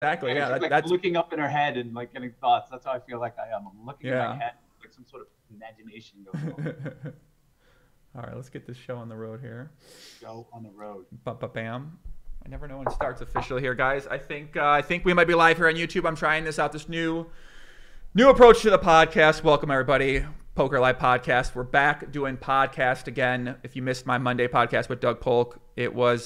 exactly. Yeah, She's like that's looking up in her head and like getting thoughts. That's how I feel like I am. I'm looking in my head, like some sort of imagination going on. All right, let's get this show on the road here. Show on the road. Bam. I never know when it starts officially here, guys. I think we might be live here on YouTube. I'm trying this out, this new approach to the podcast. Welcome everybody. Poker Live Podcast. We're back doing podcast again. If you missed my Monday podcast with Doug Polk, it was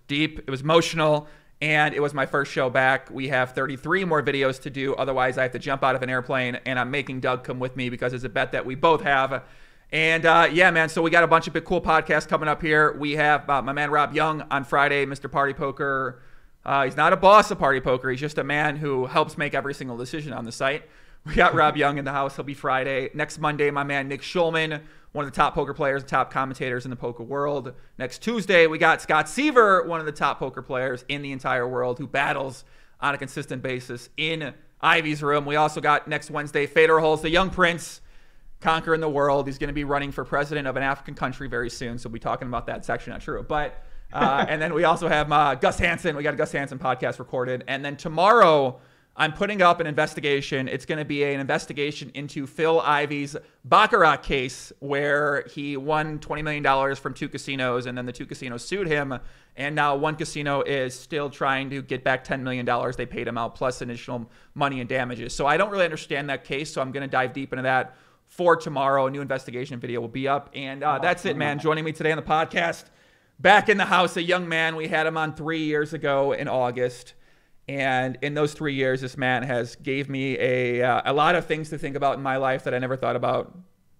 deep, it was emotional, and it was my first show back. We have 33 more videos to do. Otherwise, I have to jump out of an airplane, and I'm making Doug come with me because it's a bet that we both have. And yeah, man, so we got a bunch of big cool podcasts coming up here. We have my man Rob Young on Friday, Mr. Party Poker. He's not a boss of Party Poker. He's just a man who helps make every single decision on the site. We got Rob Young in the house. He'll be Friday. Next Monday, my man Nick Schulman, one of the top poker players, the top commentators in the poker world. Next Tuesday, we got Scott Seaver, one of the top poker players in the entire world, who battles on a consistent basis in Ivy's room. We also got next Wednesday, Fedor Holz, the young prince, conquering the world. He's going to be running for president of an African country very soon, so we'll be talking about that. It's actually not true. But and then we also have Gus Hansen. We got a Gus Hansen podcast recorded. And then tomorrow, I'm putting up an investigation. It's going to be an investigation into Phil Ivey's Baccarat case, where he won $20 million from two casinos, and then the two casinos sued him. And now one casino is still trying to get back $10 million they paid him out, plus additional money and damages. So I don't really understand that case, so I'm going to dive deep into that for tomorrow. A new investigation video will be up. And that's it, man. Joining me today on the podcast, back in the house, a young man. We had him on 3 years ago in August. And in those 3 years, this man has gave me a lot of things to think about in my life that I never thought about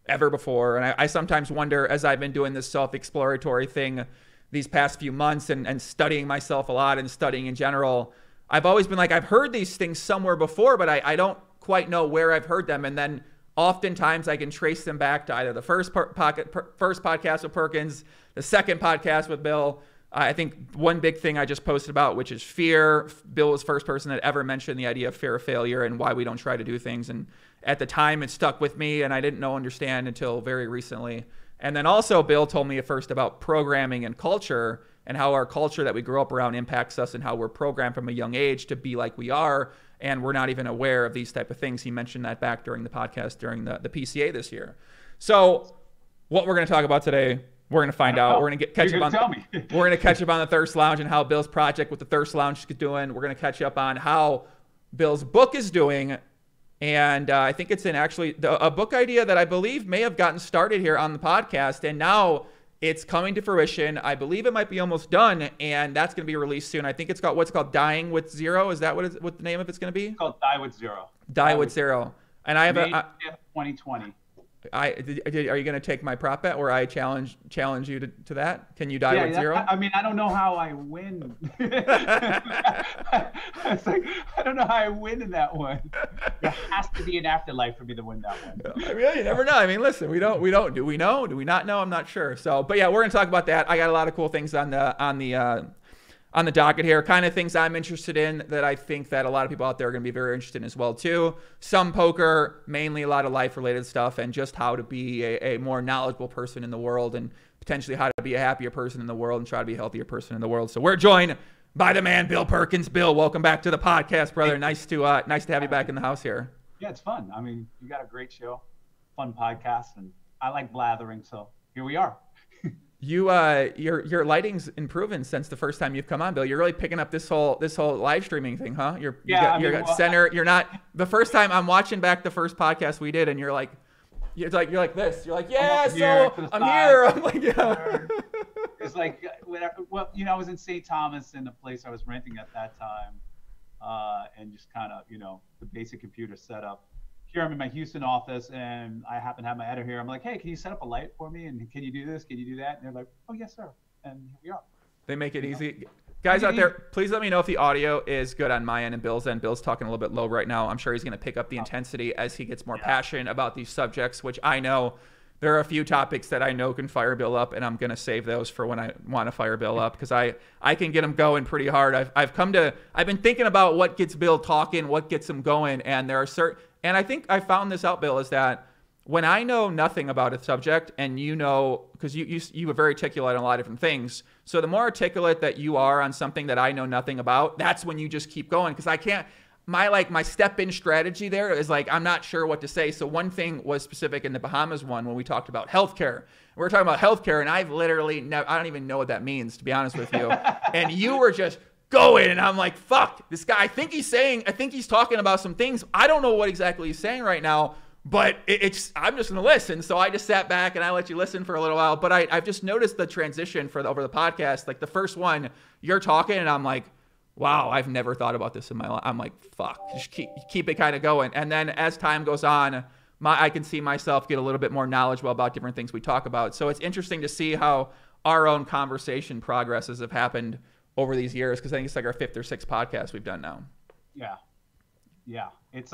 ever before. And I sometimes wonder, as I've been doing this self-exploratory thing these past few months and studying myself a lot and studying in general, I've always been like, I've heard these things somewhere before, but I don't quite know where I've heard them. And then oftentimes I can trace them back to either the first podcast with Perkins, the second podcast with Bill. I think one big thing I just posted about, which is fear. Bill was the first person that ever mentioned the idea of fear of failure and why we don't try to do things. And at the time, it stuck with me, and I didn't understand until very recently. And then also, Bill told me at first about programming and culture, and how our culture that we grew up around impacts us, and how we're programmed from a young age to be like we are, and we're not even aware of these type of things. He mentioned that back during the podcast during the PCA this year. So what we're going to talk about today, we're going to find out. We're going to catch up on. We're going to catch up on the Thirst Lounge and how Bill's project with the Thirst Lounge is doing. We're going to catch up on how Bill's book is doing, and I think it's a book idea that I believe may have gotten started here on the podcast, and now it's coming to fruition. I believe it might be almost done, and that's going to be released soon. I think it's got what's called Dying with Zero. Is that what the name of it's going to be? It's called Die with Zero. Die with Zero. And I have May 5th, 2020. are you going to take my prop bet where I challenge you to that? Can you die with zero? I mean, I don't know how I win. It's like, I don't know how I win in that one. There has to be an afterlife for me to win that one. I mean, you never know. I mean, listen, do we know? Do we not know? I'm not sure. So, but yeah, we're going to talk about that. I got a lot of cool things on the docket here, kind of things I'm interested in that I think that a lot of people out there are going to be very interested in as well too. Some poker, mainly a lot of life related stuff, and just how to be a more knowledgeable person in the world, and potentially how to be a happier person in the world and try to be a healthier person in the world. So we're joined by the man, Bill Perkins. Bill, welcome back to the podcast, brother. Nice to have you back in the house here. Yeah, it's fun. I mean, you got a great show, fun podcast, and I like blathering, so here we are. Your lighting's improving since the first time you've come on, Bill. You're really picking up this whole live streaming thing, huh? You're center. You're not the first time I'm watching back the first podcast we did, and you're like this. You're like, yeah, so I'm here. I'm like, yeah. It's like, well, I was in St. Thomas in the place I was renting at that time, and just kind of, the basic computer setup. Here I'm in my Houston office, and I happen to have my editor here. I'm like, hey, can you set up a light for me? And can you do this? Can you do that? And they're like, oh, yes, sir. And here we are. They make it easy. Guys out there, please let me know if the audio is good on my end and Bill's end. Bill's talking a little bit low right now. I'm sure he's going to pick up the intensity as he gets more passionate about these subjects, which I know there are a few topics that I know can fire Bill up, and I'm going to save those for when I want to fire Bill up, because I can get him going pretty hard. I've been thinking about what gets Bill talking, what gets him going, and there are certain. And I think I found this out, Bill, is that when I know nothing about a subject and you know, because you are very articulate on a lot of different things. So the more articulate that you are on something that I know nothing about, that's when you just keep going. Because I can't, my step in strategy there is like, I'm not sure what to say. So one thing was specific in the Bahamas one when we talked about healthcare. We were talking about healthcare and I've literally I don't even know what that means, to be honest with you. And you were just going, and I'm like, fuck, this guy, I think he's talking about some things. I don't know what exactly he's saying right now, but I'm just going to listen. So I just sat back and I let you listen for a little while. But I've just noticed the transition over the podcast. Like the first one, you're talking and I'm like, wow, I've never thought about this in my life. I'm like, fuck, just keep it kind of going. And then as time goes on, I can see myself get a little bit more knowledgeable about different things we talk about. So it's interesting to see how our own conversation progresses have happened over these years, because I think it's like our 5th or 6th podcast we've done now. Yeah. It's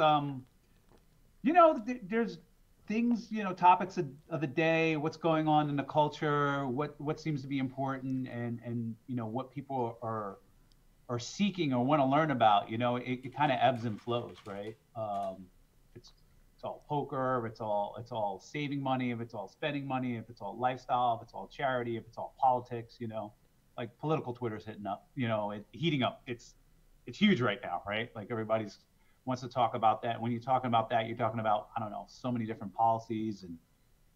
there's things, topics of the day, what's going on in the culture, what seems to be important, and what people are seeking or want to learn about. It kind of ebbs and flows, right? It's all poker, if it's all saving money, if it's all spending money, if it's all lifestyle, if it's all charity, if it's all politics, like political Twitter's heating up. It's huge right now, right? Like everybody's wants to talk about that. When you're talking about that, you're talking about, I don't know, so many different policies and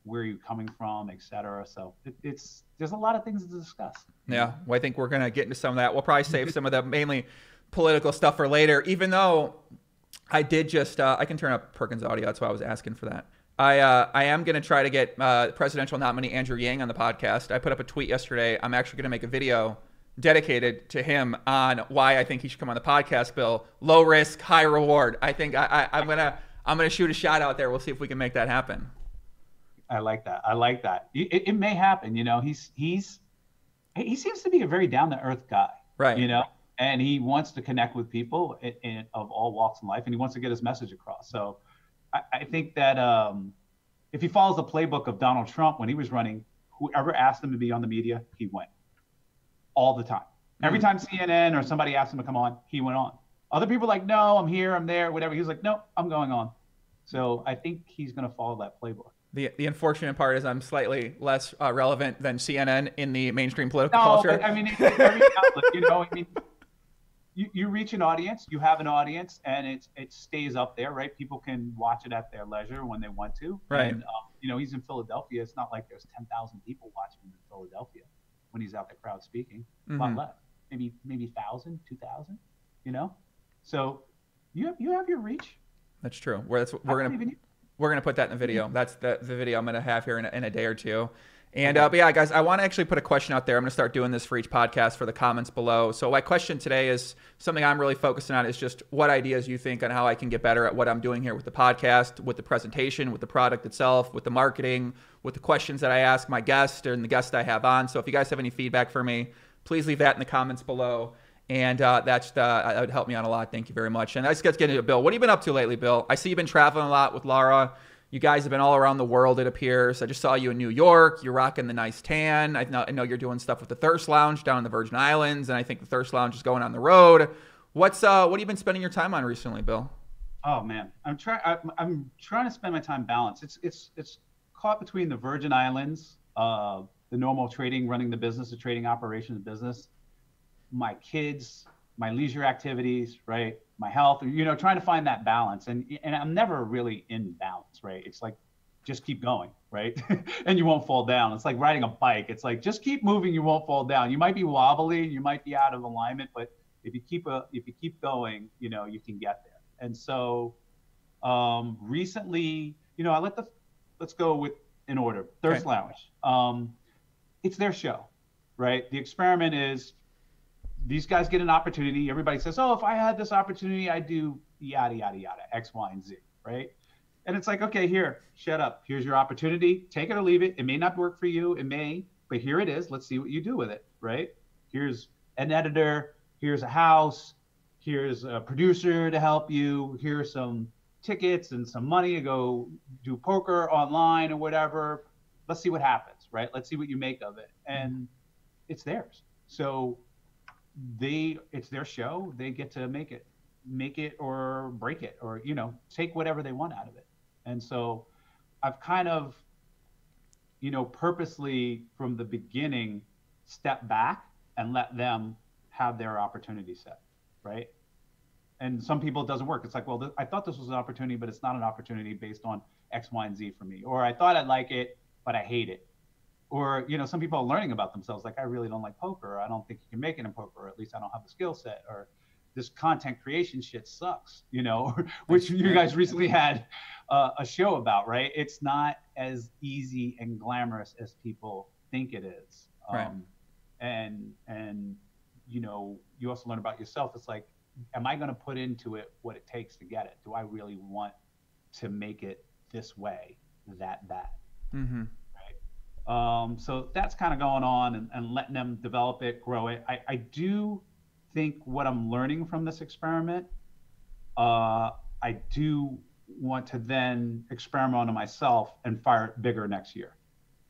where you're coming from, et cetera. So there's a lot of things to discuss. Yeah, well, I think we're going to get into some of that. We'll probably save some of the mainly political stuff for later, even though I did just, I can turn up Perkins audio. That's why I was asking for that. I am going to try to get presidential nominee Andrew Yang on the podcast. I put up a tweet yesterday. I'm actually going to make a video dedicated to him on why I think he should come on the podcast, Bill. Low risk, high reward. I think I'm gonna shoot a shot out there. We'll see if we can make that happen. I like that. It may happen. He seems to be a very down to earth guy. Right. And he wants to connect with people of all walks in life, and he wants to get his message across. So I think that if he follows the playbook of Donald Trump when he was running, whoever asked him to be on the media, he went all the time. Every time CNN or somebody asked him to come on, he went on. Other people were like, no, I'm here, I'm there, whatever. He was like, no, I'm going on. So I think he's going to follow that playbook. The unfortunate part is I'm slightly less relevant than CNN in the mainstream political culture. But, I mean, every outlet, you reach an audience, you have an audience, and it stays up there, right? People can watch it at their leisure when they want to. Right. And, he's in Philadelphia. It's not like there's 10,000 people watching him in Philadelphia when he's out the crowd speaking. A lot less, maybe 1,000, 2,000, So you have your reach. That's true. We're gonna put that in the video. That's the video I'm gonna have here in a day or two. And but yeah, guys, I want to actually put a question out there. I'm going to start doing this for each podcast for the comments below. So my question today is something I'm really focusing on, is just what ideas you think on how I can get better at what I'm doing here with the podcast, with the presentation, with the product itself, with the marketing, with the questions that I ask my guests and the guests I have on. So if you guys have any feedback for me, please leave that in the comments below. And that would help me out a lot. Thank you very much. And let's get into it, Bill. What have you been up to lately, Bill? I see you've been traveling a lot with Laura. You guys have been all around the world, it appears. I just saw you in New York. You're rocking the nice tan. I know you're doing stuff with the Thirst Lounge down in the Virgin Islands, and I think the Thirst Lounge is going on the road. What have you been spending your time on recently, Bill? Oh man, I'm trying to spend my time balanced. It's caught between the Virgin Islands, the normal trading, running the business, the trading operations business, my kids, my leisure activities, right? My health, trying to find that balance. And I'm never really in balance, right? It's like, just keep going, right? And you won't fall down. It's like riding a bike. It's like, just keep moving, you won't fall down. You might be wobbly, you might be out of alignment, but if you keep going, you can get there. And so recently, let's go with in order. Thirst Lounge. It's their show, right? The experiment is, these guys get an opportunity. Everybody says, oh, if I had this opportunity, I'd do yada, yada, yada, X, Y, and Z, right? And it's like, okay, here, shut up. Here's your opportunity. Take it or leave it. It may not work for you. It may, but here it is. Let's see what you do with it, right? Here's an editor. Here's a house. Here's a producer to help you. Here's some tickets and some money to go do poker online or whatever. Let's see what happens, right? Let's see what you make of it. And it's theirs. So it's their show. They get to make it or break it, or take whatever they want out of it. And so I've kind of, purposely from the beginning, step back and let them have their opportunity set, right? And some people it doesn't work. It's like, well, I thought this was an opportunity, but it's not an opportunity based on X, Y, and Z for me. Or I thought I'd like it, but I hate it. Or, some people are learning about themselves. Like, I really don't like poker. Or I don't think you can make it in poker. Or at least I don't have the skill set. Or this content creation shit sucks, which you guys recently had a show about, right? It's not as easy and glamorous as people think it is. Right. And you also learn about yourself. It's like, am I going to put into it what it takes to get it? Do I really want to make it this way, that bad? Mm-hmm. Right. So that's kind of going on and letting them develop it, grow it. I do think what I'm learning from this experiment, I do want to then experiment on myself and fire it bigger next year.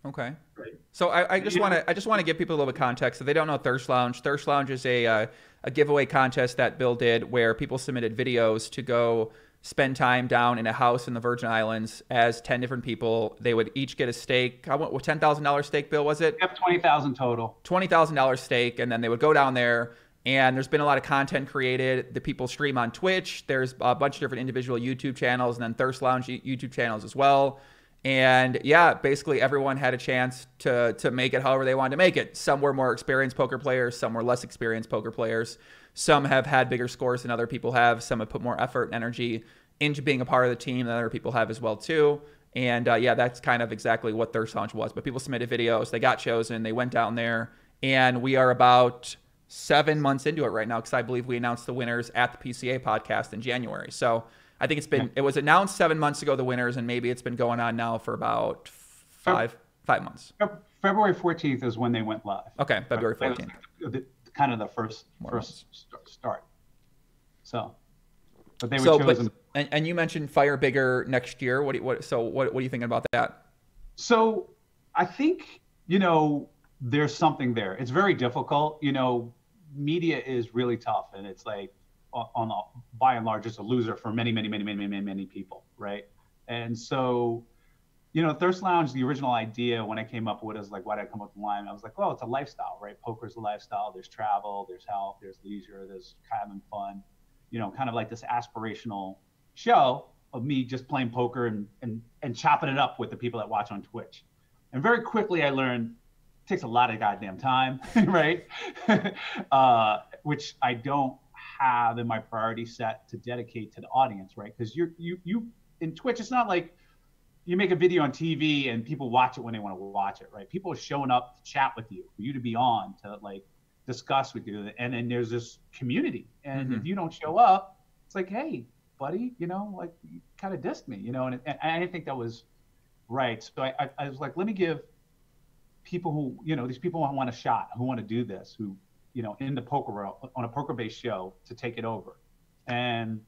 Okay. Right. So I just want to give people a little bit of context. So they don't know Thirst Lounge. Thirst Lounge is a giveaway contest that Bill did where people submitted videos to go spend time down in a house in the Virgin Islands as 10 different people. They would each get a stake. What $10,000 stake, Bill, was it? Yep, 20,000 total. $20,000 stake, and then they would go down there. And there's been a lot of content created. The people stream on Twitch. There's a bunch of different individual YouTube channels, and then Thirst Lounge YouTube channels as well. And yeah, basically everyone had a chance to make it however they wanted to make it. Some were more experienced poker players. Some were less experienced poker players. Some have had bigger scores than other people have. Some have put more effort and energy into being a part of the team than other people have as well too. And yeah, that's kind of exactly what Thirst Launch was. But people submitted videos. They got chosen. They went down there. And we are about 7 months into it right now because I believe we announced the winners at the PCA podcast in January. So I think it was announced 7 months ago, the winners, and maybe it's been going on now for about five months. February 14th is when they went live. Okay, February 14th. Kind of the first start. So, but they were chosen. And you mentioned fire bigger next year. What are you thinking about that? So I think, there's something there. It's very difficult. Media is really tough, and it's like, by and large, it's a loser for many people, right? And so, Thirst Lounge, the original idea when I came up with it was like, why did I come up with the line? I was like, well, it's a lifestyle, right? Poker's a lifestyle. There's travel, there's health, there's leisure, there's having fun, kind of like this aspirational show of me just playing poker and chopping it up with the people that watch on Twitch. And very quickly I learned it takes a lot of goddamn time, right? Which I don't have in my priority set to dedicate to the audience, right? Because you in Twitch, it's not like you make a video on TV and people watch it when they want to watch it, right? People are showing up to chat with you, for you to be on, to like discuss with you, and then there's this community. And if you don't show up, it's like, hey, buddy, like you kind of dissed me, and I didn't think that was right. So I was like, let me give people who, these people who want a shot, who want to do this, who, in the poker world, on a poker-based show, to take it over. And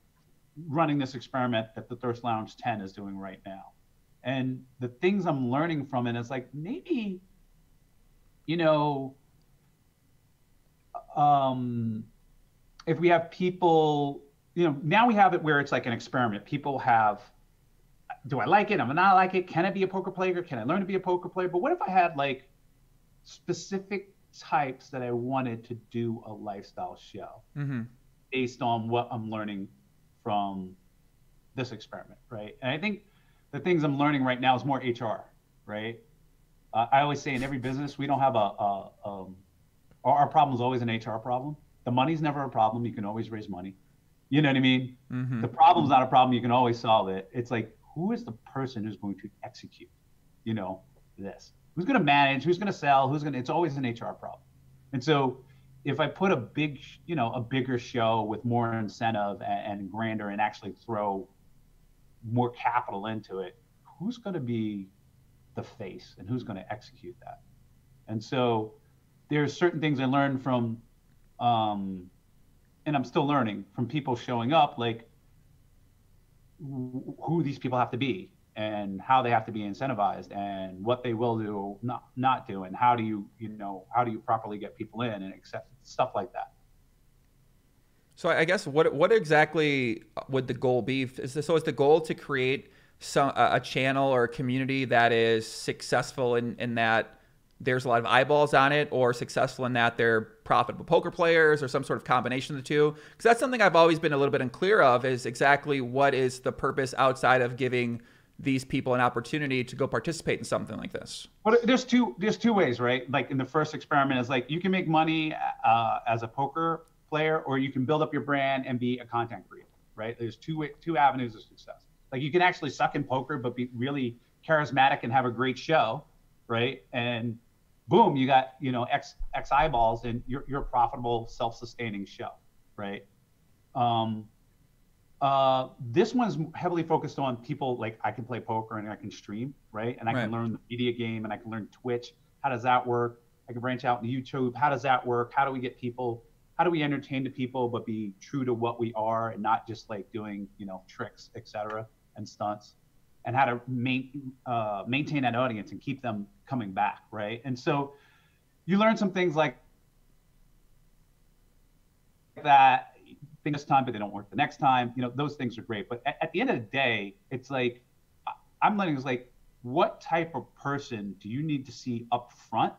running this experiment that the Thirst Lounge 10 is doing right now. And the things I'm learning from it is like, maybe, if we have people, now we have it where it's like an experiment. People have, do I like it? Am I not like it? Can I be a poker player? Can I learn to be a poker player? But what if I had like specific types that I wanted to do a lifestyle show based on what I'm learning from this experiment, right? And I think the things I'm learning right now is more HR, right? I always say in every business, we don't have our problem is always an HR problem. The money's never a problem. You can always raise money. You know what I mean? The problem's not a problem. You can always solve it. It's like, who is the person who's going to execute, this? Who's going to manage? Who's going to sell? It's always an HR problem. And so if I put a bigger show with more incentive and grander and actually throw more capital into it, who's going to be the face and who's going to execute that? And so there's certain things I learned from, and I'm still learning from people showing up, like who these people have to be and how they have to be incentivized and what they will do, not do, and how do you properly get people in and accept stuff like that. So I guess what exactly would the goal be? Is the goal to create a channel or a community that is successful in that there's a lot of eyeballs on it, or successful in that they're profitable poker players, or some sort of combination of the two? Because that's something I've always been a little bit unclear of, is exactly what is the purpose outside of giving these people an opportunity to go participate in something like this. Well, there's two ways, right? Like in the first experiment is like, you can make money as a poker player, or you can build up your brand and be a content creator, right? There's two avenues of success. Like you can actually suck in poker, but be really charismatic and have a great show, right? And boom, you got, you know, X eyeballs, and you're a profitable, self-sustaining show, right? This one's heavily focused on people like, I can play poker and I can stream, right? And I can learn the media game, and I can learn Twitch. How does that work? I can branch out into YouTube. How does that work? How do we get people? How do we entertain the people, but be true to what we are, and not just like doing, you know, tricks, etc., and stunts? And how to maintain that audience and keep them coming back, right? And so you learn some things like that this time, but they don't work the next time. You know, those things are great. But at the end of the day, it's like, I'm learning is like, what type of person do you need to see up front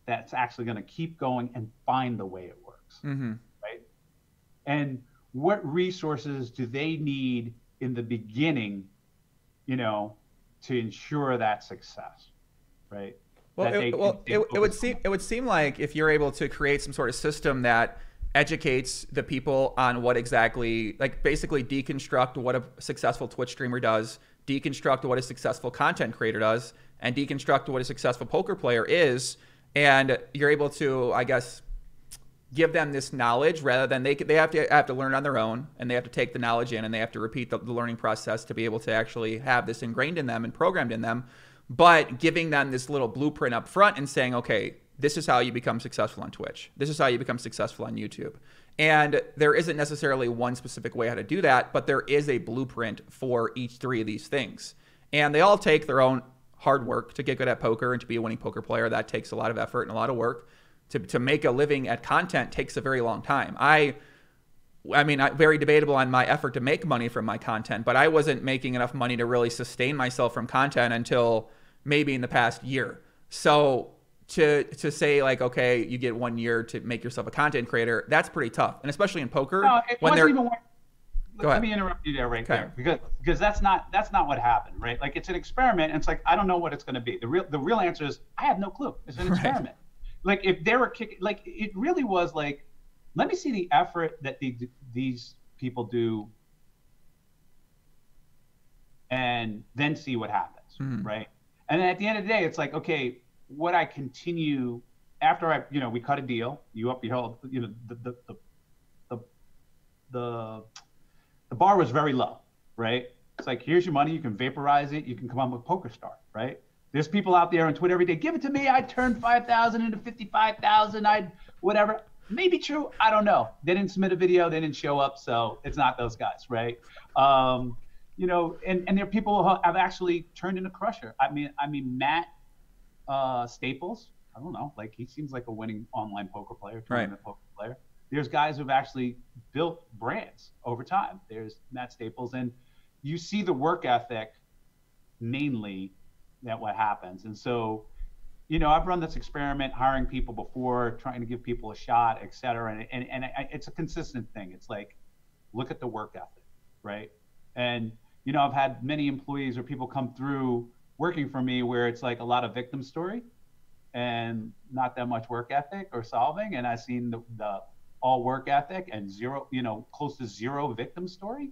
that's actually going to keep going and find the way it works, right? And what resources do they need in the beginning, you know, to ensure that success, right? Well, it would seem like if you're able to create some sort of system that educates the people on what exactly, like basically deconstruct what a successful Twitch streamer does, deconstruct what a successful content creator does, and deconstruct what a successful poker player is, and you're able to, I guess, give them this knowledge rather than they have to learn on their own, and they have to take the knowledge in, and they have to repeat the learning process to be able to actually have this ingrained in them and programmed in them. But giving them this little blueprint up front and saying, okay, this is how you become successful on Twitch. This is how you become successful on YouTube. And there isn't necessarily one specific way how to do that, but there is a blueprint for each three of these things. And they all take their own hard work to get good at poker and to be a winning poker player. That takes a lot of effort and a lot of work. To make a living at content takes a very long time. I mean, very debatable on my effort to make money from my content, but I wasn't making enough money to really sustain myself from content until maybe in the past year. So to say like, okay, you get 1 year to make yourself a content creator, that's pretty tough. And especially in poker, no, let me interrupt you there there, because that's not what happened, right? Like, it's an experiment, and it's like, I don't know what it's going to be. The real answer is, I have no clue. It's an experiment. Like, if they were kicking, like, it really was like, let me see the effort that these people do, and then see what happens, right? And then at the end of the day, it's like, okay, what I continue after we cut a deal, you hold, the bar was very low, right? It's like, here's your money, you can vaporize it, you can come on with PokerStar, right? There's people out there on Twitter every day, give it to me, I'd turn 5,000 into 55,000, I'd whatever. Maybe true, I don't know. They didn't submit a video, they didn't show up, so it's not those guys, right? And there are people who have actually turned into Crusher. I mean, Matt Staples, I don't know, like, he seems like a winning online poker player, tournament poker player. There's guys who've actually built brands over time. There's Matt Staples, and you see the work ethic mainly that what happens. And so, I've run this experiment, hiring people before, trying to give people a shot, et cetera. And it's a consistent thing. It's like, look at the work ethic, right? And, I've had many employees or people come through working for me where it's like a lot of victim story and not that much work ethic or solving. And I've seen the all work ethic and zero, close to zero victim story.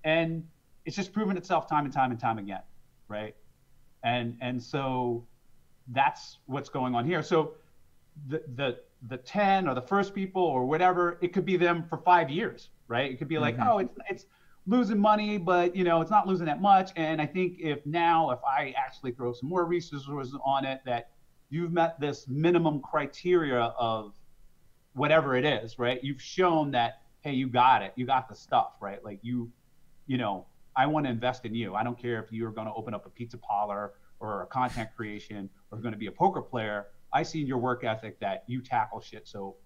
And it's just proven itself time and time and time again, right? And so that's what's going on here. So the 10 or the first people or whatever, it could be them for 5 years, right? It could be like, oh, it's losing money, but it's not losing that much. And I think if I actually throw some more resources on it, that you've met this minimum criteria of whatever it is, right? You've shown that, hey, you got it. You got the stuff, right? Like I want to invest in you. I don't care if you're going to open up a pizza parlor or a content creation or going to be a poker player. I see in your work ethic that you tackle shit. So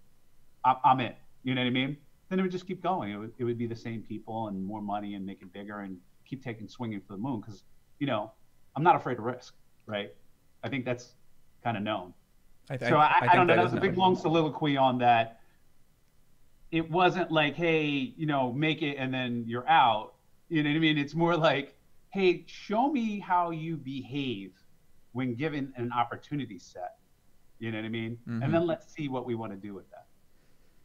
I'm in, you know what I mean? Then it would just keep going. It would be the same people and more money and make it bigger and keep swinging for the moon. Because you know, I'm not afraid of risk, right? I think that's kind of known. I I don't think know. that That is was a big known. long soliloquy on that. It wasn't like, hey, you know, make it and then you're out. You know what I mean? It's more like, hey, show me how you behave when given an opportunity set. You know what I mean? And then let's see what we want to do with that.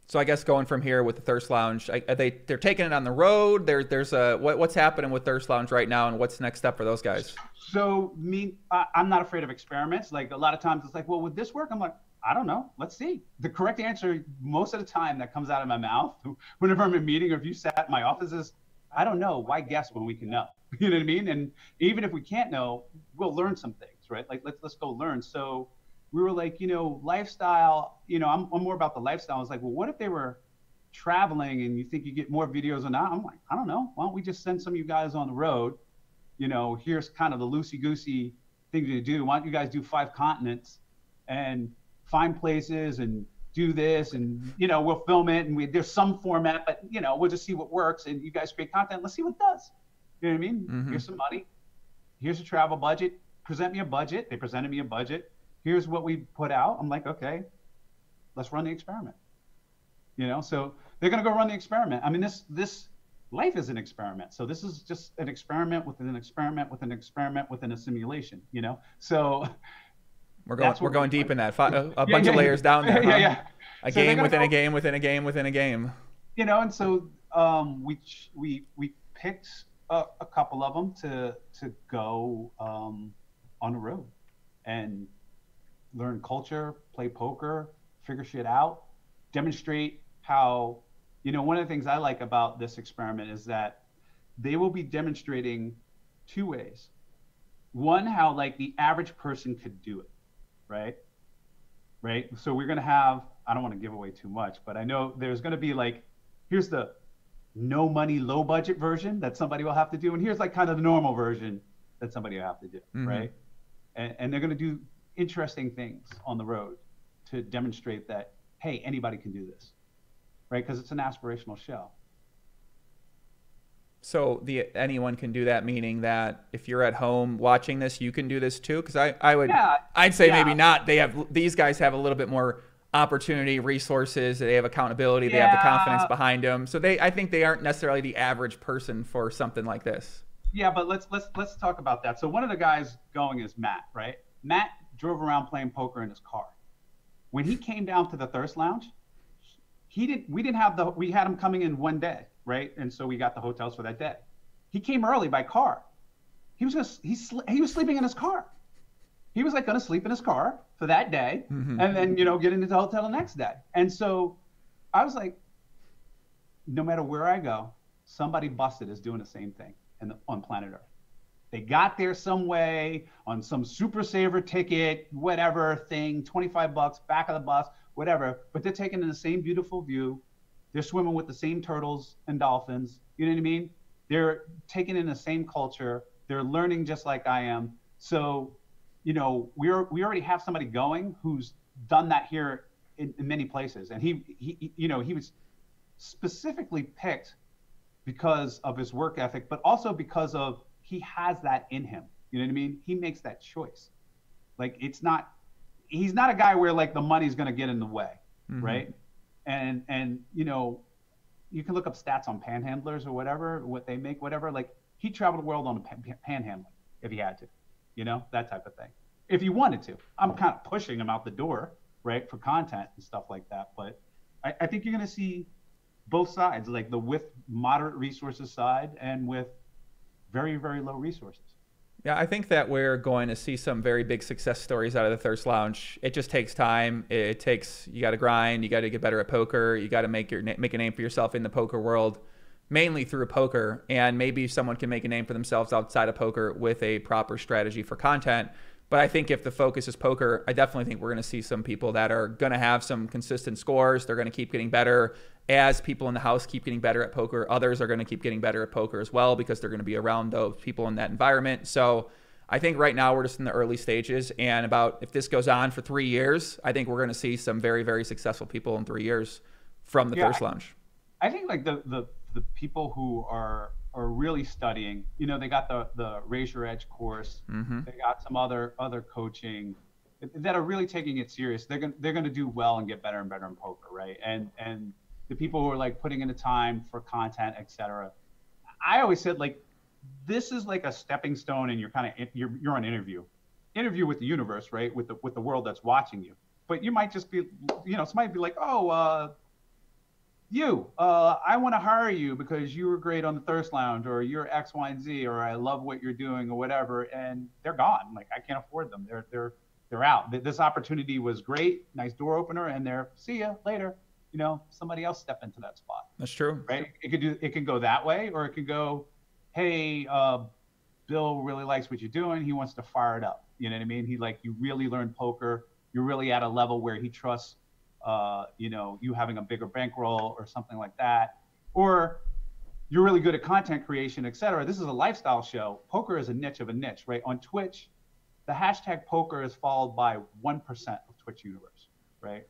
So I guess going from here with the Thirst Lounge, they're taking it on the road. There's what's happening with Thirst Lounge right now, and what's next up for those guys? So I'm not afraid of experiments. Like a lot of times it's like, well, would this work? I'm like, I don't know. Let's see. The correct answer most of the time that comes out of my mouth whenever I'm in a meeting or if you sat in my office is, I don't know. Why guess when we can know? You know what I mean? And even if we can't know, we'll learn some things, right? Like let's go learn. So we were like, you know, lifestyle, you know, I'm more about the lifestyle. I was like, well, what if they were traveling and you think you get more videos or not? I'm like, I don't know. Why don't we just send some of you guys on the road? You know, here's kind of the loosey-goosey thing to do. Why don't you guys do 5 continents and find places and do this, and you know, we'll film it, and there's some format, but you know, we'll just see what works, and you guys create content. Let's see what does. You know what I mean? Here's some money. Here's a travel budget. Present me a budget. They presented me a budget. Here's what we put out. I'm like, okay, let's run the experiment. You know, so they're gonna go run the experiment. I mean, this life is an experiment. So this is just an experiment within an experiment within an experiment within a simulation. You know, so. We're going deep in that. A bunch of layers down there. Huh? Yeah. A game within a game within a game within a game. You know, and so we picked a couple of them to go on the road and learn culture, play poker, figure shit out, demonstrate how, you know, one of the things I like about this experiment is that they will be demonstrating 2 ways. One, how like the average person could do it. Right. So we're going to have, I don't want to give away too much, but I know there's going to be like, here's the no money, low budget version that somebody will have to do. And here's like kind of the normal version that somebody will have to do. Right. And they're going to do interesting things on the road to demonstrate that, hey, anybody can do this. Right. Because it's an aspirational show. So anyone can do that, meaning that if you're at home watching this, you can do this too. Because I'd say maybe not. These guys have a little bit more opportunity, resources. They have accountability. They have the confidence behind them. So I think they aren't necessarily the average person for something like this. Yeah, but let's talk about that. So one of the guys going is Matt, right? Matt drove around playing poker in his car. When he came down to the Thirst Lounge, we had him coming in one day. Right, and so we got the hotels for that day. He came early by car. He was sleeping in his car. He was like going to sleep in his car for that day, and then get into the hotel the next day. And so I was like, no matter where I go, somebody busted is doing the same thing on planet Earth. They got there some way on some super saver ticket, whatever thing, $25, back of the bus, whatever. But they're taking in the same beautiful view. They're swimming with the same turtles and dolphins. You know what I mean? They're taking in the same culture. They're learning just like I am. So, we already have somebody going who's done that here in many places. And he was specifically picked because of his work ethic, but also because of he has that in him. You know what I mean? He makes that choice. Like he's not a guy where like the money's going to get in the way, right? And you can look up stats on panhandlers or whatever, what they make, whatever. Like he traveled the world on a panhandling if he had to, that type of thing. If he wanted to, I'm kind of pushing him out the door, right, for content and stuff like that. But I think you're going to see both sides, like the with moderate resources side and with very, very low resources. Yeah, I think that we're going to see some very big success stories out of the Thirst Lounge. It just takes time. You got to grind. You got to get better at poker. You got to make a name for yourself in the poker world, mainly through poker. And maybe someone can make a name for themselves outside of poker with a proper strategy for content. But I think if the focus is poker, I definitely think we're going to see some people that are going to have some consistent scores. They're going to keep getting better. As people in the house keep getting better at poker, others are going to keep getting better at poker as well because they're going to be around those people in that environment. So I think right now we're just in the early stages. And if this goes on for 3 years, I think we're going to see some very, very successful people in 3 years from the Thirst Lounge. I think like the people who are really studying. You know, they got the Raise Your Edge course. Mm-hmm. They got some other coaching that are really taking it serious. They're gonna do well and get better and better in poker, right? And the people who are like putting in the time for content, etc. I always said, like, this is like a stepping stone, and you're on interview with the universe, right? With the world that's watching you. But you might just be, you know, somebody be like, oh, I want to hire you because you were great on the Thirst Lounge, or you're X, Y, and Z, or I love what you're doing, or whatever, and they're gone. Like, I can't afford them. They're out. This opportunity was great, nice door opener, and they're, see ya later. You know, somebody else step into that spot. That's true. Right? It can go that way, or it can go, hey, Bill really likes what you're doing. He wants to fire it up. You know what I mean? You really learned poker. You're really at a level where he trusts, you know, you having a bigger bankroll or something like that. Or you're really good at content creation, et cetera. This is a lifestyle show. Poker is a niche of a niche, right? On Twitch, the hashtag poker is followed by 1% of Twitch universe, right?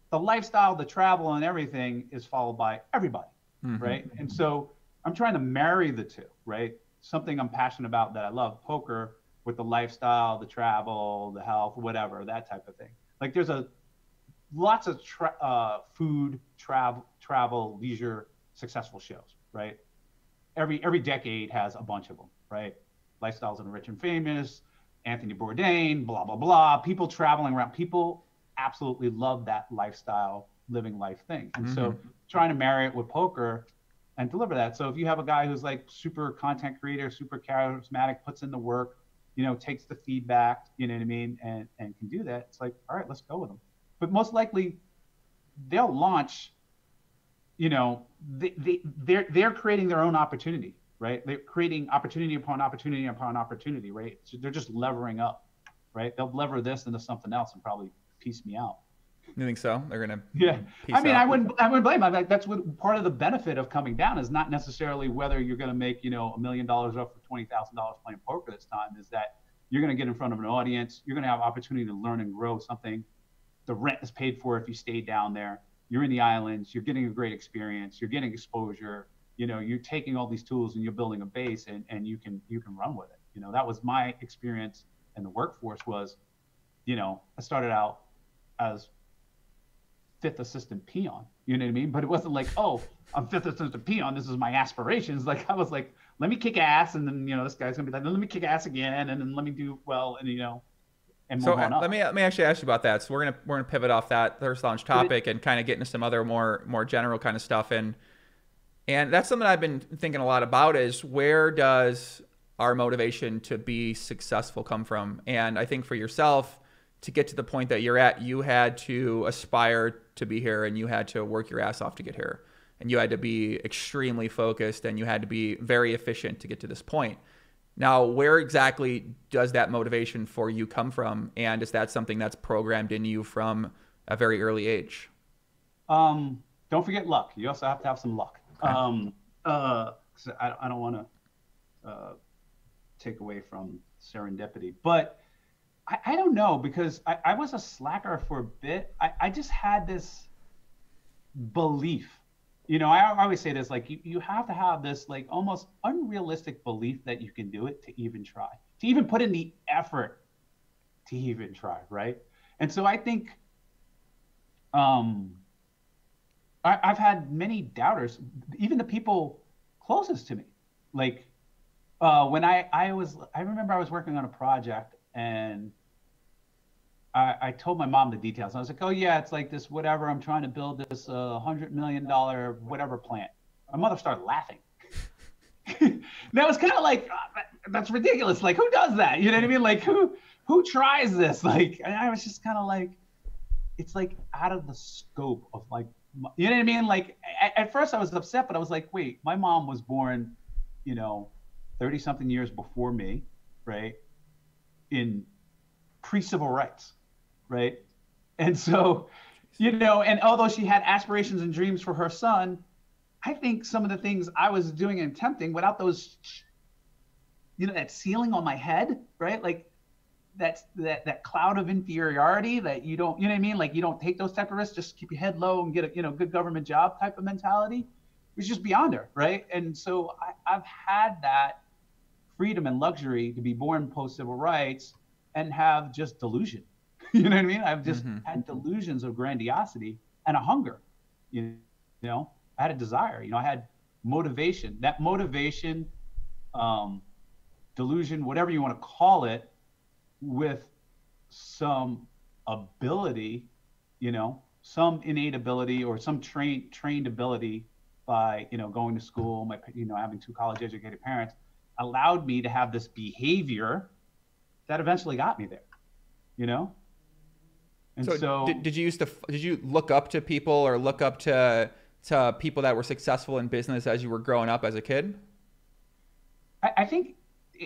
The lifestyle, the travel, and everything is followed by everybody, right? And so I'm trying to marry the two, right? Something I'm passionate about that I love, poker, with the lifestyle, the travel, the health, whatever, that type of thing. Like, there's lots of food, travel, leisure, successful shows, right? Every decade has a bunch of them, right? Lifestyles and Rich and Famous, Anthony Bourdain, blah, blah, blah. People traveling around. People absolutely love that lifestyle, living life thing. And so trying to marry it with poker and deliver that. So if you have a guy who's like super content creator, super charismatic, puts in the work, you know, takes the feedback, you know what I mean, and can do that, it's like, all right, let's go with them. But most likely they'll launch, you know, they're creating their own opportunity, right? They're creating opportunity upon opportunity upon opportunity, right? So they're just levering up, right? They'll lever this into something else and probably piece me out. You think so? They're gonna I mean, I wouldn't blame them. Like, that's what part of the benefit of coming down is, not necessarily whether you're going to make, you know, $1 million off for $20,000 playing poker this time. Is that you're going to get in front of an audience. You're going to have opportunity to learn and grow something. The rent is paid for if you stay down there. You're in the islands. You're getting a great experience. You're getting exposure. You know, you're taking all these tools and you're building a base, and you can run with it. You know, that was my experience in the workforce. Was, you know, I started out as fifth assistant peon, you know what I mean? But it wasn't like, oh, I'm fifth assistant peon, this is my aspirations. Like, I was like, let me kick ass, and then, you know, this guy's gonna be like, let me kick ass again, and then let me do well, and, you know, and move on up. Let me actually ask you about that. So we're gonna pivot off that Thirst Lounge topic and kind of get into some other more general kind of stuff, and that's something I've been thinking a lot about, is where does our motivation to be successful come from? And I think for yourself, to get to the point that you're at, you had to aspire to be here, and you had to work your ass off to get here, and you had to be extremely focused, and you had to be very efficient to get to this point. Now, where exactly does that motivation for you come from? And is that something that's programmed in you from a very early age? Don't forget luck. You also have to have some luck. Okay. So I don't want to take away from serendipity, but I don't know, because I was a slacker for a bit. I just had this belief. You know, I always say this, like, you have to have this, like, almost unrealistic belief that you can do it to even try, to even put in the effort to even try, right? And so I think I've had many doubters, even the people closest to me. Like, when I remember I was working on a project, and I told my mom the details. I was like, oh yeah, it's like this, whatever, I'm trying to build this $100 million whatever plant. My mother started laughing. That was kind of like, that's ridiculous. Like, who does that? You know what I mean? Like, who tries this? Like, and I was just kind of like, it's like out of the scope of, like, you know what I mean? Like, at first I was upset, but I was like, wait, my mom was born, you know, 30 something years before me, right? In pre-civil rights, right? And so, you know, and although she had aspirations and dreams for her son, I think some of the things I was doing and attempting without those, you know, that ceiling on my head, right? Like that cloud of inferiority that you don't, you know what I mean? Like, you don't take those type of risks, just keep your head low and get a, you know, good government job type of mentality. was just beyond her, right? And so I've had that freedom and luxury to be born post civil rights and have just delusion. You know what I mean? I've just had delusions of grandiosity and a hunger. You know, I had a desire. You know, I had motivation. That motivation, delusion, whatever you want to call it, with some ability, you know, some innate ability or some trained ability by, you know, going to school, my, you know, having two college educated parents, allowed me to have this behavior that eventually got me there, you know? And so did you look up to people or look up to people that were successful in business as you were growing up as a kid? I think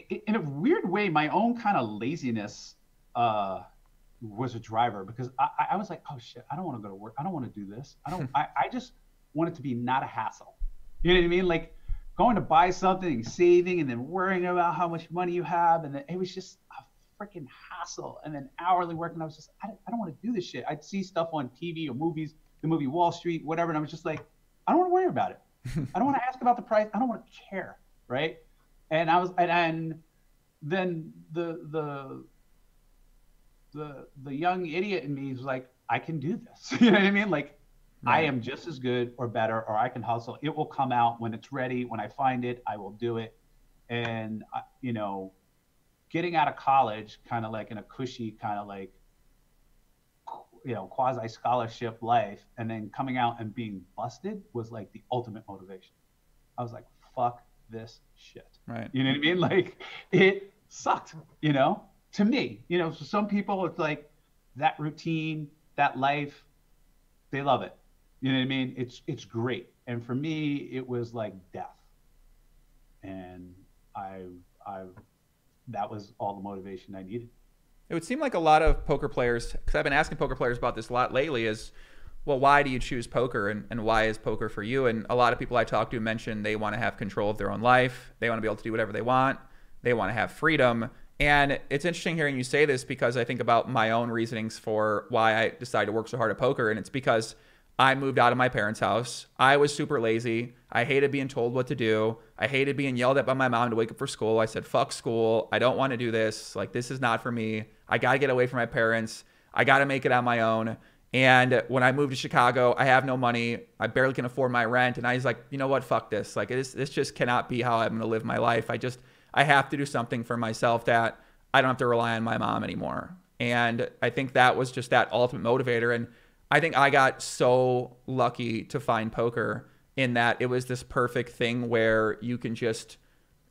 in a weird way, my own kind of laziness was a driver, because I was like, oh shit, I don't want to go to work. I don't want to do this. I just want it to be not a hassle. You know what I mean? Like going to buy something, saving, and then worrying about how much money you have. And then it was just a freaking hassle. And then hourly work. And I was just, I don't want to do this shit. I'd see stuff on TV or movies, the movie Wall Street, whatever. And I was just like, I don't want to worry about it. I don't want to ask about the price. I don't want to care. Right. And I was, and then the young idiot in me was like, I can do this. You know what I mean? Like, right. I am just as good or better, or I can hustle. It will come out when it's ready. When I find it, I will do it. And, you know, getting out of college, kind of like in a cushy, kind of like, you know, quasi scholarship life, and then coming out and being busted was like the ultimate motivation. I was like, fuck this shit. Right. You know what I mean? Like, it sucked, you know, to me. You know, so some people, it's like that routine, that life, they love it. You know what I mean? It's great. And for me, it was like death. And that was all the motivation I needed. It would seem like a lot of poker players, because I've been asking poker players about this a lot lately, is, well, why do you choose poker, and why is poker for you? And a lot of people I talk to mention they want to have control of their own life. They want to be able to do whatever they want. They want to have freedom. And it's interesting hearing you say this, because I think about my own reasonings for why I decided to work so hard at poker. And it's because I moved out of my parents' house. I was super lazy. I hated being told what to do. I hated being yelled at by my mom to wake up for school. I said, fuck school. I don't want to do this. Like, this is not for me. I got to get away from my parents. I got to make it on my own. And when I moved to Chicago, I have no money. I barely can afford my rent. And I was like, you know what? Fuck this. Like, this just cannot be how I'm going to live my life. I have to do something for myself that I don't have to rely on my mom anymore. And I think that was just that ultimate motivator. And I think I got so lucky to find poker in that it was this perfect thing where you can just,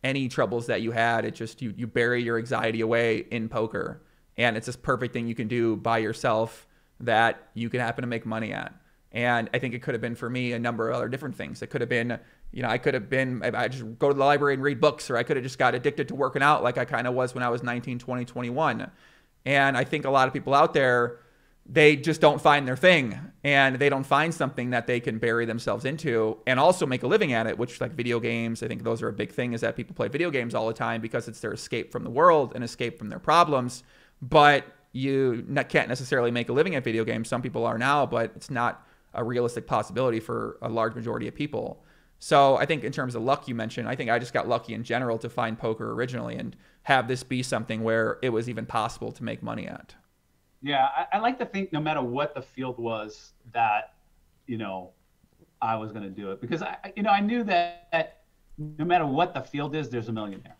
any troubles that you had, it just, you bury your anxiety away in poker. And it's this perfect thing you can do by yourself that you can happen to make money at. And I think it could have been for me a number of other different things. It could have been, you know, I just go to the library and read books, or I could have just got addicted to working out like I kind of was when I was 19, 20, 21. And I think a lot of people out there, they just don't find their thing, and they don't find something that they can bury themselves into and also make a living at it, which, like video games, I think those are a big thing, is that people play video games all the time because it's their escape from the world and escape from their problems. But you can't necessarily make a living at video games. Some people are now, but it's not a realistic possibility for a large majority of people. So I think in terms of luck you mentioned, I think I just got lucky in general to find poker originally and have this be something where it was even possible to make money at. Yeah, I like to think no matter what the field was that, you know, I was going to do it, because I knew that no matter what the field is, there's a millionaire.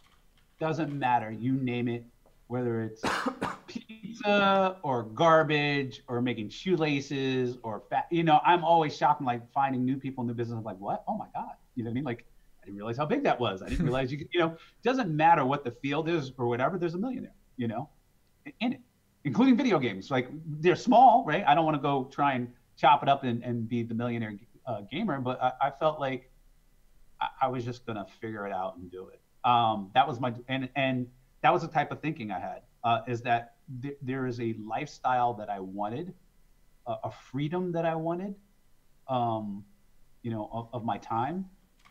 Doesn't matter. You name it, whether it's pizza or garbage or making shoelaces or fat, you know, I'm always shocked, like finding new people in the business. I'm like, what? Oh my God. You know what I mean? Like, I didn't realize how big that was. I didn't realize you could, you know, doesn't matter what the field is or whatever, there's a millionaire, you know, in it. Including video games. Like, they're small, right? I don't want to go try and chop it up and be the millionaire gamer, but I felt like I was just going to figure it out and do it. That was my, and that was the type of thinking I had, is that there is a lifestyle that I wanted, a freedom that I wanted, you know, of my time,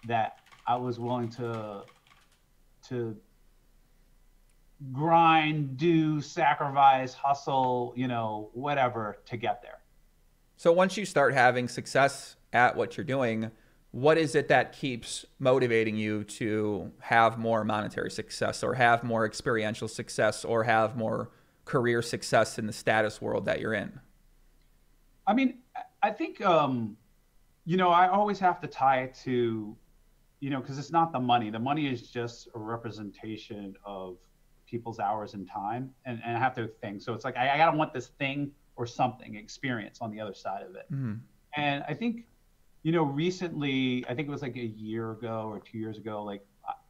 that I was willing to grind, do, sacrifice, hustle, you know, whatever to get there. So once you start having success at what you're doing, what is it that keeps motivating you to have more monetary success or have more experiential success or have more career success in the status world that you're in? I mean, I think, you know, I always have to tie it to, you know, because it's not the money. The money is just a representation of people's hours and time. And I have to think. So it's like, I gotta want this thing or something, experience on the other side of it. Mm-hmm. And I think, you know, recently, I think it was like a year ago or 2 years ago, like,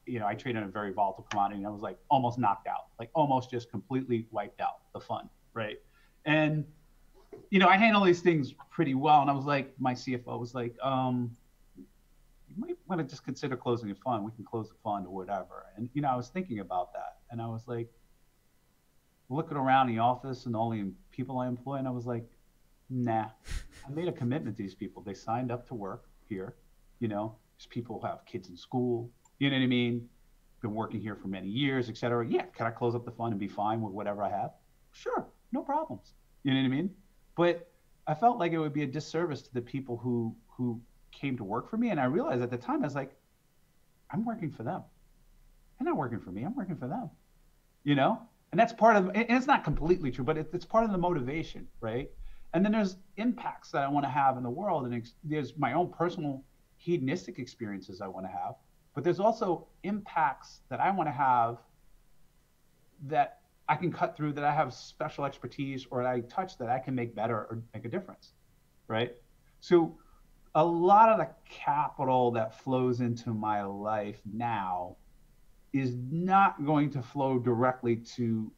you know, I traded in a very volatile commodity and I was like almost knocked out, like almost just completely wiped out the fund, right? And, you know, I handle these things pretty well. And I was like, my CFO was like, you might want to just consider closing the fund. We can close the fund or whatever. And, you know, I was thinking about that. And I was like, looking around the office and all the people I employ. And I was like, nah, I made a commitment to these people. They signed up to work here. You know, there's people who have kids in school. You know what I mean? Been working here for many years, et cetera. Yeah, can I close up the fund and be fine with whatever I have? Sure, no problems. You know what I mean? But I felt like it would be a disservice to the people who came to work for me. And I realized at the time, I was like, I'm working for them. They're not working for me. I'm working for them. You know? And that's part of, and it's not completely true, but it's part of the motivation, right? And then there's impacts that I want to have in the world. And there's my own personal hedonistic experiences I want to have. But there's also impacts that I want to have that I can cut through, that I have special expertise or that I touch that I can make better or make a difference, right? So a lot of the capital that flows into my life now is not going to flow directly to,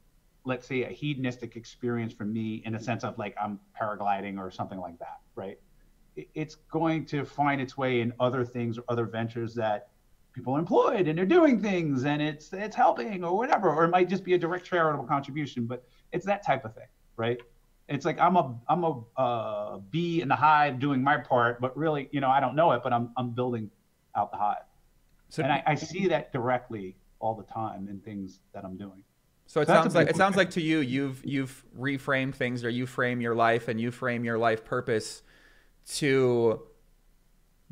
let's say, a hedonistic experience for me in a sense of like I'm paragliding or something like that, right? It's going to find its way in other things or other ventures that people are employed and they're doing things and it's helping or whatever, or it might just be a direct charitable contribution, but it's that type of thing, right? It's like I'm a bee in the hive doing my part, but really, you know, I don't know it, but I'm building out the hive. So, and I see that directly all the time in things that I'm doing. So it sounds like to you, you've reframed things, or you frame your life and you frame your life purpose to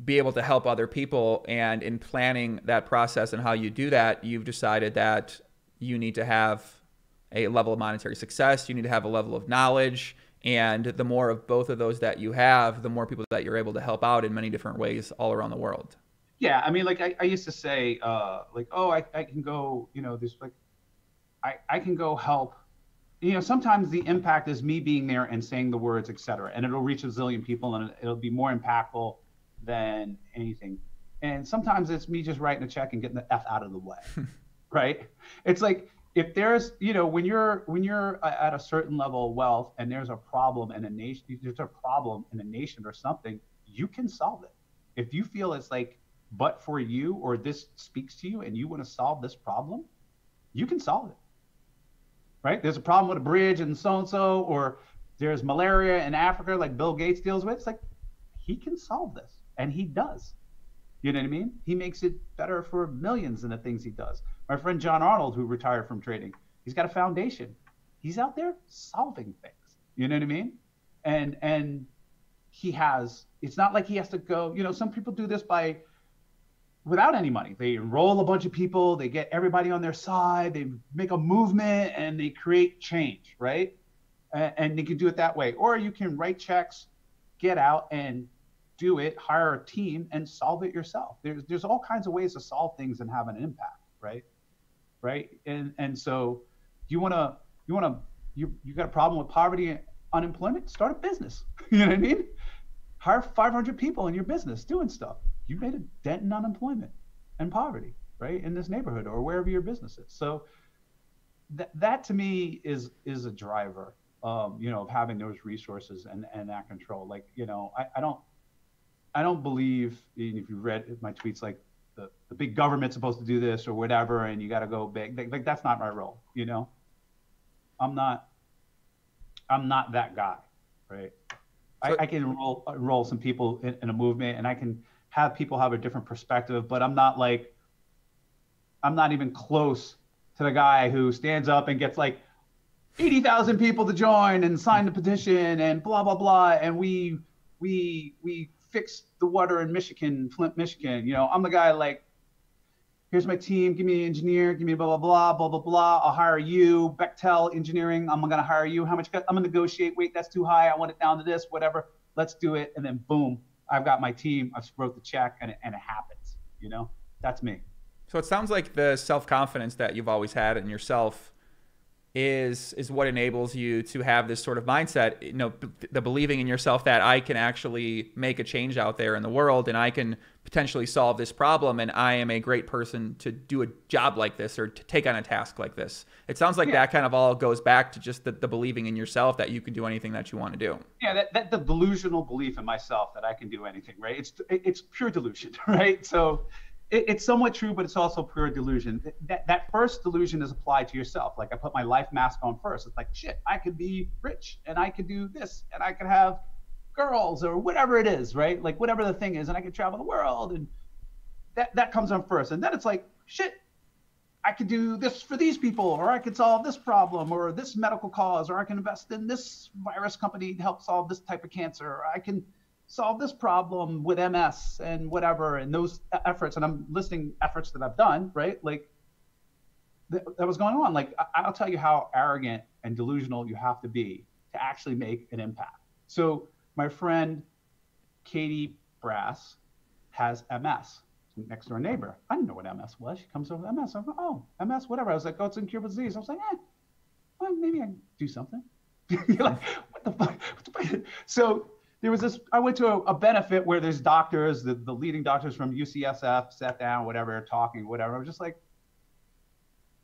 be able to help other people. And in planning that process and how you do that, you've decided that you need to have a level of monetary success. You need to have a level of knowledge. And the more of both of those that you have, the more people that you're able to help out in many different ways all around the world. Yeah. I mean, like I used to say, like, oh, I can go, you know, there's like, I can go help. You know, sometimes the impact is me being there and saying the words, et cetera, and it'll reach a zillion people and it'll be more impactful than anything. And sometimes it's me just writing a check and getting the F out of the way, right? It's like, if there's, you know, when you're at a certain level of wealth and there's a problem in a nation, or something, you can solve it. If you feel it's like, but for you, or this speaks to you and you want to solve this problem, you can solve it, right? There's a problem with a bridge and so-and-so, or there's malaria in Africa like Bill Gates deals with. It's like, he can solve this, and he does. You know what I mean? He makes it better for millions in the things he does. My friend John Arnold, who retired from trading, he's got a foundation. He's out there solving things. You know what I mean? And he has, it's not like he has to go, you know, some people do this without any money. They enroll a bunch of people, they get everybody on their side, they make a movement, and they create change, right? And you can do it that way. Or you can write checks, get out and do it, hire a team and solve it yourself. There's all kinds of ways to solve things and have an impact, right? And so you got a problem with poverty and unemployment, start a business. You know what I mean? Hire 500 people in your business doing stuff. You made a dent in unemployment and poverty, right? In this neighborhood or wherever your business is. So that to me is a driver, you know, of having those resources and that control. Like, you know, I don't believe, if you read my tweets, like the big government's supposed to do this or whatever, and you got to go big. Like that's not my role, you know. I'm not that guy, right? So, I can enroll some people in a movement, and I can have people have a different perspective, but I'm not even close to the guy who stands up and gets like 80,000 people to join and sign the petition and blah, blah, blah. And we fix the water in Michigan, Flint, Michigan. You know, I'm the guy like, here's my team, give me an engineer, give me blah, blah, blah, blah, blah, blah. I'll hire you, Bechtel Engineering, I'm gonna hire you. How much, I'm gonna negotiate, wait, that's too high, I want it down to this, whatever, let's do it. And then boom, I've got my team, I've wrote the check, and it happens, you know? That's me. So it sounds like the self-confidence that you've always had in yourself is what enables you to have this sort of mindset, you know, the believing in yourself that I can actually make a change out there in the world, and I can potentially solve this problem, and I am a great person to do a job like this or to take on a task like this. It sounds like that kind of all goes back to just the believing in yourself that you can do anything that you want to do. Yeah, that the delusional belief in myself that I can do anything, right? It's pure delusion, right? So it's somewhat true, but it's also pure delusion. That first delusion is applied to yourself. Like, I put my life mask on first. It's like, shit, I could be rich, and I could do this, and I could have girls, or whatever it is, right? Like, whatever the thing is, and I could travel the world, and that comes on first. And then it's like, shit, I could do this for these people, or I could solve this problem, or this medical cause, or I can invest in this virus company to help solve this type of cancer, or I can solve this problem with MS and whatever, and those efforts. And I'm listing efforts that I've done, right? Like, that was going on. Like, I'll tell you how arrogant and delusional you have to be to actually make an impact. So my friend Katie Brass has MS, next door neighbor. I didn't know what MS was. She comes over with MS. I'm like, oh, MS, whatever. I was like, oh, it's incurable disease. I was like, well, maybe I can do something. You're like, what the fuck? So there was this, I went to a benefit where there's doctors, the leading doctors from UCSF sat down, whatever, talking, whatever. I was just like,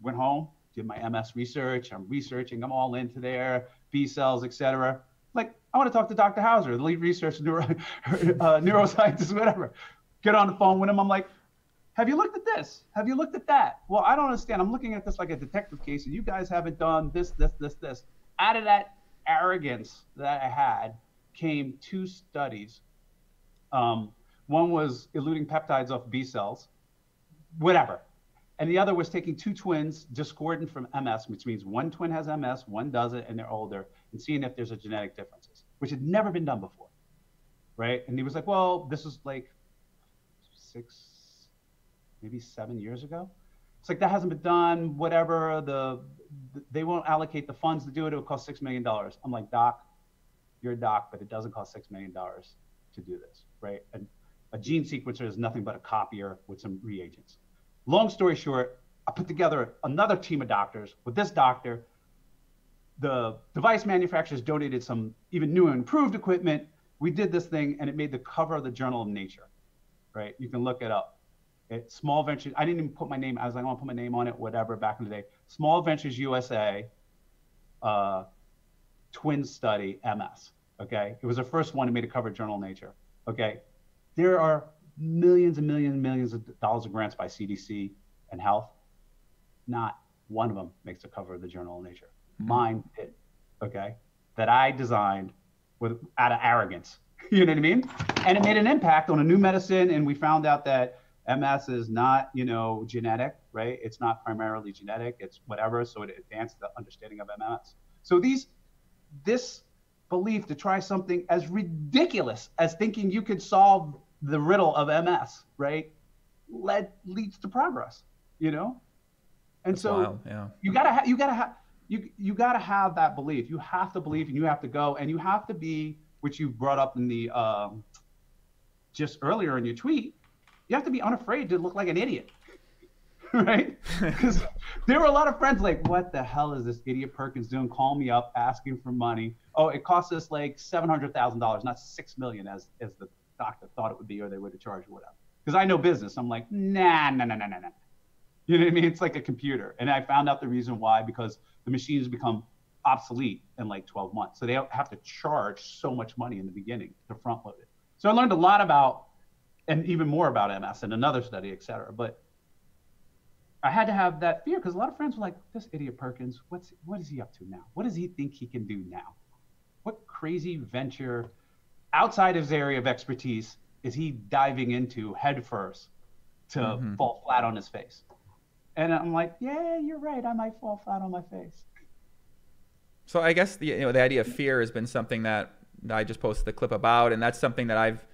went home, did my MS research. I'm researching, I'm all into there, B cells, et cetera. Like, I want to talk to Dr. Hauser, the lead research neuroscientist, whatever. Get on the phone with him. I'm like, have you looked at this? Have you looked at that? Well, I don't understand. I'm looking at this like a detective case, and you guys haven't done this. Out of that arrogance that I had came two studies. One was eluting peptides off B cells, whatever. And the other was taking two twins discordant from MS, which means one twin has MS, one doesn't, and they're older, and seeing if there's a genetic differences, which had never been done before, right? And he was like, well, this was like 6, maybe 7 years ago. It's like, that hasn't been done, whatever. They won't allocate the funds to do it. It would cost $6 million. I'm like, doc, you're a doc, but it doesn't cost $6 million to do this, right? And a gene sequencer is nothing but a copier with some reagents. Long story short, I put together another team of doctors with this doctor. The device manufacturers donated some even new and improved equipment. We did this thing, and it made the cover of the Journal of Nature, right? You can look it up. It's Small Ventures. I didn't even put my name. I was like, I want to put my name on it, whatever, back in the day. Small Ventures USA, twin study, MS, okay? It was the first one that made a cover of Journal of Nature, okay? There are millions and millions and millions of dollars of grants by CDC and health. Not one of them makes the cover of the Journal of Nature. Mine did, okay? That I designed out of arrogance. You know what I mean? And it made an impact on a new medicine, and we found out that MS is not, genetic, right? It's not primarily genetic, it's whatever, so it advanced the understanding of MS. So this belief to try something as ridiculous as thinking you could solve the riddle of MS, right, leads to progress, And that's so wild, yeah. you gotta have that belief. You have to believe, and you have to go, and you have to be, which you brought up in the just earlier in your tweet. You have to be unafraid to look like an idiot, right? Because there were a lot of friends like, what the hell is this idiot Perkins doing? Call me up asking for money. Oh, it cost us like $700,000, not $6 million as the doctor thought it would be, or they would have charged or whatever. Because I know business. I'm like, nah. You know what I mean? It's like a computer. And I found out the reason why, because the machines become obsolete in like 12 months. So they have to charge so much money in the beginning to front load it. So I learned a lot about, and even more about MS in another study, et cetera. But I had to have that fear, because a lot of friends were like, this idiot Perkins, what is he up to now? What does he think he can do now? What crazy venture outside of his area of expertise is he diving into head first to fall flat on his face? And I'm like, yeah, you're right. I might fall flat on my face. So I guess the idea of fear has been something that I just posted the clip about, and that's something that I've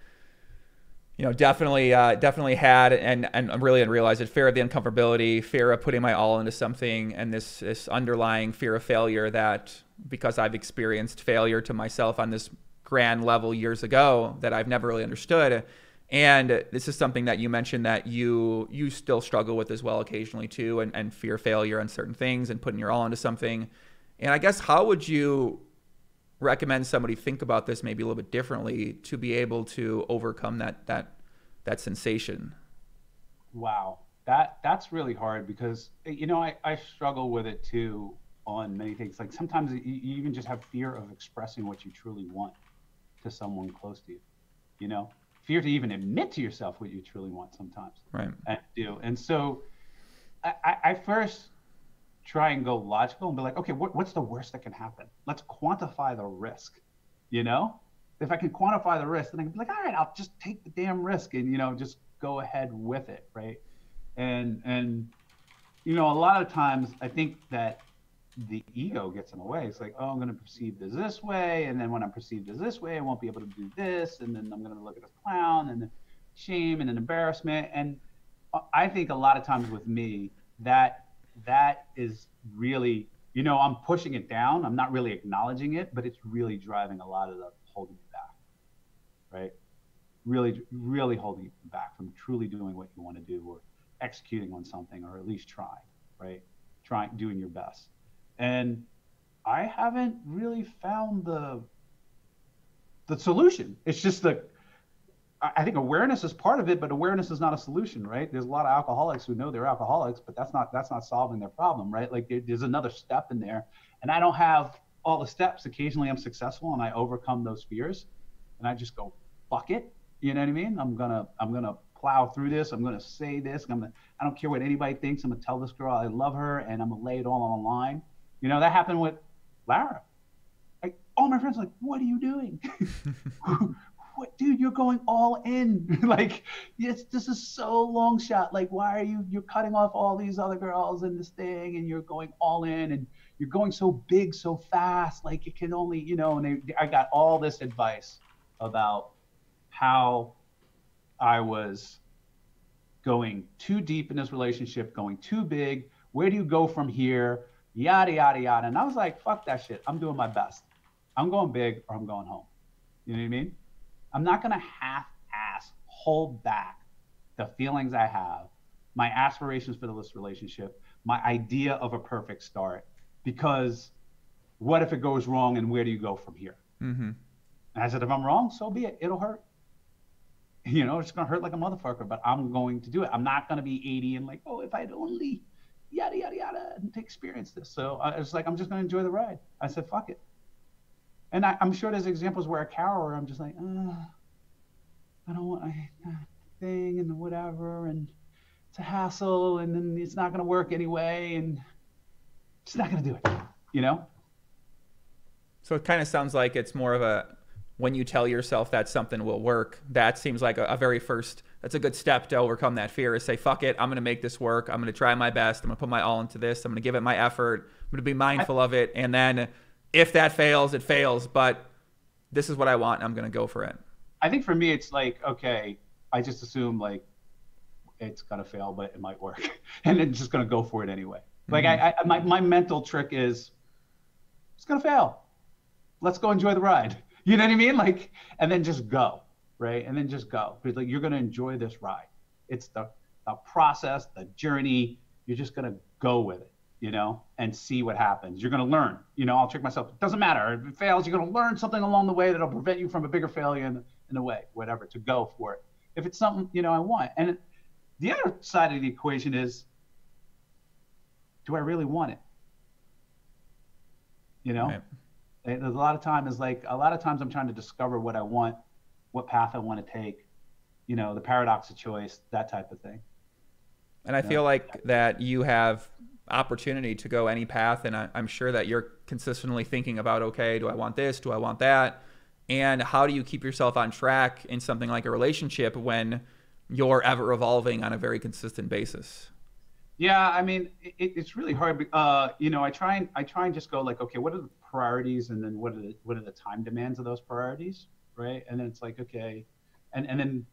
definitely had and really realized it. Fear of the uncomfortability, fear of putting my all into something, and this underlying fear of failure that, because I've experienced failure to myself on this grand level years ago, that I've never really understood. And this is something that you mentioned that you still struggle with as well occasionally too, and fear failure on certain things and putting your all into something. And I guess, how would you recommend somebody think about this maybe a little bit differently to be able to overcome that sensation? Wow, that's really hard, because I struggle with it too on many things. Like sometimes you even just have fear of expressing what you truly want to someone close to you. Fear to even admit to yourself what you truly want sometimes. Right. And do. And so I first try and go logical and be like, okay, what's the worst that can happen? Let's quantify the risk. If I can quantify the risk, then I can be like, all right, I'll just take the damn risk and, just go ahead with it. Right. And a lot of times I think that the ego gets in the way. It's like, oh, I'm going to perceive this way. And then when I'm perceived as this way, I won't be able to do this. And then I'm going to look at this clown, and then shame and then embarrassment. And I think a lot of times with me, that is really, I'm pushing it down. I'm not really acknowledging it, but it's really driving a lot of the holding you back, right? Really, really holding you back from truly doing what you want to do, or executing on something, or at least trying, right? Doing your best. And I haven't really found the solution. It's just I think awareness is part of it, but awareness is not a solution, right? There's a lot of alcoholics who know they're alcoholics, but that's not solving their problem, right? Like there's another step in there, and I don't have all the steps. Occasionally I'm successful and I overcome those fears, and I just go, fuck it. You know what I mean? I'm gonna plow through this. I'm gonna say this. I don't care what anybody thinks. I'm gonna tell this girl I love her, and I'm gonna lay it all on the line. That happened with Lara. Like, all my friends are like, what are you doing? What, dude, you're going all in. Like, yes, this is so long shot. Like, why are you're cutting off all these other girls in this thing, and you're going all in, and you're going so big, so fast. Like, it can only, and I got all this advice about how I was going too deep in this relationship, going too big. Where do you go from here? Yada, yada, yada. And I was like, fuck that shit. I'm doing my best. I'm going big, or I'm going home. You know what I mean? I'm not going to half-ass hold back the feelings I have, my aspirations for this relationship, my idea of a perfect start, because what if it goes wrong, and where do you go from here? Mm-hmm. And I said, if I'm wrong, so be it. It'll hurt. It's going to hurt like a motherfucker, but I'm going to do it. I'm not going to be 80 and like, oh, if I'd only yada, yada, yada, and to experience this. So I was like, I'm just going to enjoy the ride. I said, fuck it. And I'm sure there's examples where I cower. I'm just like, I don't want that thing and whatever, and it's a hassle, and then it's not going to work anyway, and it's not going to do it, So it kind of sounds like it's more of when you tell yourself that something will work, that seems like a very first, that's a good step to overcome that fear, is say, fuck it, I'm going to make this work. I'm going to try my best. I'm going to put my all into this. I'm going to give it my effort. I'm going to be mindful of it. And then if that fails, it fails. But this is what I want. And I'm going to go for it. I think for me, it's like, okay, I just assume like it's going to fail, but it might work. And then just going to go for it anyway. Like my mental trick is, it's going to fail. Let's go enjoy the ride. You know what I mean? Like, and then just go, right? And then just go. Because like, you're going to enjoy this ride. It's the process, the journey. You're just going to go with it, and see what happens. You're going to learn. I'll trick myself. It doesn't matter. If it fails, you're going to learn something along the way that'll prevent you from a bigger failure in a way, whatever, to go for it. If it's something, I want. And the other side of the equation is, do I really want it? Right. There's a lot of times I'm trying to discover what I want, what path I want to take, the paradox of choice, that type of thing. And I feel like that you have opportunity to go any path. And I'm sure that you're consistently thinking about, okay, do I want this? Do I want that? And how do you keep yourself on track in something like a relationship when you're ever evolving on a very consistent basis? Yeah, I mean, it's really hard. I try and just go like, okay, what are the priorities, and then what are the time demands of those priorities, right? And then it's like, okay, and then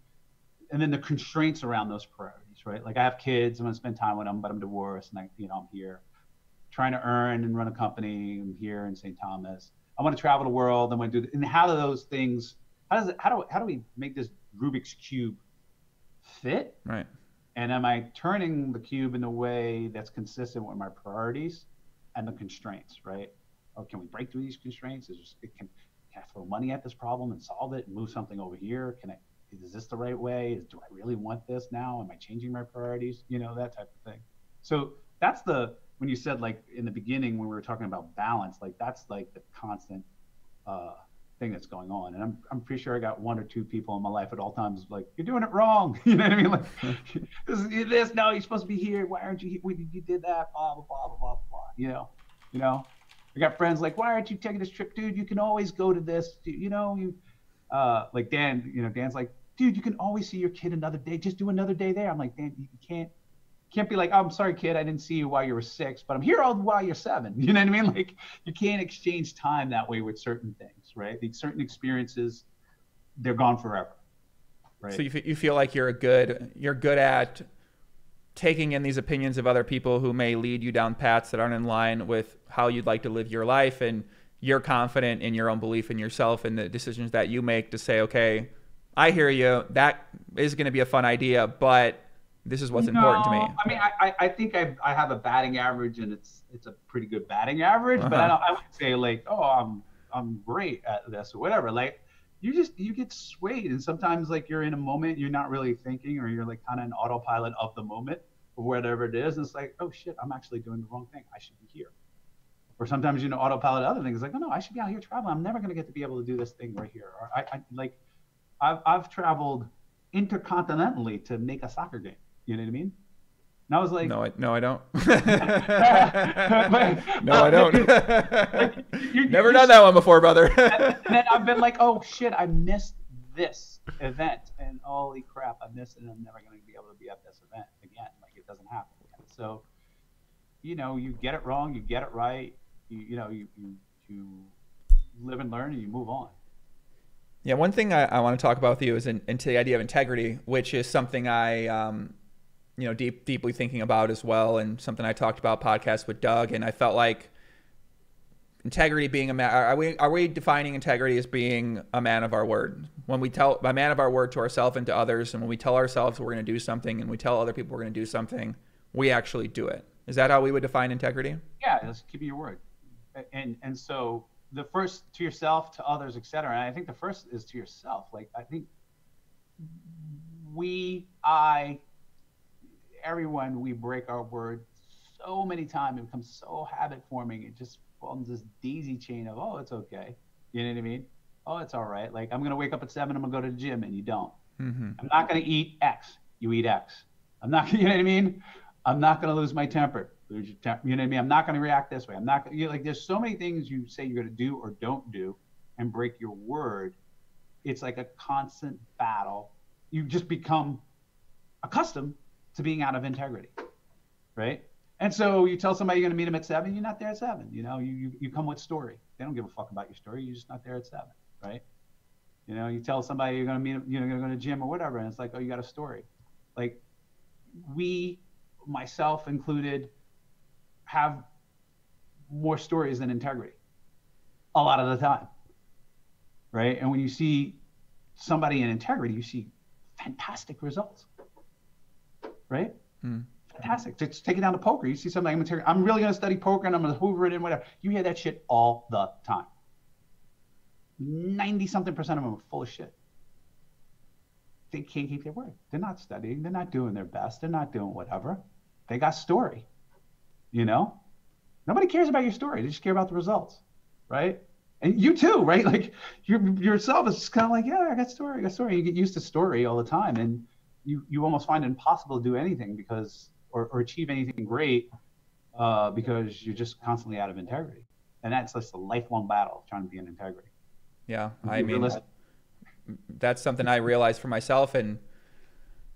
and then the constraints around those priorities, right? Like I have kids, I'm going to spend time with them, but I'm divorced, and I'm here trying to earn and run a company. I'm here in St. Thomas. I want to travel the world. I'm going to do, and how do those things? How do we make this Rubik's cube fit? Right. And am I turning the cube in a way that's consistent with my priorities and the constraints, right? Or can we break through these constraints? Can I throw money at this problem and solve it and move something over here? Is this the right way? Do I really want this now? Am I changing my priorities? That type of thing. So that's when you said, like, in the beginning when we were talking about balance, like that's like the constant thing that's going on. And I'm pretty sure I got one or two people in my life at all times like, you're doing it wrong. You know what I mean? Like, this, no, you're supposed to be here. Why aren't you here? You did that, blah, blah, blah, blah, blah, blah. I got friends like, why aren't you taking this trip, dude? You can always go to this, like Dan, Dan's like, dude, you can always see your kid another day. Just do another day there. I'm like, Dan, you can't be like, oh, I'm sorry, kid, I didn't see you while you were 6, but I'm here while you're 7. You know what I mean? Like, you can't exchange time that way with certain things, right? These certain experiences, they're gone forever, right? So you feel like you're good at taking in these opinions of other people who may lead you down paths that aren't in line with how you'd like to live your life, and you're confident in your own belief in yourself and the decisions that you make to say, okay, I hear you. That is going to be a fun idea, but this is what's important to me. I mean, I think I have a batting average, and it's a pretty good batting average, but I wouldn't say like, oh, I'm great at this or whatever. Like, you get swayed, and sometimes like you're in a moment, you're not really thinking, or you're like kind of an autopilot of the moment or whatever it is. And it's like, oh shit, I'm actually doing the wrong thing. I should be here. Or sometimes, autopilot other things like, oh no, I should be out here traveling. I'm never going to get to be able to do this thing right here. Or I've traveled intercontinentally to make a soccer game. You know what I mean? And I was like, no, I don't. No, I don't. Never done that one before, brother. And then I've been like, oh shit, I missed this event, and holy crap, I missed it, and I'm never going to be able to be at this event again. Like, it doesn't happen again. So, you get it wrong, you get it right. You live and learn, and you move on. Yeah, one thing I want to talk about with you is into the idea of integrity, which is something I, deeply thinking about as well, and something I talked about podcast with Doug. And I felt like integrity being are we defining integrity as being a man of our word? When we tell a man of our word to ourselves and to others, and when we tell ourselves we're going to do something, and we tell other people we're going to do something, we actually do it. Is that how we would define integrity? Yeah, just keeping your word, and so. The first to yourself, to others, etc. And I think the first is to yourself. Like, I think everyone, we break our word so many times. It becomes so habit forming. It just forms this daisy chain of, oh, it's okay. You know what I mean? Oh, it's all right. Like, I'm going to wake up at 7, I'm going to go to the gym, and you don't. Mm-hmm. I'm not going to eat X. You eat X. I'm not, you know what I mean? I'm not going to lose my temper. You know what I mean? I'm not going to react this way. I'm not like, there's so many things you say you're going to do or don't do and break your word. It's like a constant battle. You just become accustomed to being out of integrity, right? And so you tell somebody you're going to meet them at 7, you're not there at 7. You come with story. They don't give a fuck about your story. You're just not there at 7, right? You tell somebody you're going to meet them, you're going to go to the gym or whatever, and it's like, oh, you got a story. Like, myself included, have more stories than integrity a lot of the time, right? And when you see somebody in integrity, you see fantastic results, right? Fantastic. Just take it down to poker. You see somebody in integrity, I'm really going to study poker, and I'm going to hoover it in, whatever. You hear that shit all the time. 90-something% of them are full of shit. They can't keep their word. They're not studying. They're not doing their best. They're not doing whatever. They got story. Nobody cares about your story. They just care about the results, right? And you too, right? Like, yourself is just kind of like, yeah, I got story. You get used to story all the time, and you almost find it impossible to do anything or achieve anything great because you're just constantly out of integrity. And that's just a lifelong battle trying to be in integrity. Yeah, I mean, that's something I realized for myself, and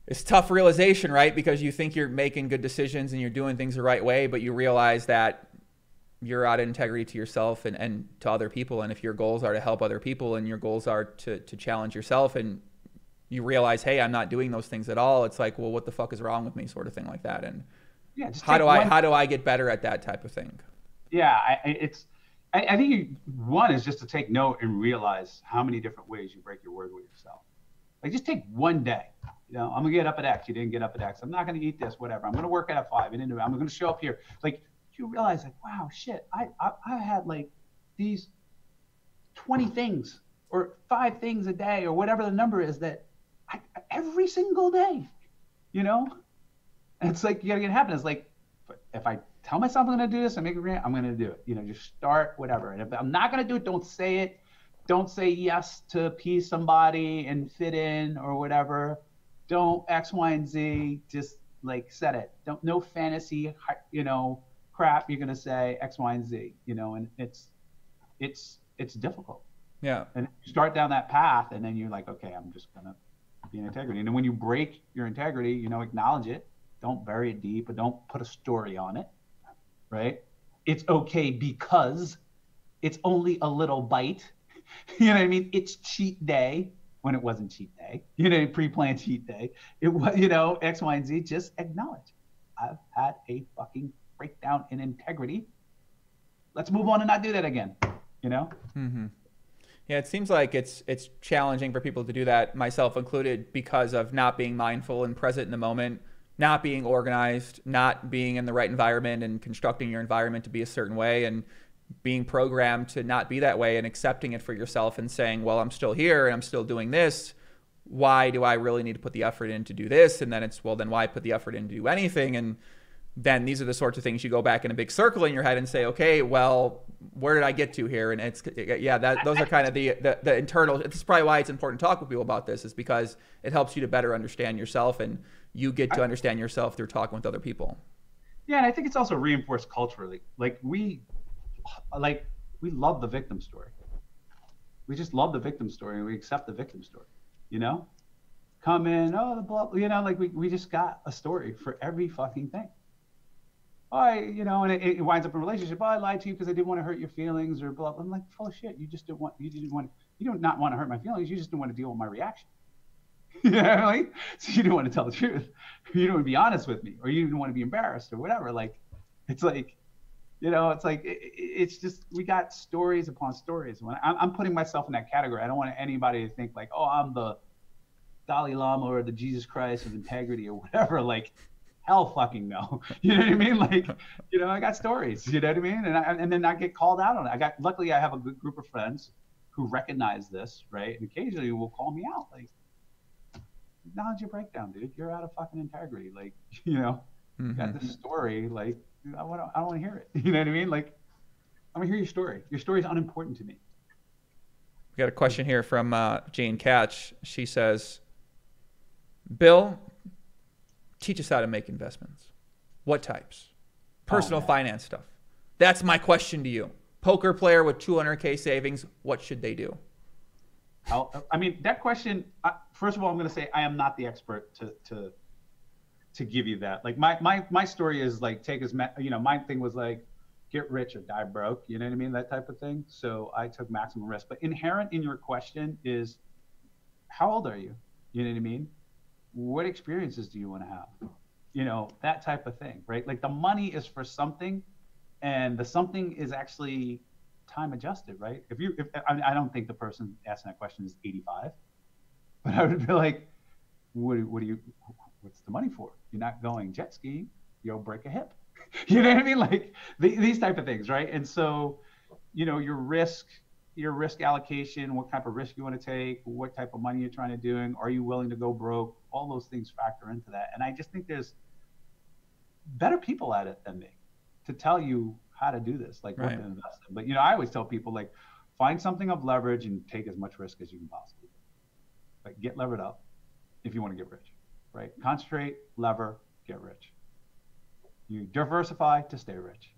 it's tough realization, right? Because you think you're making good decisions and you're doing things the right way, but you realize that you're out of integrity to yourself and to other people. And if your goals are to help other people, and your goals are to challenge yourself, and you realize, hey, I'm not doing those things at all. It's like, well, what the fuck is wrong with me, sort of thing like that. And Yeah, just how do I get better at that type of thing? Yeah, I think one is just to take note and realize how many different ways you break your word with yourself. Like, just take one day. You know, I'm gonna get up at X. You didn't get up at X. I'm not gonna eat this. Whatever. I'm gonna work at 5. You didn't do it. I'm gonna show up here. Like, you realize, like, wow, shit. I had like these 20 things or 5 things a day or whatever the number is that every single day. You know, and it's like you gotta get it happen. It's like, if I tell myself I'm gonna do this and make it real, I'm gonna do it. You know, just start whatever. And if I'm not gonna do it, don't say it. Don't say yes to appease somebody and fit in or whatever. Don't X, Y, and Z. Just like set it. Don't no fantasy, you know, crap. You're gonna say X, Y, and Z. You know, and it's difficult. Yeah. And you start down that path, and then you're like, okay, I'm just gonna be in integrity. And then when you break your integrity, you know, acknowledge it. Don't bury it deep, but don't put a story on it. Right? It's okay because it's only a little bite. You know what I mean? It's cheat day when it wasn't cheat day. You know, pre-planned cheat day. It was, you know, X, Y, and Z. Just acknowledge. I've had a fucking breakdown in integrity. Let's move on and not do that again. You know? Mm-hmm. Yeah, it seems like it's challenging for people to do that, myself included, because of not being mindful and present in the moment, not being organized, not being in the right environment and constructing your environment to be a certain way, and being programmed to not be that way, and accepting it for yourself and saying, well, I'm still here and I'm still doing this. Why do I really need to put the effort in to do this? And then it's, well, then why put the effort in to do anything? And then these are the sorts of things you go back in a big circle in your head and say, okay, well, where did I get to here? And it's, yeah, those are kind of the internal. It's probably why it's important to talk with people about this, is because it helps you to better understand yourself, and you get to understand yourself through talking with other people. Yeah, and I think it's also reinforced culturally. Like we love the victim story. We just love the victim story, and we accept the victim story. You know, come in, oh, the blah, you know, like we just got a story for every fucking thing. You know, and it winds up in a relationship. Oh, I lied to you because I didn't want to hurt your feelings, or blah, blah. I'm like, full of shit. You do not want to hurt my feelings. You just didn't want to deal with my reaction. You know, like, so you didn't want to tell the truth. You didn't want to be honest with me, or you didn't want to be embarrassed, or whatever. Like, it's like, you know, it's like, it's just, we got stories upon stories. When I'm putting myself in that category, I don't want anybody to think like, oh, I'm the Dalai Lama or the Jesus Christ of integrity or whatever. Like, hell fucking no. You know what I mean? Like, you know, I got stories, you know what I mean? And then I get called out on it. Luckily I have a good group of friends who recognize this, right? And occasionally will call me out, like, acknowledge your breakdown, dude. You're out of fucking integrity. Like, you know, you got this story, like, I don't want to hear it. You know what I mean? Like, I want to hear your story. Your story is unimportant to me. We got a question here from Jane Catch. She says, Bill, teach us how to make investments. What types? Personal finance stuff. That's my question to you. Poker player with 200K savings, what should they do? I mean, that question, first of all, I'm going to say I am not the expert to give you that. Like, my story is like, you know, my thing was like, get rich or die broke, you know what I mean? That type of thing. So I took maximum risk. But inherent in your question is, how old are you? You know what I mean? What experiences do you want to have? You know, that type of thing, right? Like, the money is for something, and the something is actually time adjusted, right? I don't think the person asking that question is 85, but I would be like, what's the money for? You're not going jet skiing, you'll break a hip. You know what I mean? Like, these type of things, right? And so, you know, your risk allocation, what type of risk you want to take, what type of money you're trying to do, are you willing to go broke? All those things factor into that. And I just think there's better people at it than me to tell you how to do this, like, right, what to invest in. But, you know, I always tell people, like, find something of leverage and take as much risk as you can possibly do. Like, get levered up if you want to get rich, right? Concentrate, lever, get rich. You diversify to stay rich.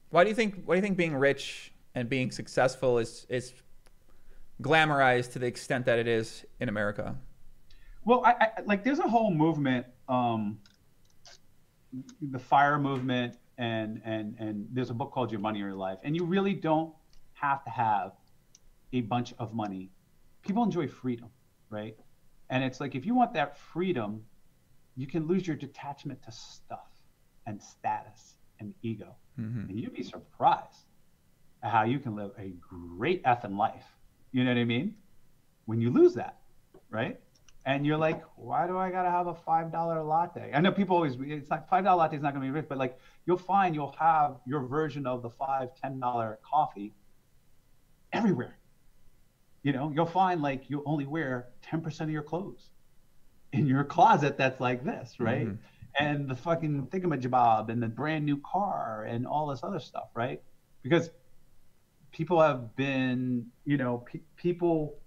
Why do you think being rich and being successful is glamorized to the extent that it is in America? Well, I like, there's a whole movement, the FIRE movement, and there's a book called Your Money or Your Life, and you really don't have to have a bunch of money. People enjoy freedom, right? And it's like, if you want that freedom, you can lose your detachment to stuff and status and ego. And you'd be surprised at how you can live a great effing life. You know what I mean? When you lose that, right? And you're like, why do I gotta have a $5 latte? I know people always, it's like $5 latte is not gonna be rich, but like you'll find you'll have your version of the $5, $10 coffee everywhere. You know, you'll find like you only wear 10% of your clothes in your closet that's like this, right? And the fucking thingamajob and the brand new car and all this other stuff, right? Because people have been, you know, people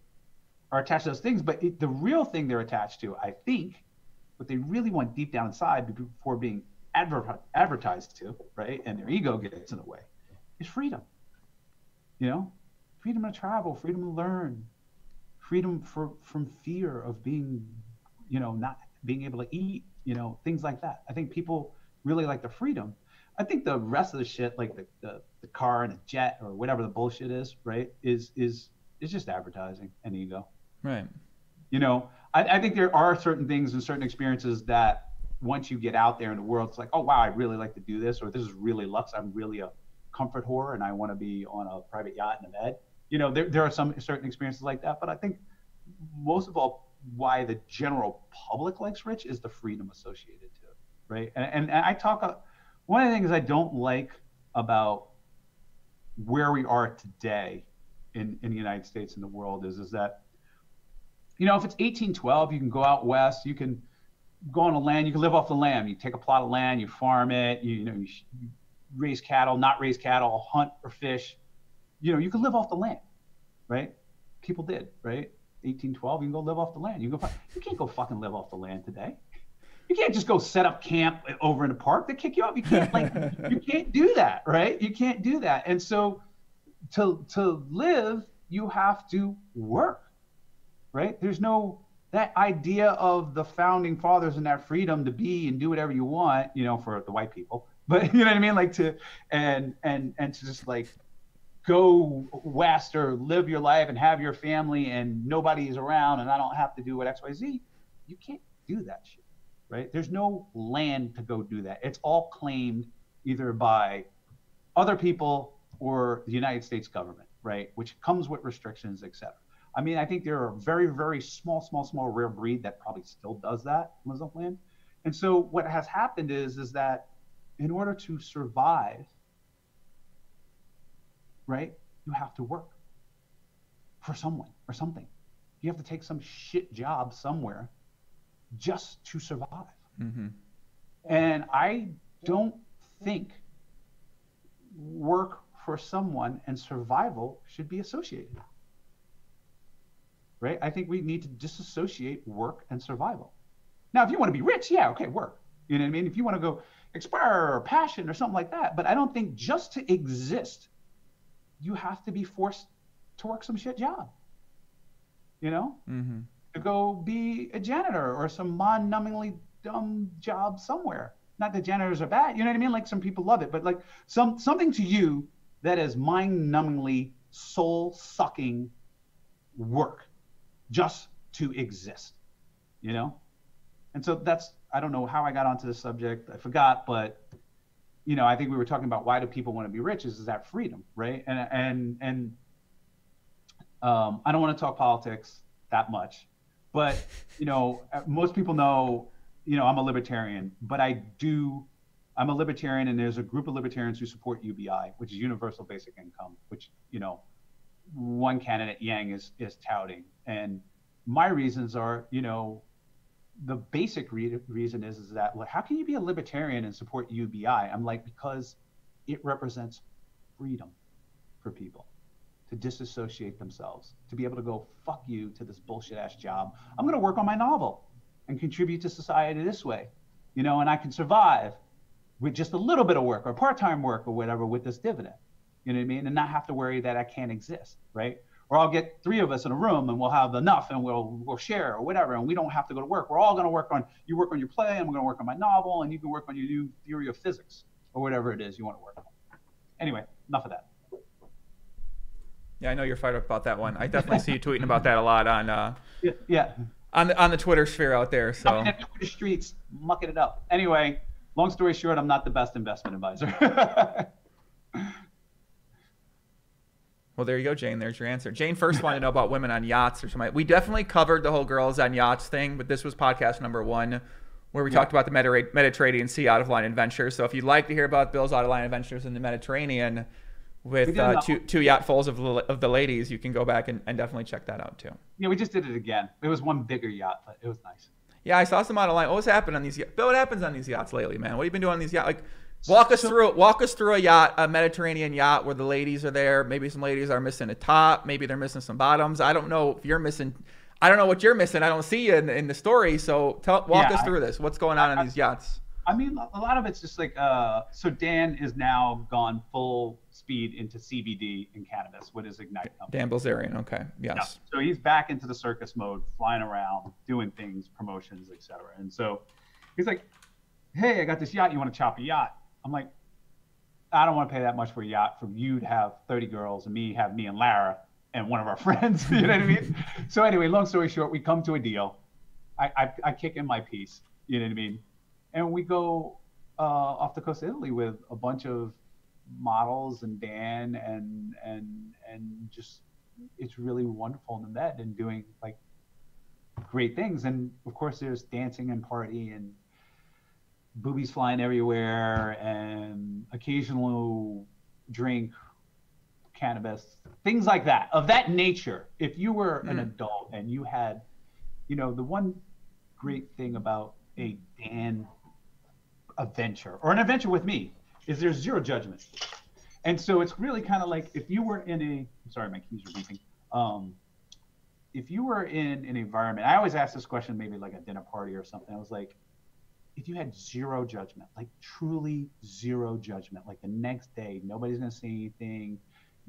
are attached to those things, but the real thing they're attached to, I think, what they really want deep down inside before being advertised to, right? And their ego gets in the way, is freedom. You know, freedom to travel, freedom to learn, freedom from fear of being, you know, not being able to eat, you know, things like that. I think people really like the freedom. I think the rest of the shit, like the car and a jet or whatever the bullshit is, right, is just advertising and ego. Right. You know, I think there are certain things and certain experiences that once you get out there in the world, it's like, oh, wow, I really like to do this, or this is really luxe. I'm really a comfort whore and I want to be on a private yacht in a bed. You know, there are some certain experiences like that. But I think most of all, why the general public likes rich is the freedom associated to it, right? And I talk, one of the things I don't like about where we are today in the United States and the world is that, you know, if it's 1812, you can go out west, you can go on a land, you can live off the land. You take a plot of land, you farm it, you raise cattle, not raise cattle, hunt or fish. You know, you can live off the land, right? People did, right? 1812, you can go live off the land. You can't go fucking live off the land today. You can't just go set up camp over in the park. They kick you off. You can't you can't do that, right? You can't do that. And so to live, you have to work, right? There's no, that idea of the founding fathers and that freedom to be and do whatever you want, you know, for the white people, but you know what I mean? Like to just like go west or live your life and have your family and nobody's around and I don't have to do what X, Y, Z. You can't do that shit, right? There's no land to go do that. It's all claimed either by other people or the United States government, right? Which comes with restrictions, et cetera. I mean, I think there are very, very small rare breed that probably still does that, Muslim land. And so what has happened is that in order to survive, right, you have to work for someone or something. You have to take some shit job somewhere just to survive. And I don't think work for someone and survival should be associated. Right? I think we need to disassociate work and survival. Now, if you want to be rich, yeah, okay, work. You know what I mean? If you want to go expire or passion or something like that. But I don't think just to exist, you have to be forced to work some shit job. You know? To go be a janitor or some mind-numbingly dumb job somewhere. Not that janitors are bad, you know what I mean? Like some people love it, but like something to you that is mind-numbingly soul-sucking work just to exist, you know? And so that's, I don't know how I got onto this subject, I forgot, but you know, I think we were talking about why do people want to be rich is that freedom, right? And I don't want to talk politics that much, but you know, most people know, you know, I'm a libertarian, but I'm a libertarian, and there's a group of libertarians who support UBI, which is universal basic income, which, you know, one candidate, Yang, is touting. And my reasons are, you know, the basic reason is that, well, how can you be a libertarian and support UBI? I'm like, because it represents freedom for people to disassociate themselves, to be able to go, fuck you to this bullshit ass job. I'm going to work on my novel and contribute to society this way, you know, and I can survive with just a little bit of work or part-time work or whatever with this dividend. You know what I mean? And not have to worry that I can't exist, right? Or I'll get 3 of us in a room and we'll have enough and we'll share or whatever, and we don't have to go to work. We're all going to work on, you work on your play, I'm going to work on my novel, and you can work on your new theory of physics or whatever it is you want to work on. Anyway, enough of that. Yeah, I know you're fired up about that one. I definitely see you tweeting about that a lot on on the Twitter sphere out there. So I'm in the Twitter streets mucking it up. Anyway, long story short, I'm not the best investment advisor. well, there you go, Jane. There's your answer. Jane first wanted to know about women on yachts or something. We definitely covered the whole girls on yachts thing, but this was podcast number 1, where we talked about the Mediterranean Sea out-of-line adventures. So if you'd like to hear about Bill's out-of-line adventures in the Mediterranean with two yachtfuls of the ladies, you can go back and definitely check that out too. Yeah, we just did it again. It was one bigger yacht, but it was nice. Yeah, I saw some out-of-line. What was happening on these yachts? Bill, what happens on these yachts lately, man? What have you been doing on these yachts? Like, walk us through a yacht, a Mediterranean yacht where the ladies are there. Maybe some ladies are missing a top. Maybe they're missing some bottoms. I don't know if you're missing. I don't know what you're missing. I don't see you in the story. So walk us through this. What's going on these yachts? I mean, a lot of it's just like, so Dan is now gone full speed into CBD and cannabis with his Ignite company. Dan Bilzerian, okay, yes. Yeah. So he's back into the circus mode, flying around, doing things, promotions, etc. And so he's like, hey, I got this yacht. You want to chop a yacht? I'm like, I don't want to pay that much for a yacht for you to have 30 girls and me and Lara and one of our friends. You know what I mean? So anyway, long story short, we come to a deal. I kick in my piece. You know what I mean? And we go off the coast of Italy with a bunch of models and Dan and just, it's really wonderful in the Med and doing like great things. And of course there's dancing and party and boobies flying everywhere and occasional drink, cannabis, things like that, of that nature. If you were an adult and you had, the one great thing about a Dan adventure or an adventure with me is there's zero judgment. And so it's really kind of like if you were in I'm sorry, my keys are beeping. If you were in an environment, I always ask this question, maybe like a dinner party or something. I was like, if you had zero judgment, like truly zero judgment, like the next day, nobody's going to say anything.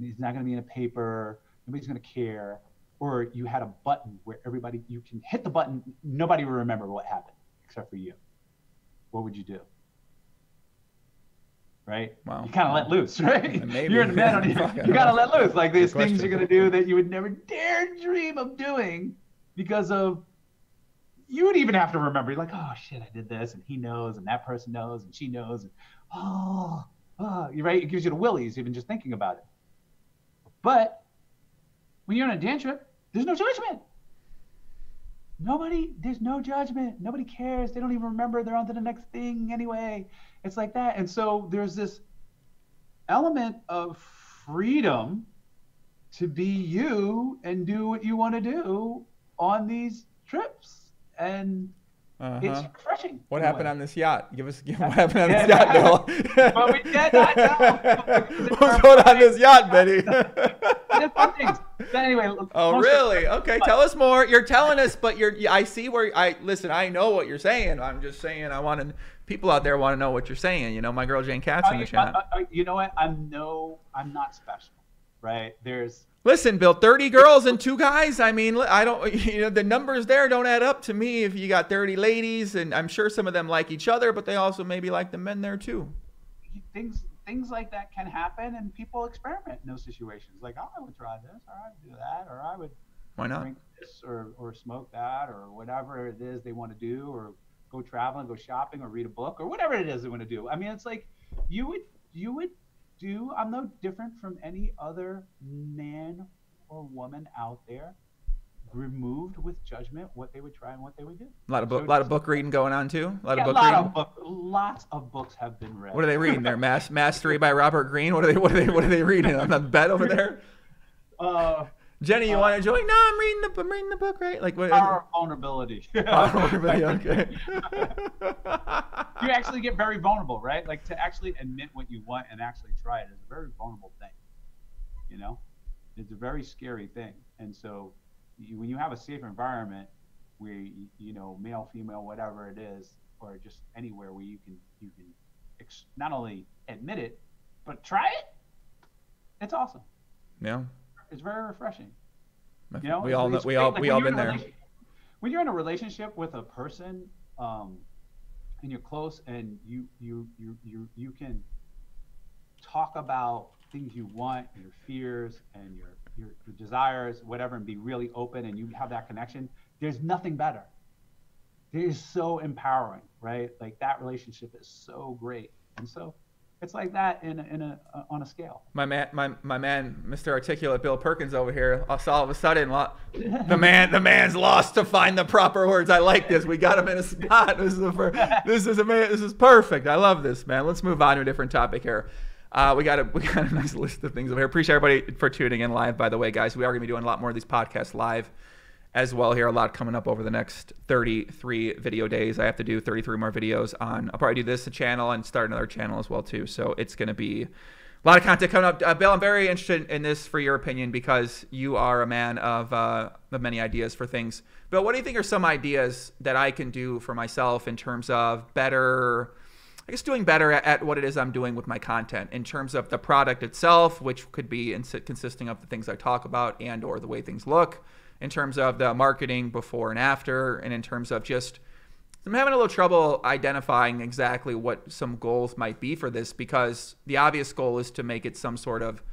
It's not going to be in a paper. Nobody's going to care. Or you had a button where you can hit the button. Nobody will remember what happened except for you. What would you do? Right? Wow. You kind of let loose, right? Maybe. You're in the Med, you got to let loose. Like there's things you're going to do that you would never dare dream of doing because of, you would even have to remember. You're like, oh shit, I did this, and he knows, and that person knows, and she knows, and you're right. It gives you the willies even just thinking about it. But when you're on a Dan trip, there's no judgment. There's no judgment. Nobody cares. They don't even remember. They're on to the next thing anyway. It's like that. And so there's this element of freedom to be you and do what you want to do on these trips. And it's refreshing. What happened on this yacht? Give what happened on this yacht, Bill? But we did not know. What's going on this yacht, Benny? Fun things. But anyway. Oh, really? Okay, tell us more. You're telling us, but I see where listen. I know what you're saying. I'm just saying. People out there want to know what you're saying. My girl Jane Katz in the chat. You know what? I'm not special, right? Listen, Bill, 30 girls and 2 guys. I mean, I don't, the numbers there don't add up to me if you got 30 ladies, and I'm sure some of them like each other, but they also maybe like the men there too. Things like that can happen, and people experiment in those situations. Like, oh, I would try this, or I would do that, or I would drink this, or smoke that, or whatever it is they want to do, or go traveling, go shopping, or read a book, or whatever it is they want to do. I mean, it's like you would do. I'm no different from any other man or woman out there, removed with judgment what they would try and what they would do. A lot of book reading going on too. Lots of books have been read. What are they reading there? Mastery by Robert Greene. What are they reading on the bed over there? Jenny, you want to join? No, I'm reading the book, right? Like what? Power of vulnerability. Power of vulnerability. Okay. You actually get very vulnerable, right? Like to actually admit what you want and actually try it is a very vulnerable thing. It's a very scary thing. And so when you have a safe environment where male, female, whatever it is, or just anywhere where you can not only admit it but try it, it's awesome. Yeah. It's very refreshing. We all been there. When you're in a relationship with a person, and you're close, and you can talk about things you want, your fears, and your desires, whatever, and be really open, and you have that connection. there's nothing better. It is so empowering, right? Like that relationship is so great. And so it's like that on a scale. My man, Mr. Articulate Bill Perkins over here. All of a sudden, the man's lost to find the proper words. I like this. We got him in a spot. This is perfect. I love this, man. Let's move on to a different topic here. We got a nice list of things over here. Appreciate everybody for tuning in live. By the way, guys, we are gonna be doing a lot more of these podcasts live as well here. A lot coming up over the next 33 video days. I have to do 33 more videos on. I'll probably do this channel and start another channel as well too. So it's going to be a lot of content coming up. Bill, I'm very interested in this for your opinion because you are a man of many ideas for things. Bill, what do you think are some ideas that I can do for myself in terms of doing better at what it is I'm doing with my content in terms of the product itself, which could be consisting of the things I talk about and or the way things look, in terms of the marketing before and after, and in terms of just, I'm having a little trouble identifying exactly what some goals might be for this, because the obvious goal is to make it some sort of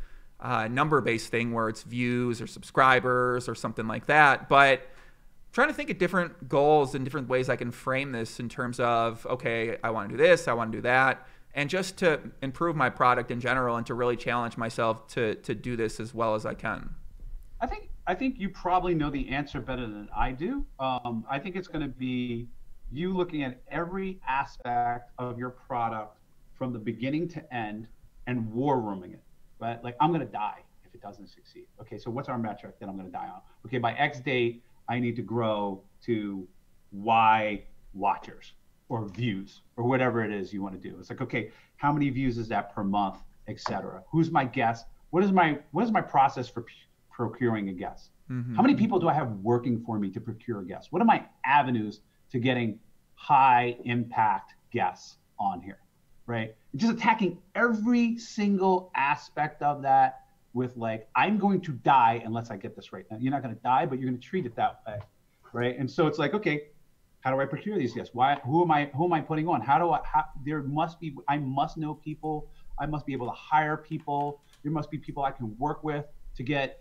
number-based thing where it's views or subscribers or something like that. But I'm trying to think of different goals and different ways I can frame this in terms of, okay, I want to do this, I want to do that, and just to improve my product in general and to really challenge myself to do this as well as I can. I think you probably know the answer better than I do. I think it's going to be you looking at every aspect of your product from the beginning to end and war rooming it, right? Like, I'm going to die if it doesn't succeed. Okay, so what's our metric that I'm going to die on? Okay, by X date, I need to grow to Y watchers or views or whatever it is you want to do. It's like, okay, how many views is that per month, etc. Who's my guest? What is my process for procuring a guest? Mm-hmm. How many people do I have working for me to procure a guest? What are my avenues to getting high impact guests on here, right? Just attacking every single aspect of that with like, I'm going to die unless I get this right. Now, you're not going to die, but you're going to treat it that way, right? And so it's like, okay, how do I procure these guests? Who am I putting on? I must know people. I must be able to hire people. There must be people I can work with to get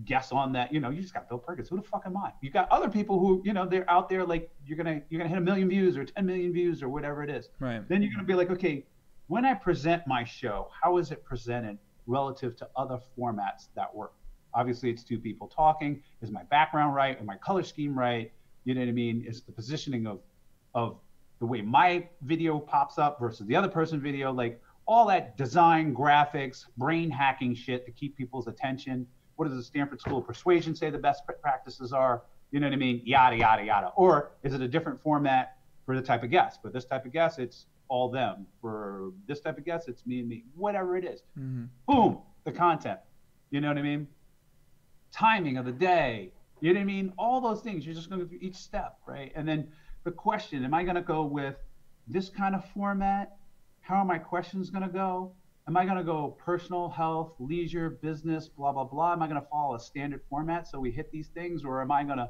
guess on that. You just got Bill Perkins. Who the fuck am I? You got other people who, they're out there, like, you're gonna hit 1 million views or 10 million views or whatever it is. Right. Then you're gonna be like, okay, when I present my show, how is it presented relative to other formats that work? Obviously, it's two people talking. Is my background right? Is my color scheme right? You know what I mean? Is the positioning of the way my video pops up versus the other person's video, like all that design, graphics, brain hacking shit to keep people's attention. What does the Stanford School of Persuasion say the best practices are? You know what I mean? Yada, yada, yada. Or is it a different format for the type of guest? For this type of guest, it's all them. For this type of guest, it's me and me. Whatever it is. Mm-hmm. Boom, the content. You know what I mean? Timing of the day. You know what I mean? All those things. You're just going to go through each step, right? And then the question, am I going to go with this kind of format? How are my questions going to go? Am I going to go personal, health, leisure, business, blah, blah, blah? Am I going to follow a standard format so we hit these things? Or am I going to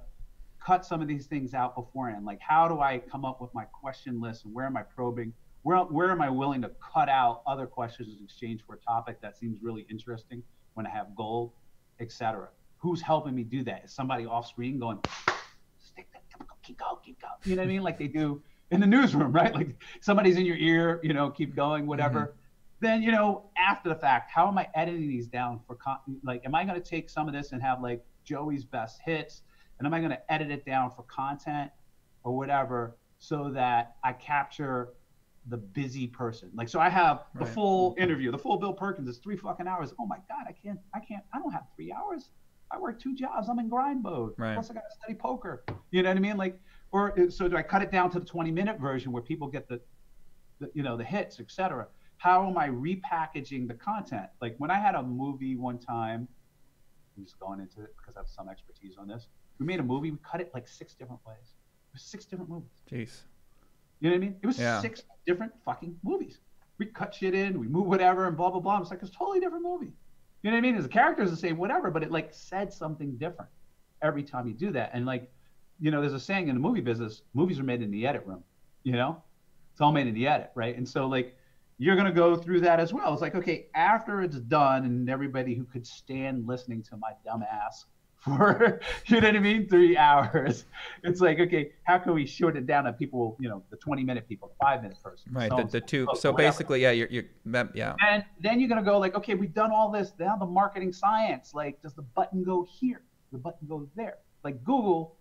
cut some of these things out beforehand? Like, how do I come up with my question list, and where am I probing? Where am I willing to cut out other questions in exchange for a topic that seems really interesting when I have gold, etc.? Who's helping me do that? Is somebody off screen going, keep going. You know what I mean? Like they do in the newsroom, right? Like somebody's in your ear, keep going, whatever. Mm-hmm. Then, after the fact, how am I editing these down for, like, am I going to take some of this and have like Joey's best hits? And am I going to edit it down for content or whatever so that I capture the busy person? Like, so I have the full interview, the full Bill Perkins is 3 fucking hours. Oh my God, I don't have 3 hours. I work 2 jobs. I'm in grind mode. Right. Plus I got to study poker. You know what I mean? Like, so do I cut it down to the 20-minute version where people get the hits, etc.? How am I repackaging the content? Like when I had a movie one time, I'm just going into it because I have some expertise on this. We made a movie, we cut it like 6 different ways. It was 6 different movies. Jeez. You know what I mean? It was 6 different fucking movies. We cut shit in, we move whatever and blah, blah, blah. It's like, it's a totally different movie. You know what I mean? The character's the same, whatever, but it like said something different every time you do that. And like, there's a saying in the movie business, movies are made in the edit room, It's all made in the edit, right? And so like, you're going to go through that as well. It's like, okay, after it's done and everybody who could stand listening to my dumb ass for, you know what I mean, 3 hours. It's like, okay, how can we short it down to people, the 20-minute people, the 5-minute person, Right. so The two. so So whatever. basically, yeah, yeah. And then you're gonna go like, okay, we've done all this. Now the marketing science, like, does the button go here? The button goes there. Like Google,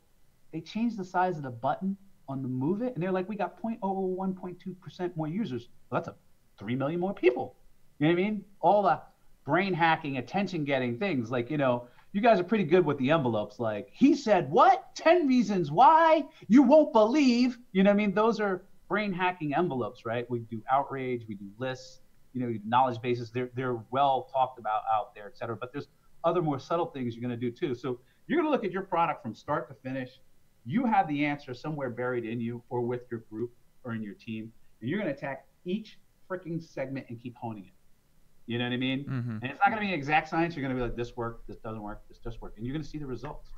they changed the size of the button on the Move It, and they're like, we got 0.001.2% more users. Well, that's 3 million more people. You know what I mean? All the brain hacking, attention getting things. Like, you guys are pretty good with the envelopes. Like, he said, what? 10 reasons why you won't believe. You know what I mean? Those are brain hacking envelopes, right? We do outrage, we do lists, knowledge bases. They're well talked about out there, et cetera. But there's other more subtle things you're going to do too. So you're going to look at your product from start to finish. You have the answer somewhere buried in you or with your group or in your team. And you're going to attack each freaking segment and keep honing it. You know what I mean? Mm-hmm. And it's not going to be exact science. You're going to be like, this worked, this doesn't work, this does work. And you're going to see the results.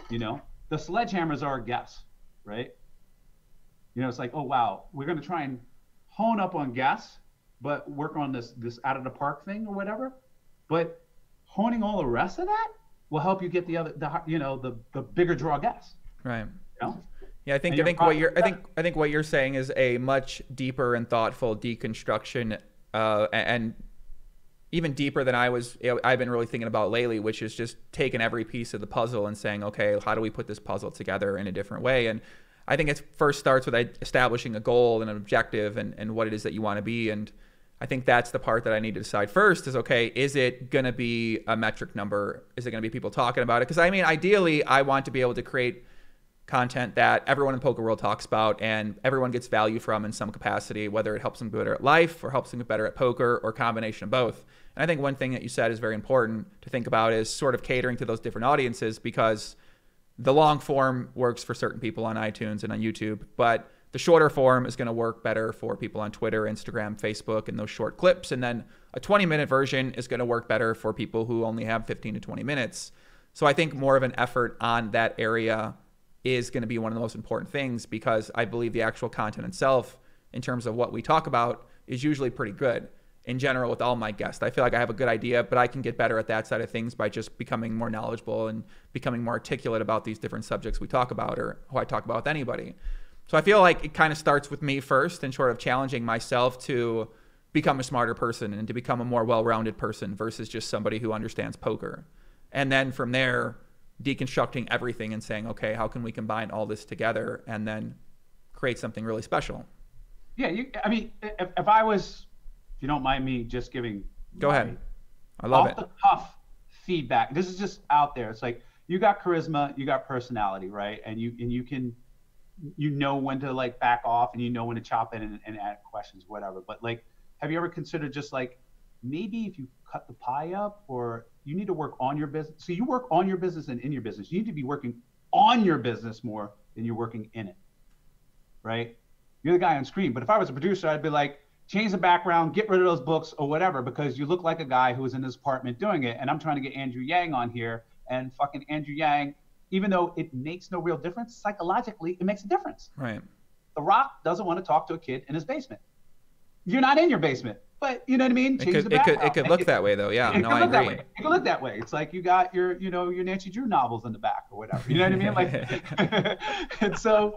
The sledgehammers are a guess, right? It's like, oh, wow, we're going to try and hone up on guess, but work on this out of the park thing or whatever. But honing all the rest of that will help you get the bigger draw guess. Right. Yeah, I think what you're saying is a much deeper and thoughtful deconstruction, and even deeper than I've been really thinking about lately, which is just taking every piece of the puzzle and saying, okay, how do we put this puzzle together in a different way? And I think it first starts with establishing a goal and an objective and what it is that you want to be. And I think that's the part that I need to decide first is, okay, is it going to be a metric number? Is it going to be people talking about it? Because ideally, I want to be able to create content that everyone in the poker world talks about and everyone gets value from in some capacity, whether it helps them get better at life or helps them get better at poker or a combination of both. And I think one thing that you said is very important to think about is sort of catering to those different audiences, because the long form works for certain people on iTunes and on YouTube, but the shorter form is going to work better for people on Twitter, Instagram, Facebook, and those short clips. And then a 20-minute version is going to work better for people who only have 15 to 20 minutes. So I think more of an effort on that area is going to be one of the most important things, because I believe the actual content itself, in terms of what we talk about, is usually pretty good in general with all my guests. I feel like I have a good idea, but I can get better at that side of things by just becoming more knowledgeable and becoming more articulate about these different subjects we talk about, or who I talk about with anybody. So I feel like it kind of starts with me first and sort of challenging myself to become a smarter person and to become a more well-rounded person versus just somebody who understands poker. And then from there, deconstructing everything and saying, okay, how can we combine all this together and then create something really special? Yeah, if I was, if you don't mind me just giving, go ahead. I love off the cuff feedback. This is just out there. It's like, you got charisma, you got personality, right? And you can, when to like back off, and when to chop in and add questions, whatever. But like, have you ever considered just like, maybe if you cut the pie up, or you need to work on your business. So you work on your business and in your business. You need to be working on your business more than you're working in it, right? You're the guy on screen. But if I was a producer, I'd be like, change the background, get rid of those books or whatever, because you look like a guy who was in his apartment doing it. And I'm trying to get Andrew Yang on here, and fucking Andrew Yang, even though it makes no real difference, psychologically, it makes a difference. Right. The Rock doesn't want to talk to a kid in his basement. You're not in your basement. But you know what I mean? It could look that way though. Yeah, no, I agree. It could look that way. It's like you got your Nancy Drew novels in the back or whatever. You know what I mean? Like, and so,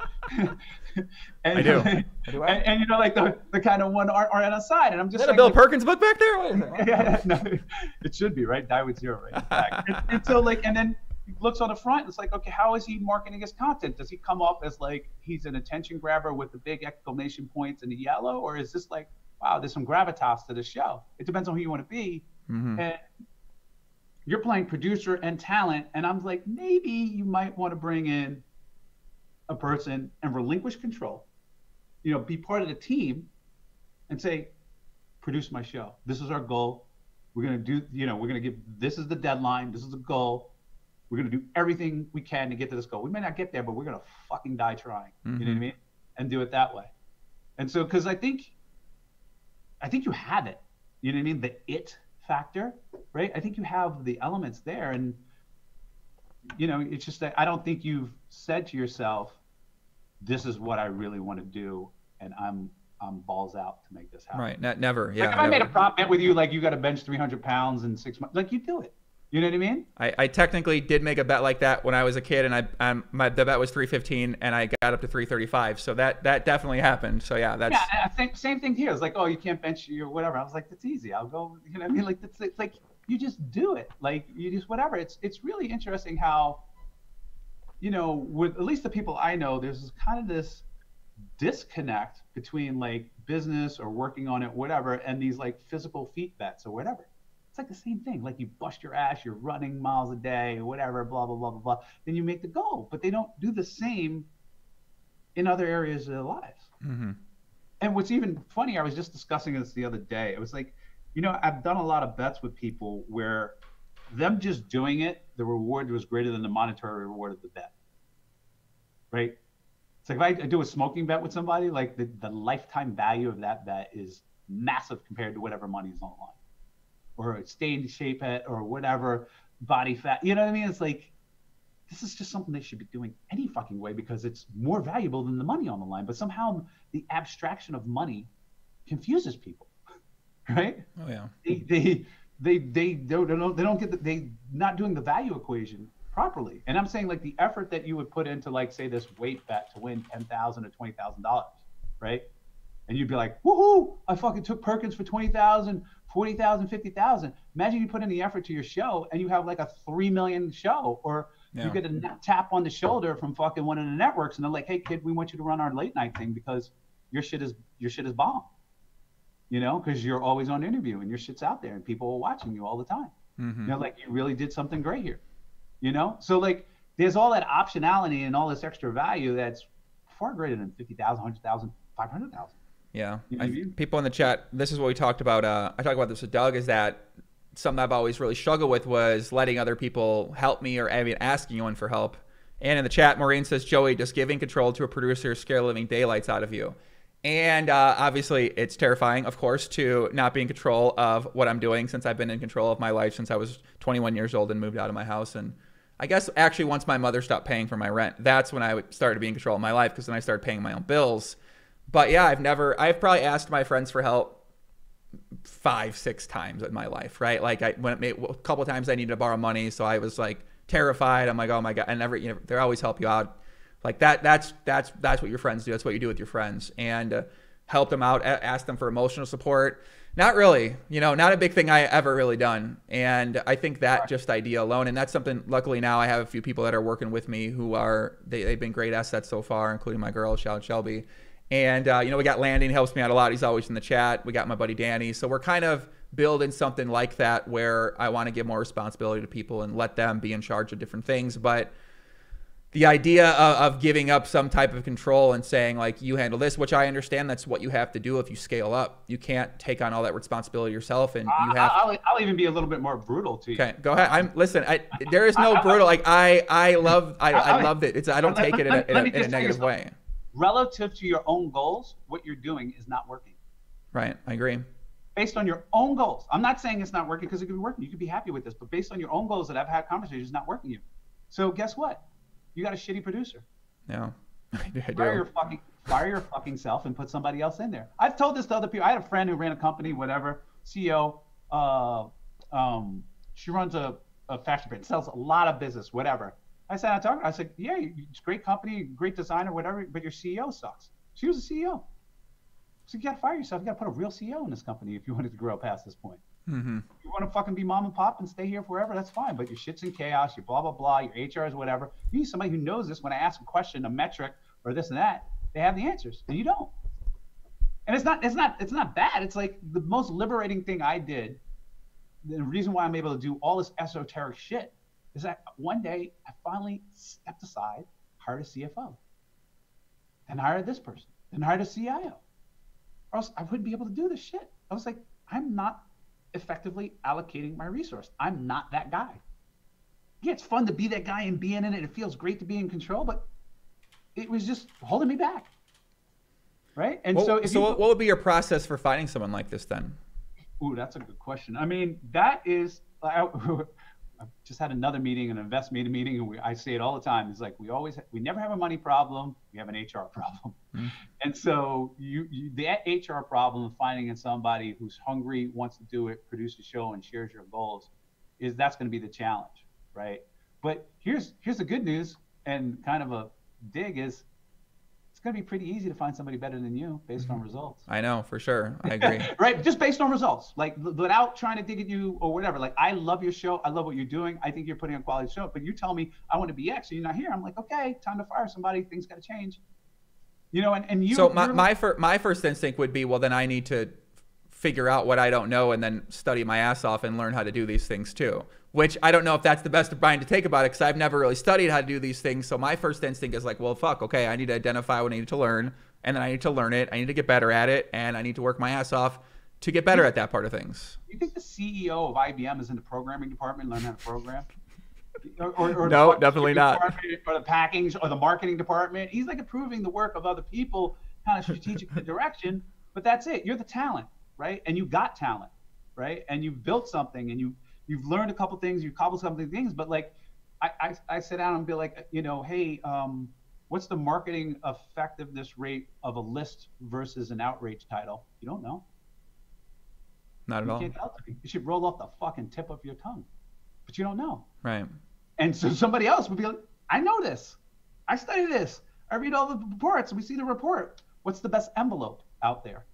and, I do. And like the kind of one art on the side. And I'm just is that a Bill Perkins book back there? Yeah, no, it should be right. Die with zero right in the back. And so and then he looks on the front. And it's like, okay, how is he marketing his content? Does he come off as like he's an attention grabber with the big exclamation points and the yellow, or is this like, wow, there's some gravitas to the show? It depends on who you want to be. Mm-hmm. And you're playing producer and talent. And I'm like, maybe you might want to bring in a person and relinquish control, be part of the team and say, produce my show. This is our goal. We're going to do, we're going to give, this is the deadline. This is the goal. We're going to do everything we can to get to this goal. We may not get there, but we're going to fucking die trying. Mm-hmm. You know what I mean? And do it that way. And so, because I think you have it, you know what I mean? The it factor, right? I think you have the elements there. And, it's just that I don't think you've said to yourself, this is what I really want to do. And I'm balls out to make this happen. Right. Never. Yeah. Like if I made a prop bet with you, like you got to bench 300 pounds in 6 months, like you do it. You know what I mean? I technically did make a bet like that when I was a kid, and the bet was 315, and I got up to 335. So that definitely happened. So yeah, Yeah, I think same thing here. It's like, oh, you can't bench your whatever. I was like, that's easy. I'll go. You know what I mean? Like it's like you just do it. Like you just whatever. It's really interesting how, you know, with at least the people I know, there's kind of this disconnect between like business or working on it, whatever, and these like physical feat bets or whatever. It's like the same thing. Like you bust your ass, you're running miles a day or whatever, blah, blah, blah, blah, blah. Then you make the goal, but they don't do the same in other areas of their lives. Mm-hmm. And what's even funny, I was just discussing this the other day. It was like, you know, I've done a lot of bets with people where them just doing it, the reward was greater than the monetary reward of the bet. Right? It's like if I do a smoking bet with somebody, like the lifetime value of that bet is massive compared to whatever money's on the line. Or stay in shape at, or whatever, body fat. You know what I mean? It's like, this is just something they should be doing any fucking way because it's more valuable than the money on the line. But somehow the abstraction of money confuses people, right? Oh yeah. They don't get they not doing the value equation properly. And I'm saying like the effort that you would put into like say this weight bet to win $10,000 or $20,000, right? And you'd be like, woohoo! I fucking took Perkins for 20,000, 40,000, 50,000. Imagine you put in the effort to your show and you have like a 3 million show, or you get a tap on the shoulder from fucking one of the networks and they're like, hey kid, we want you to run our late night thing because your shit is bomb. You know, because you're always on interview and your shit's out there and people are watching you all the time. Mm-hmm. You know, like you really did something great here. You know, so like there's all that optionality and all this extra value that's far greater than 50,000, 100,000, 500,000. Yeah. You know what I mean? People in the chat, this is what we talked about. I talked about this with Doug, is that something I've always really struggled with was letting other people help me, or asking anyone for help. And in the chat, Maureen says, Joey, just giving control to a producer scare living daylights out of you. And obviously it's terrifying, of course, to not be in control of what I'm doing, since I've been in control of my life since I was 21 years old and moved out of my house. And I guess actually once my mother stopped paying for my rent, that's when I started to be in control of my life, because then I started paying my own bills. But yeah, I've probably asked my friends for help 5-6 times in my life, right? Like a couple of times I needed to borrow money, so I was like terrified. I'm like, oh my God, and they always help you out. Like that's what your friends do. That's what you do with your friends, and help them out, ask them for emotional support. Not really, not a big thing I ever really done. And I think that just idea alone, and that's something, luckily now I have a few people that are working with me who they've been great assets so far, including my girl, shout out Shelby. And, we got Landon, helps me out a lot. He's always in the chat. We got my buddy Danny. So we're kind of building something like that where I want to give more responsibility to people and let them be in charge of different things. But the idea of giving up some type of control and saying, like, you handle this, which I understand that's what you have to do if you scale up. You can't take on all that responsibility yourself, and you have. I'll even be a little bit more brutal to you. Okay, go ahead. There is no brutal. Like I loved it. I don't take it in a negative way. Relative to your own goals, what you're doing is not working. Right, I agree. Based on your own goals. I'm not saying it's not working, because it could be working. You could be happy with this, but based on your own goals that I've had conversations, it's not working you. So guess what? You got a shitty producer. Yeah, I do. Fire your fucking self and put somebody else in there. I've told this to other people. I had a friend who ran a company, whatever, CEO. She runs a fashion brand, sells a lot of business, whatever. I said, I said, yeah, it's a great company, great designer, whatever, but your CEO sucks. She was a CEO. So you got to fire yourself. You got to put a real CEO in this company if you wanted to grow past this point. Mm-hmm. If you want to fucking be mom and pop and stay here forever, that's fine. But your shit's in chaos, your blah, blah, blah, your HR is whatever. You need somebody who knows this. When I ask a question, a metric, or this and that, they have the answers, and you don't. And it's not bad. It's like the most liberating thing I did. The reason why I'm able to do all this esoteric shit is that one day I finally stepped aside, hired a CFO, and hired this person, and hired a CIO. Or else I wouldn't be able to do this shit. I was like, I'm not effectively allocating my resource. I'm not that guy. Yeah, it's fun to be that guy and be in it. It feels great to be in control, but it was just holding me back. Right? And what would be your process for finding someone like this then? Ooh, that's a good question. I mean, that is, I just had another meeting, an investment meeting, and I say it all the time. It's like we never have a money problem. We have an HR problem. Mm-hmm. And so that HR problem of finding somebody who's hungry, wants to do it, produce a show, and shares your goals that's going to be the challenge, right? But here's the good news, and kind of a dig is, it's going to be pretty easy to find somebody better than you based on results. I know, for sure. I agree. Right? Just based on results, like without trying to dig at you or whatever. Like, I love your show. I love what you're doing. I think you're putting on a quality show, but you tell me I want to be X and you're not here. I'm like, okay, time to fire somebody. Things got to change. You know, and you. So my first instinct would be, well, then I need to figure out what I don't know and then study my ass off and learn how to do these things too. Which I don't know if that's the best mind to take about it, because I've never really studied how to do these things. So my first instinct is like, well, fuck, okay, I need to identify what I need to learn, and then I need to learn it. I need to get better at it, and I need to work my ass off to get better at that part of things. You think the CEO of IBM is in the programming department, learn how to program? Or no, definitely not. Or the packing or the marketing department. He's like approving the work of other people, kind of strategic direction. But that's it. You're the talent, right? And you got talent, right? And you've built something, and you've learned a couple things, you've cobbled some things. But like, I sit down and be like, you know, hey, what's the marketing effectiveness rate of a list versus an outrage title? You don't know. Not at all. You should roll off the fucking tip of your tongue, but you don't know. Right. And so somebody else would be like, I know this. I study this. I read all the reports. We see the report. What's the best envelope out there?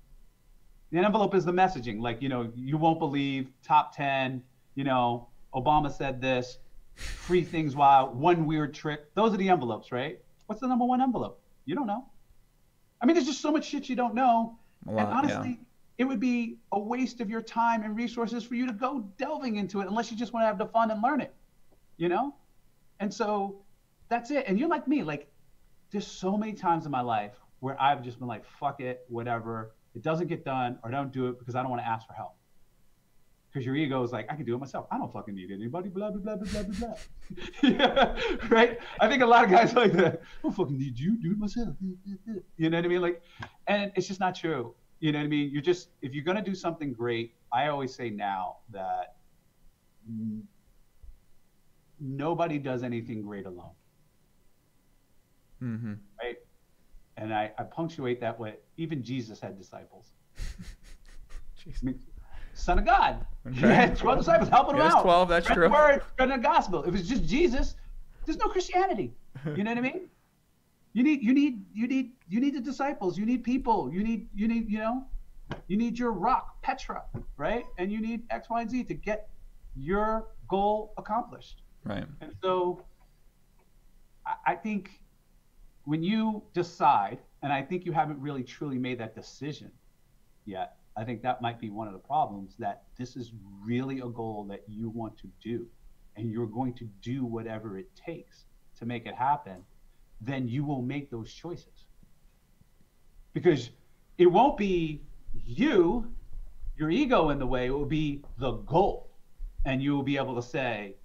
The envelope is the messaging. Like, you know, you won't believe, top 10, you know, Obama said this, free things, wow, one weird trick. Those are the envelopes, right? What's the number one envelope? You don't know. I mean, there's just so much shit you don't know. And honestly, it would be a waste of your time and resources for you to go delving into it unless you just want to have the fun and learn it, you know? And so that's it. And you're like me, like, there's so many times in my life where I've just been like, fuck it, whatever. It doesn't get done, or don't do it because I don't want to ask for help. Because your ego is like, I can do it myself. I don't fucking need anybody, blah, blah, blah, blah, blah, blah. Yeah, right? I think a lot of guys are like that. I don't fucking need you, do it myself. You know what I mean? Like, and it's just not true. You know what I mean? You're just, if you're going to do something great, I always say now that nobody does anything great alone. Mm-hmm. Right? And I punctuate that way. Even Jesus had disciples. I mean, Son of God. Okay. He had 12 disciples helping him out. 12, that's true. Word, spreading the gospel. If it's just Jesus, there's no Christianity. You know what I mean? You need the disciples. You need people. You need, you know, you need your rock, Petra, right? And you need X, Y, and Z to get your goal accomplished. Right. And so I think when you decide, and I think you haven't really truly made that decision yet, I think that might be one of the problems, that this is really a goal that you want to do, and you're going to do whatever it takes to make it happen, then you will make those choices. Because it won't be your ego in the way, it will be the goal. And you will be able to say,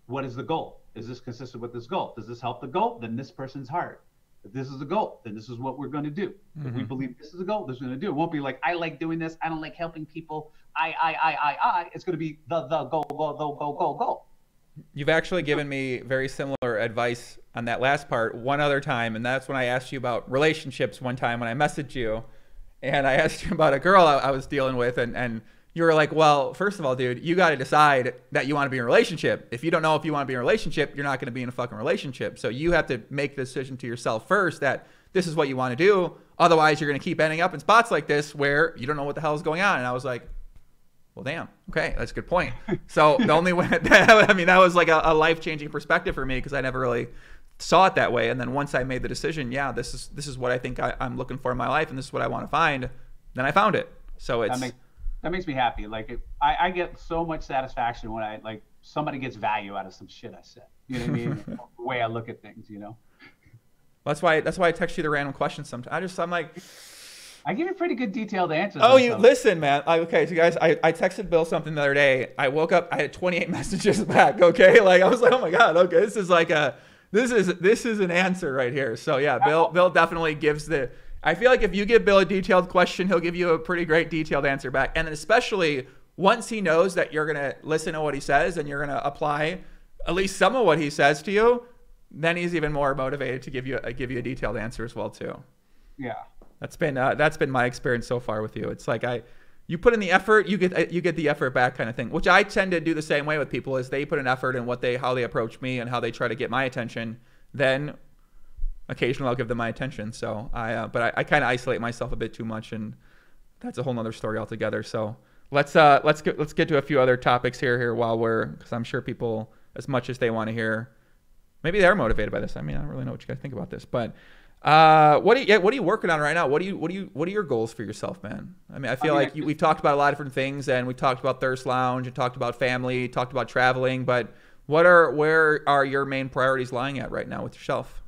what is the goal? Is this consistent with this goal? Does this help the goal? Then this person's hired. If this is the goal, then this is what we're going to do. Mm-hmm. If we believe this is the goal, this is going to do. It won't be like, I like doing this. I don't like helping people. I. It's going to be the goal. You've actually given me very similar advice on that last part one other time, and that's when I asked you about relationships one time when I messaged you, and I asked you about a girl I was dealing with, and you were like, well, first of all, dude, you got to decide that you want to be in a relationship. If you don't know if you want to be in a relationship, you're not going to be in a fucking relationship. So you have to make the decision to yourself first that this is what you want to do. Otherwise, you're going to keep ending up in spots like this where you don't know what the hell is going on. And I was like, well, damn. Okay, that's a good point. So the only way, I mean, that was like a life-changing perspective for me, because I never really saw it that way. And then once I made the decision, yeah, this is what I think I'm looking for in my life, and this is what I want to find, then I found it. So it's... That makes me happy. Like, I get so much satisfaction when somebody gets value out of some shit I said. You know what I mean? The way I look at things, you know? That's why I text you the random questions sometimes. I'm like... I give you pretty good detailed answers. Oh, you listen, man. Okay, so guys, I texted Bill something the other day. I woke up, I had 28 messages back. Okay, like I was like, oh my god. Okay, this is like this is an answer right here. So yeah, Bill definitely gives the. I feel like if you give Bill a detailed question, he'll give you a pretty great detailed answer back. And then especially once he knows that you're gonna listen to what he says and you're gonna apply at least some of what he says to you, then he's even more motivated to give you a detailed answer as well too. Yeah. That's been my experience so far with you. It's like you put in the effort, you get the effort back kind of thing, which I tend to do the same way with people. Is they put an effort in how they approach me and how they try to get my attention. Then occasionally I'll give them my attention. So but I kind of isolate myself a bit too much, and that's a whole nother story altogether. So let's get to a few other topics here because I'm sure people, as much as they want to hear, maybe they're motivated by this. I mean, I don't really know what you guys think about this, but what are you working on right now? What are your goals for yourself, man? I mean, I feel like we've talked about a lot of different things, and we talked about Thirst Lounge, and talked about family, talked about traveling, but where are your main priorities lying at right now with yourself?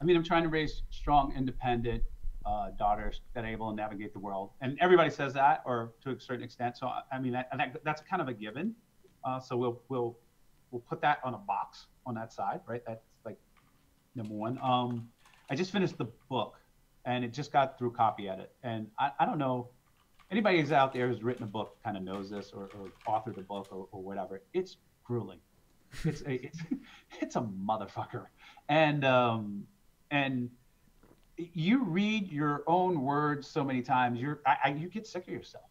I mean, I'm trying to raise strong, independent daughters that are able to navigate the world, and everybody says that, or to a certain extent. So I mean, that's kind of a given. So we'll put that on a box on that side, right? That's like number one. I just finished the book, and it just got through copy edit. And I don't know, anybody who's out there who's written a book kind of knows this, or authored a book or whatever. It's grueling. It's a motherfucker. And you read your own words so many times, you get sick of yourself.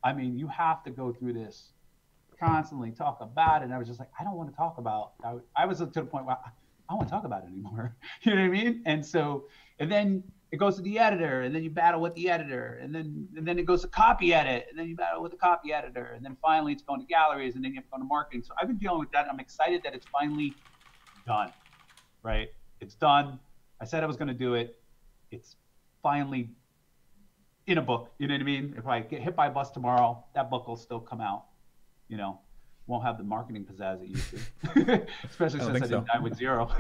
I mean, you have to go through this constantly, talk about it. And I was just like, I don't want to talk about. I was to the point where I don't want to talk about it anymore. You know what I mean? And then it goes to the editor, and then you battle with the editor, and then it goes to copy edit, and then you battle with the copy editor, and then finally it's going to galleries, and then you have to go to marketing. So I've been dealing with that. I'm excited that it's finally done, right? It's done. I said I was going to do it. It's finally in a book. You know what I mean? If I get hit by a bus tomorrow, that book will still come out. You know, won't have the marketing pizzazz it used to, especially since I didn't die with zero.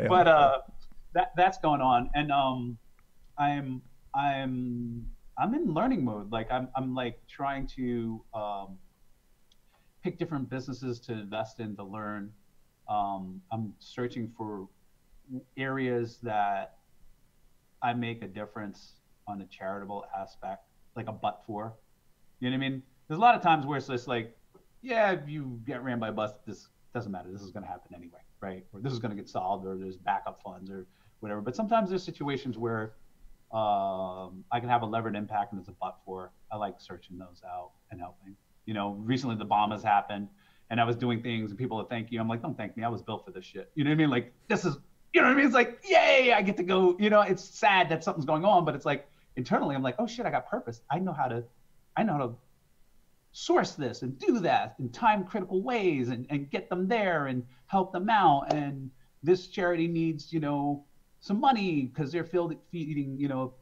but that's going on, and I'm in learning mode. Like I'm like trying to pick different businesses to invest in, to learn. I'm searching for areas that I make a difference on a charitable aspect, like a but for. You know what I mean? There's a lot of times where it's just like, yeah, if you get ran by a bus, this doesn't matter. This is going to happen anyway, right? Or this is going to get solved, or there's backup funds or whatever. But sometimes there's situations where I can have a levered impact, and it's a but for. I like searching those out and helping. You know, recently the bomb has happened, and I was doing things, and people would thank you. I'm like, don't thank me. I was built for this shit. You know what I mean? Like, this is, you know what I mean? It's like, yay, I get to go. You know, it's sad that something's going on, but it's like internally, I'm like, oh shit, I got purpose. I know how to source this and do that in time critical ways, and get them there and help them out. And this charity needs, you know, some money because they're feeding, you know,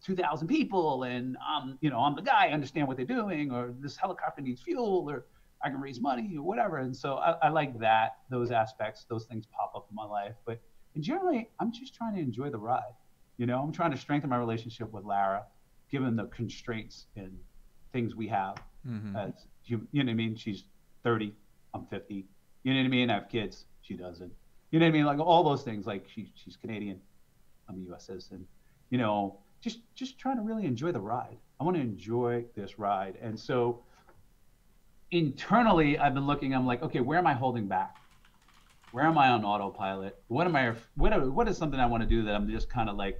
2,000 people, and you know, I'm the guy, I understand what they're doing, or this helicopter needs fuel, or I can raise money or whatever. And so I like that, those aspects, those things pop up in my life. But generally, I'm just trying to enjoy the ride. You know, I'm trying to strengthen my relationship with Lara, given the constraints and things we have. Mm-hmm. As you know what I mean? She's 30, I'm 50. You know what I mean? I have kids, she doesn't. You know what I mean? Like all those things. Like she's Canadian, I'm a U.S. citizen. You know, just trying to really enjoy the ride. I want to enjoy this ride. And so internally, I've been looking. I'm like, okay, where am I holding back? Where am I on autopilot? What is something I want to do that I'm just kind of like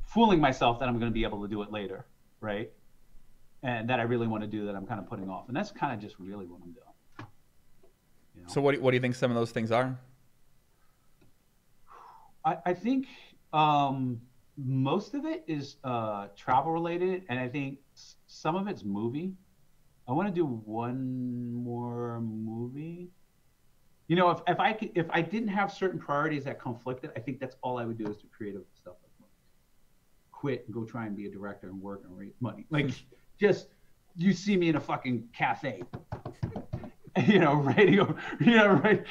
fooling myself that I'm going to be able to do it later, right? And that I really want to do that I'm kind of putting off. And that's kind of just really what I'm doing. You know? So what do you think some of those things are? I think most of it is travel related, and I think some of it's movie. I want to do one more movie. You know, if I didn't have certain priorities that conflicted, I think that's all I would do is do creative stuff like movies. Quit and go try and be a director and work and raise money. Like, just you see me in a fucking cafe, you know, radio, you know, right?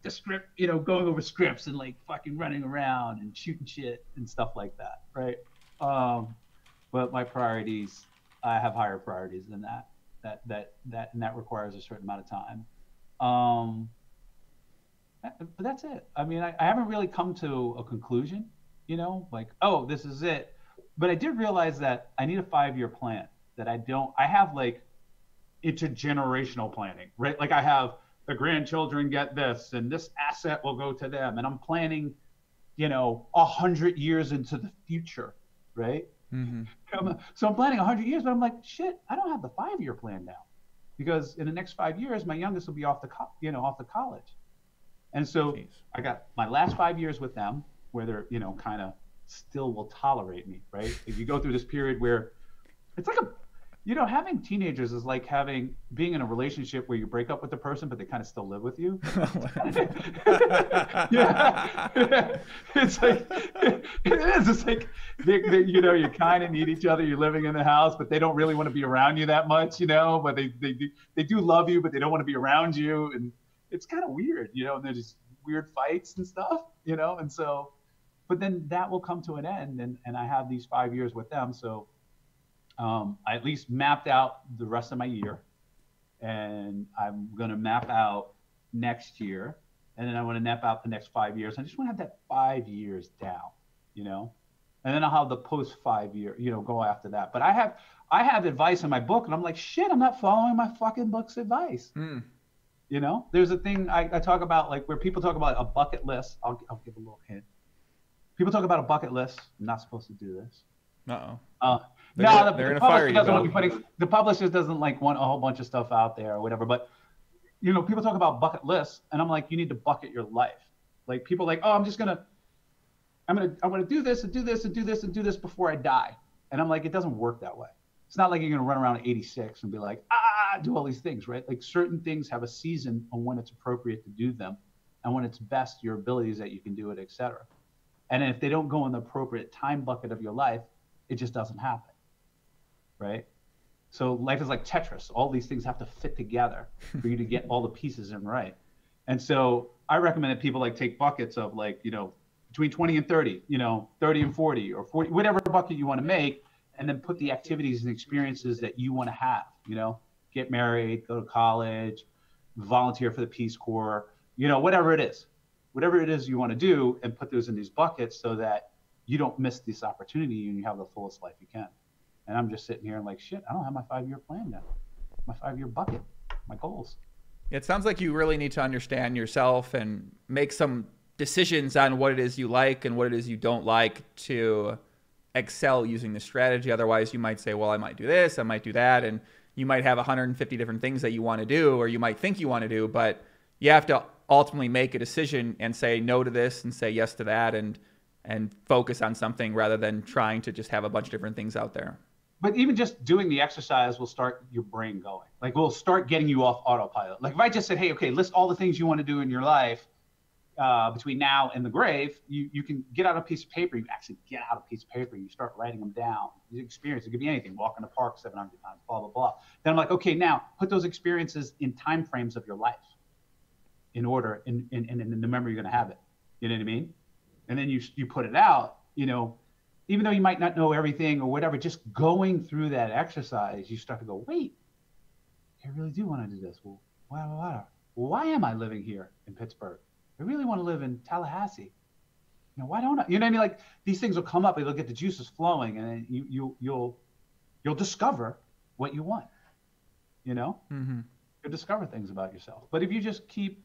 The script, you know, going over scripts and like fucking running around and shooting shit and stuff like that, right? But my priorities, I have higher priorities than that. And that requires a certain amount of time. But that's it. I mean, I haven't really come to a conclusion, you know, like, oh, this is it. But I did realize that I need a 5-year plan, that I have like intergenerational planning, right? Like I have the grandchildren get this, and this asset will go to them. And I'm planning 100 years into the future, right? So I'm planning 100 years, but I'm like, shit, I don't have the 5-year plan now, because in the next 5 years, my youngest will be off to college. And so I got my last 5 years with them where they're, kind of still will tolerate me, right? If you go through this period where it's like having teenagers is like being in a relationship where you break up with the person, but they kind of still live with you. Yeah. It's like, it is. It's like, you kind of need each other. You're living in the house, but they don't really want to be around you that much, but they do love you, but they don't want to be around you. And it's kind of weird, and there's just weird fights and stuff, and so, but then that will come to an end. And I have these 5 years with them. So I at least mapped out the rest of my year, and I'm going to map out next year, and then I want to map out the next 5 years. I just want to have that 5 years down, and then I'll have the post 5 year, go after that. But I have advice in my book, and I'm like, shit, I'm not following my fucking book's advice. There's a thing I talk about, like where people talk about a bucket list. I'll give a little hint. People talk about a bucket list. I'm not supposed to do this. No, the publisher doesn't want you putting. The publisher doesn't want a whole bunch of stuff out there or whatever. But people talk about bucket lists, and I'm like, you need to bucket your life. Like people are like, oh, I'm gonna do this and do this and do this and do this before I die. And I'm like, it doesn't work that way. It's not like you're gonna run around at 86 and be like, do all these things, right? Like certain things have a season on when it's appropriate to do them, and when it's best, your abilities that you can do it, etc. And if they don't go in the appropriate time bucket of your life, it just doesn't happen. Right? So life is like Tetris. All these things have to fit together for you to get all the pieces in right. And so I recommend that people take buckets of between 20 and 30, 30 and 40 or 40, whatever bucket you want to make, and then put the activities and experiences that you want to have, get married, go to college, volunteer for the Peace Corps, whatever it is you want to do, and put those in these buckets so that you don't miss this opportunity and you have the fullest life you can. And I'm just sitting here and like, shit, I don't have my 5-year plan now. My 5-year bucket, my goals. It sounds like you really need to understand yourself and make some decisions on what it is you like and what it is you don't like to excel using this strategy. Otherwise, you might say, well, I might do this, I might do that. And you might have 150 different things that you want to do, or you might think you want to do, but you have to ultimately make a decision and say no to this and say yes to that, and focus on something rather than trying to just have a bunch of different things out there. But even just doing the exercise will start your brain going. We'll start getting you off autopilot. If I just said, hey, okay, list all the things you want to do in your life between now and the grave, you can get out a piece of paper. You actually get out a piece of paper. You start writing them down. The experience, it could be anything. Walk in the park 700 times, blah, blah, blah. Then I'm like, okay, now put those experiences in time frames of your life in order, in the memory you're going to have it. You know what I mean? And then you put it out, even though you might not know everything or whatever, just going through that exercise, you start to go, wait, I really do want to do this. Well, why am I living here in Pittsburgh? I really want to live in Tallahassee. Why don't I? You know what I mean? These things will come up, and you'll get the juices flowing, and then you'll discover what you want. You'll discover things about yourself. But if you just keep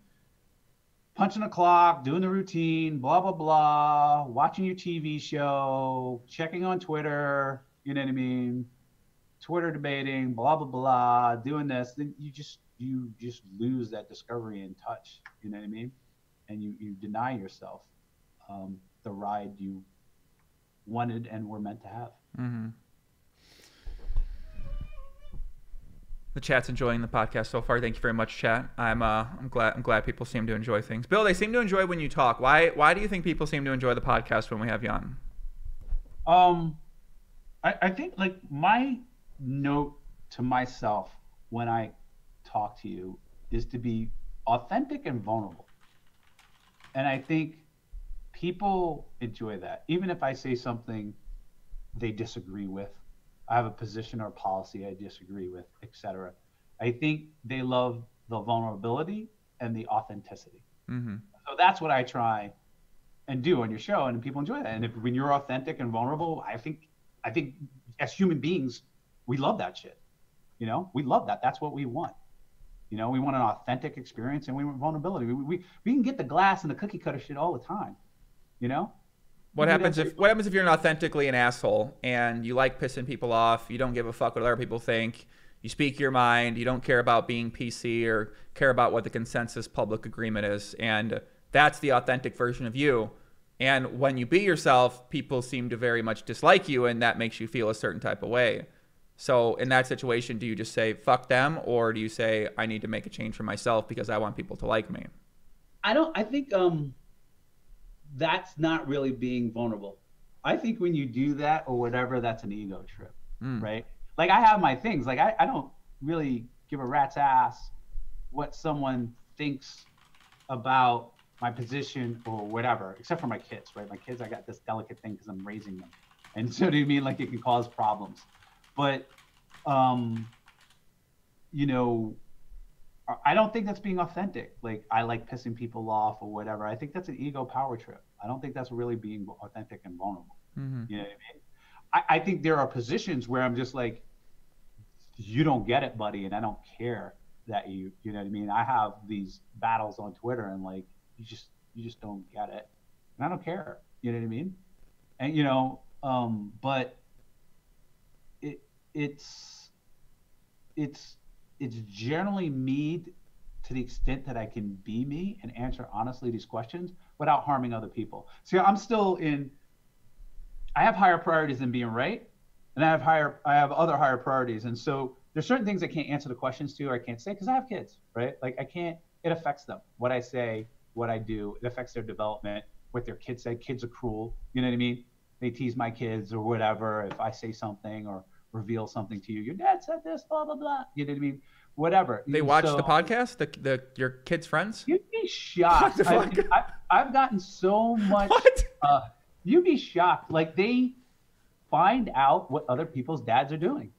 punching the clock, doing the routine, blah, blah, blah, watching your TV show, checking on Twitter, you know what I mean? Twitter debating, blah, blah, blah, doing this, then you just lose that discovery and touch, you know what I mean? And you deny yourself the ride you wanted and were meant to have. Mm-hmm. The chat's enjoying the podcast so far. Thank you very much, chat. I'm glad people seem to enjoy things. Bill, they seem to enjoy when you talk. Why do you think people seem to enjoy the podcast when we have you on? I think my note to myself when I talk to you is to be authentic and vulnerable. And I think people enjoy that. Even if I say something they disagree with, I have a position or policy I disagree with, etc. I think they love the vulnerability and the authenticity. Mm-hmm. So that's what I try and do on your show, and people enjoy that. And when you're authentic and vulnerable, I think as human beings, we love that shit. We love that. That's what we want. We want an authentic experience, and we want vulnerability. We can get the glass and the cookie cutter shit all the time. What happens if you're not authentically an asshole and you like pissing people off, you don't give a fuck what other people think, you speak your mind, you don't care about being PC or care about what the consensus public agreement is, and that's the authentic version of you. And when you be yourself, people seem to very much dislike you, and that makes you feel a certain type of way. So in that situation, do you just say fuck them, or do you say I need to make a change for myself because I want people to like me? I think that's not really being vulnerable. I think when you do that or whatever, that's an ego trip, right? Like I have my things. Like I don't really give a rat's ass what someone thinks about my position or whatever, except for my kids, right? My kids, I got this delicate thing because I'm raising them. And so do you mean like it can cause problems? But, you know, I don't think that's being authentic. Like I like pissing people off or whatever. I think that's an ego power trip. I don't think that's really being authentic and vulnerable. You know what I mean? I think there are positions where I'm just like, you don't get it, buddy, and I don't care that you know what I mean? I have these battles on Twitter and like, you just don't get it. And I don't care. You know what I mean? And you know, but it's generally me to the extent that I can be me and answer honestly these questions without harming other people. See, I have higher priorities than being right, and I have other higher priorities. And so there's certain things I can't answer the questions to or I can't say because I have kids, right? Like I can't, it affects them. What I say, what I do, it affects their development, what their kids say. Kids are cruel, you know what I mean? They tease my kids or whatever if I say something or reveal something to you. Your dad said this, blah, blah, blah. You know what I mean? Whatever. They watch the podcast, your kids' friends? You'd be shocked. I've gotten so much. What? You'd be shocked. Like they find out what other people's dads are doing.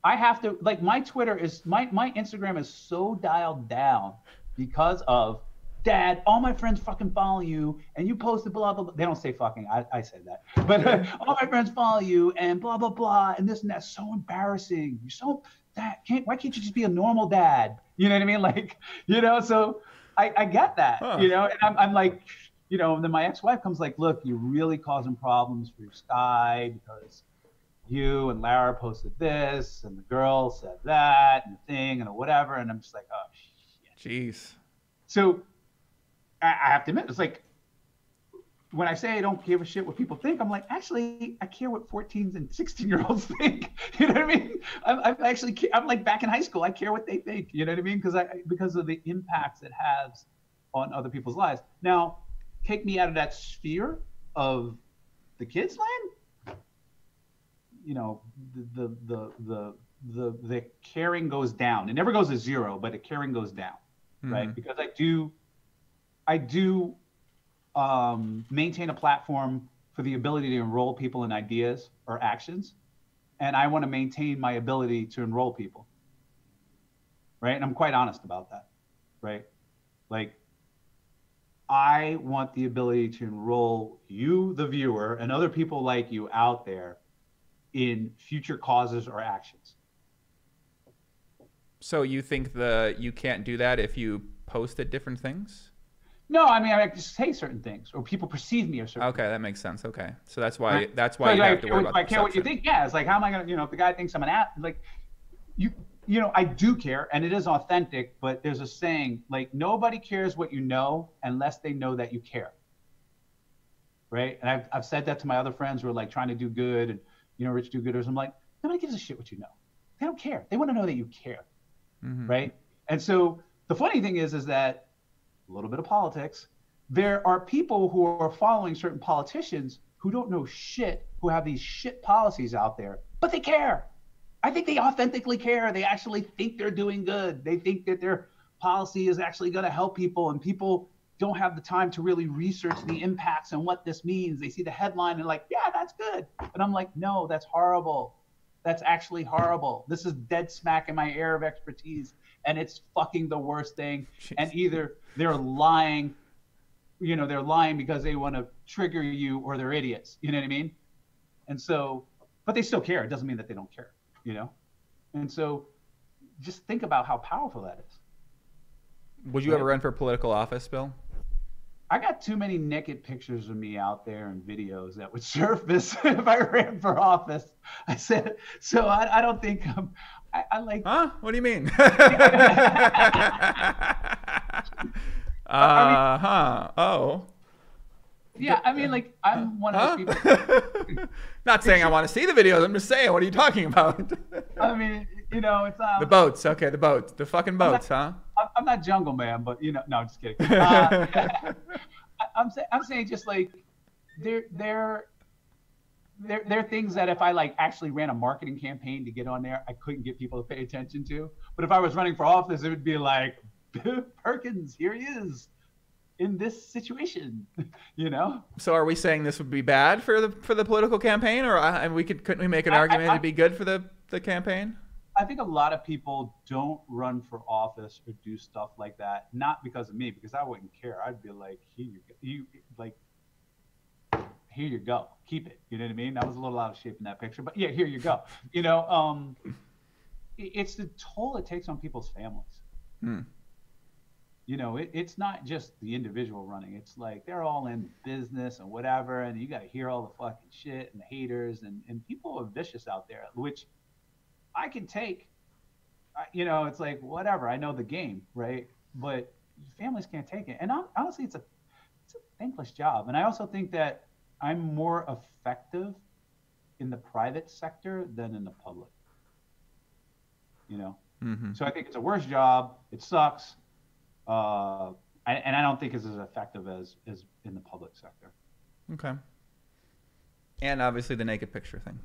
I have to, like my Instagram is so dialed down because of Dad, all my friends fucking follow you and you posted blah, blah, blah. They don't say fucking, I said that. But all my friends follow you and blah, blah, blah. And this and that's so embarrassing. You're so, why can't you just be a normal dad? You know what I mean? Like, you know, so I get that, you know, and I'm like, you know, and then my ex-wife comes like, look, you're really causing problems for your Sky because you and Lara posted this and the girl said that and the thing and whatever. And I'm just like, oh, shit. Jeez. So I have to admit, it's like when I say I don't give a shit what people think, I'm like, actually, I care what 14s and 16-year-olds think. You know what I mean? I'm like back in high school. I care what they think. You know what I mean? Because of the impacts it has on other people's lives. Now, take me out of that sphere of the kids' land. You know, the caring goes down. It never goes to zero, but the caring goes down, right? Because I do maintain a platform for the ability to enroll people in ideas or actions. And I want to maintain my ability to enroll people. Right. And I'm quite honest about that. Right. Like, I want the ability to enroll you, the viewer, and other people like you out there in future causes or actions. So you think you can't do that if you posted different things? No, I mean, I just say certain things, or people perceive me or certain. Okay, that makes sense. Okay, so that's why you have to worry about. I care what you think. Yeah, it's like, how am I gonna, you know, if the guy thinks I'm an ass, like, you know, I do care, and it is authentic. But there's a saying, like, nobody cares what you know unless they know that you care. Right, and I've said that to my other friends who are like trying to do good, and you know, rich do-gooders. I'm like, nobody gives a shit what you know. They don't care. They want to know that you care. Right, and so the funny thing is that. A little bit of politics. There are people who are following certain politicians who don't know shit, who have these shit policies out there, but they care. I think they authentically care. They actually think they're doing good. They think that their policy is actually going to help people, and people don't have the time to really research the impacts and what this means. They see the headline and like, yeah, that's good. And I'm like, no, that's horrible. That's actually horrible. This is dead smack in my area of expertise. And it's fucking the worst thing. Jeez. And either they're lying, you know, they're lying because they want to trigger you, or they're idiots. You know what I mean? And so, but they still care. It doesn't mean that they don't care, you know? And so just think about how powerful that is. Would you ever run for political office, Bill? I got too many naked pictures of me out there and videos that would surface if I ran for office. I said, so I don't think I like. Huh? What do you mean? Oh. Yeah, I mean, like, I'm one of those people. Not saying I want to see the videos. I'm just saying, what are you talking about? I mean, you know, it's the boats. Okay, the boats. The fucking boats, huh? I'm not Jungle Man, but you know, no, I'm just kidding. I'm saying just like there are things that if I like actually ran a marketing campaign to get on there, I couldn't get people to pay attention to. But if I was running for office, it would be like, Perkins, here he is in this situation, you know. So are we saying this would be bad for the political campaign, or couldn't we make an argument it'd be good for the campaign? I think a lot of people don't run for office or do stuff like that, not because of me, because I wouldn't care. I'd be like, here you go, keep it. You know what I mean? I was a little out of shape in that picture, but yeah, here you go. You know, it's the toll it takes on people's families. You know, it's not just the individual running. It's like they're all in business and whatever, and you got to hear all the fucking shit and the haters, and people are vicious out there, which I can take. You know, it's like, whatever, I know the game, right? But families can't take it. And honestly, it's a thankless job. And I also think that I'm more effective in the private sector than in the public. You know? So I think it's a worse job. It sucks. And I don't think it's as effective as in the public sector. Okay. And obviously the naked picture thing.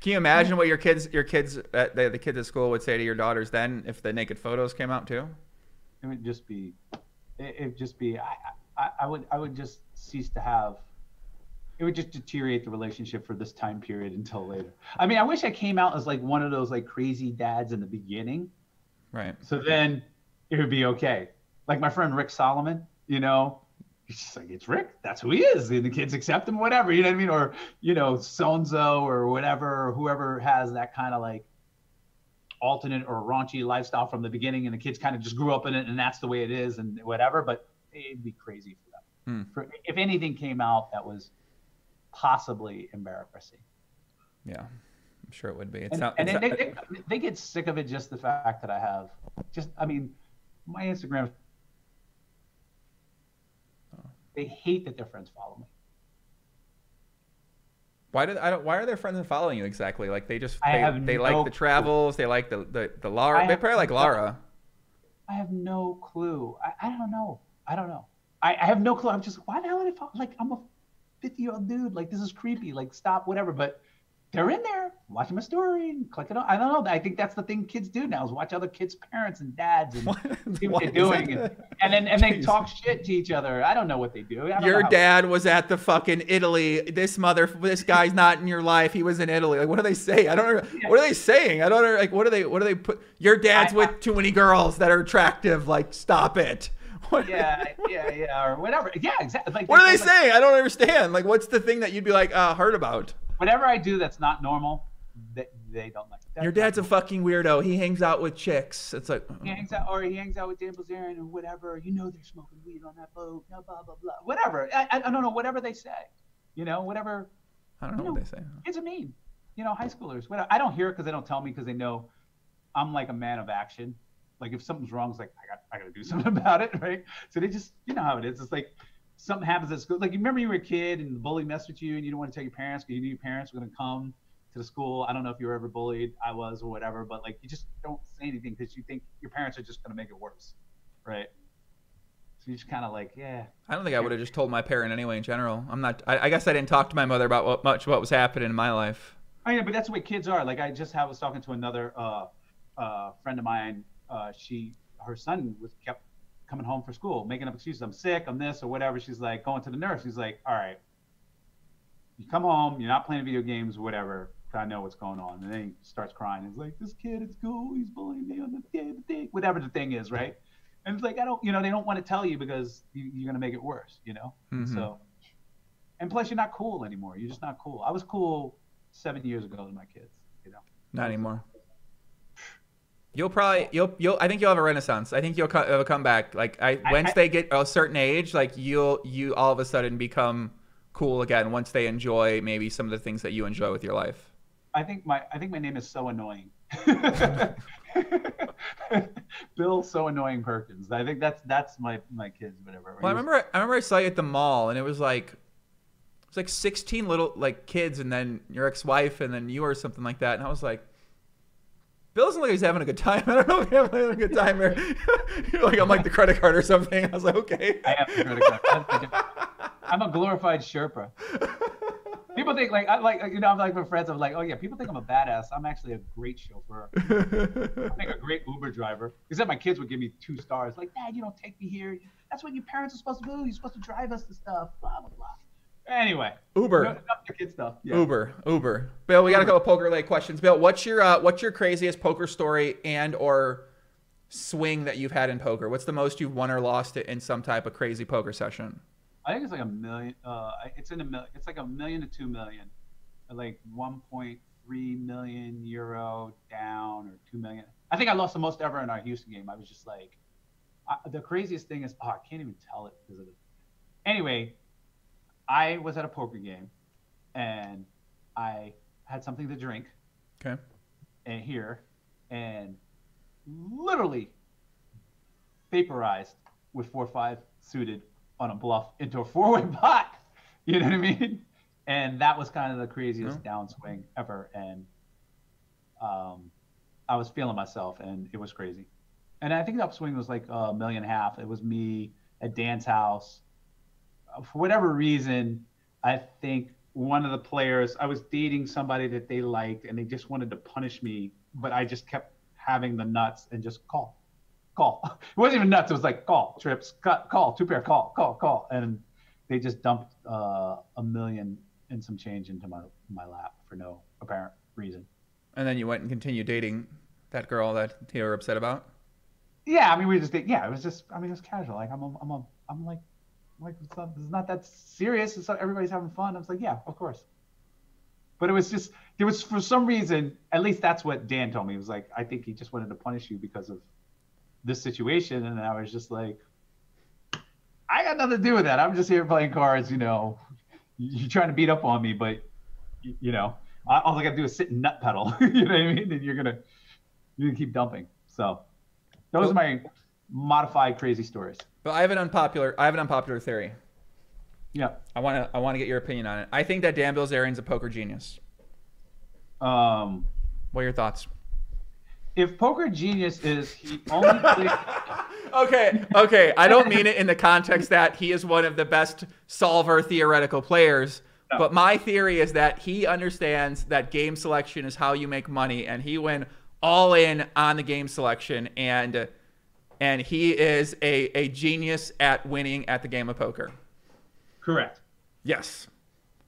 Can you imagine what the kids at school would say to your daughters then if the naked photos came out too? It would just be, I would just cease to have. It would just deteriorate the relationship for this time period until later. I mean, I wish I came out as like one of those like crazy dads in the beginning. Right. So then it would be okay. Like my friend Rick Solomon, you know, he's just like, it's Rick, that's who he is. And the kids accept him, whatever, you know what I mean? Or, you know, so-and-so or whatever, or whoever has that kind of like alternate or raunchy lifestyle from the beginning, and the kids kind of just grew up in it and that's the way it is and whatever, but it'd be crazy for them. If anything came out that was possibly embarrassing. Yeah, I'm sure it would be. They get sick of it, just the fact that I have my Instagram, they hate that their friends follow me. Why are their friends following you exactly? Like they like the travels, they like the Lara. They probably like Lara. I have no clue. I don't know. I have no clue. I'm just, why the hell would I follow? Like, I'm a 50-year-old dude. Like, this is creepy. Like, stop, whatever. But they're in there watching my story and clicking on. I don't know. I think that's the thing kids do now, is watch other kids' parents and dads and see what they're doing. And they talk shit to each other. I don't know what they do. Your dad was at the fucking Italy. This guy's not in your life. He was in Italy. Like, what do they say? I don't know. What are they saying? I don't know. Like, what do they put? Your dad's with too many girls that are attractive. Like, stop it. Yeah, or whatever. Yeah, exactly. Like, what are they saying? I don't understand. Like, what's the thing that you'd be like, heard about? Whatever I do that's not normal, they don't like. Your dad's a fucking weirdo. He hangs out with chicks. It's like he hangs out with Dan Bilzerian or whatever. You know, they're smoking weed on that boat. Blah blah blah blah. Whatever. I don't know. Whatever they say. You know, whatever. I don't know what they say. Kids are mean. You know, high schoolers. Whatever. I don't hear it because they don't tell me, because they know I'm like a man of action. Like, if something's wrong, it's like, I got to do something about it, right? So they just, you know how it is. It's like something happens at school. Like, you remember you were a kid and the bully messed with you and you didn't want to tell your parents because you knew your parents were going to come to the school. I don't know if you were ever bullied. I was, or whatever. But, like, you just don't say anything because you think your parents are just going to make it worse, right? So you just kind of like, yeah. I don't think I would have just told my parent anyway in general. I guess I didn't talk to my mother about what was happening in my life. I know, but that's the way kids are. Like, I was talking to another friend of mine. Her son kept coming home for school, making up excuses. I'm sick, I'm this or whatever. She's like, going to the nurse. She's like, all right, you come home, you're not playing video games or whatever. I know what's going on. And then he starts crying. He's like, this kid at school, he's bullying me on the day, whatever the thing is, right? And it's like, they don't want to tell you because you're going to make it worse, you know? Mm-hmm. So, and plus you're not cool anymore. You're just not cool. I was cool 7 years ago with my kids, you know? Not anymore. I think you'll have a renaissance. I think you'll have a comeback. Like once they get a certain age, like you all of a sudden become cool again once they enjoy maybe some of the things that you enjoy with your life. I think my name is so annoying. Bill so annoying Perkins. I think that's my kids, whatever. Well, I remember I saw you at the mall, and it was like 16 little like kids, and then your ex-wife, and then you or something like that, and I was like, Bill doesn't look like he's having a good time. I don't know if he's having a good time here. You're like, I'm like the credit card or something. I was like, okay. I have the credit card. I'm a glorified Sherpa. People think like I'm like my friends. I'm like, oh yeah. People think I'm a badass. I'm actually a great chauffeur. I'm like a great Uber driver. Except my kids would give me 2 stars. Like, Dad, you don't take me here. That's what your parents are supposed to do. You're supposed to drive us to stuff. Blah blah blah. Anyway, Uber. Enough the kid stuff. Yeah. Uber. Bill, we got a couple poker related questions. Bill, what's your craziest poker story and or swing that you've had in poker? What's the most you've won or lost in some type of crazy poker session? I think it's like $1 million. It's like $1 million to 2 million, like 1.3 million euro down or 2 million. I think I lost the most ever in our Houston game. I was just like, the craziest thing is, I can't even tell it because of it. Anyway, I was at a poker game, and I had something to drink. Okay. And literally vaporized with 4-5 suited on a bluff into a 4-way pot. You know what I mean? And that was kind of the craziest downswing ever. And I was feeling myself, and it was crazy. And I think the upswing was like $1.5 million. It was me at Dan's house. For whatever reason, I think one of the players, I was dating somebody that they liked, and they just wanted to punish me, but I just kept having the nuts and just call. It wasn't even nuts. It was like call, trips, cut, call, 2 pair, call. And they just dumped $1 million and some change into my lap for no apparent reason. And then you went and continued dating that girl that you were upset about? Yeah, I mean, we just did. Yeah, it was just, I mean, it was casual. Like, I'm like, it's not that serious. It's not, everybody's having fun. I was like, yeah, of course. But it was for some reason, at least that's what Dan told me. He was like, I think he just wanted to punish you because of this situation. And I was just like, I got nothing to do with that. I'm just here playing cards. You're trying to beat up on me, but all I got to do is sit and nut pedal. You know what I mean? And you're gonna keep dumping. So those are my modified crazy stories. But I have an unpopular theory. Yeah. I want to get your opinion on it. I think that Dan Bilzerian's a poker genius. What are your thoughts? If poker genius is he only plays... Okay. I don't mean it in the context that he is one of the best solver theoretical players. No. But my theory is that he understands that game selection is how you make money, and he went all in on the game selection, and he is a genius at winning at the game of poker. Correct. Yes.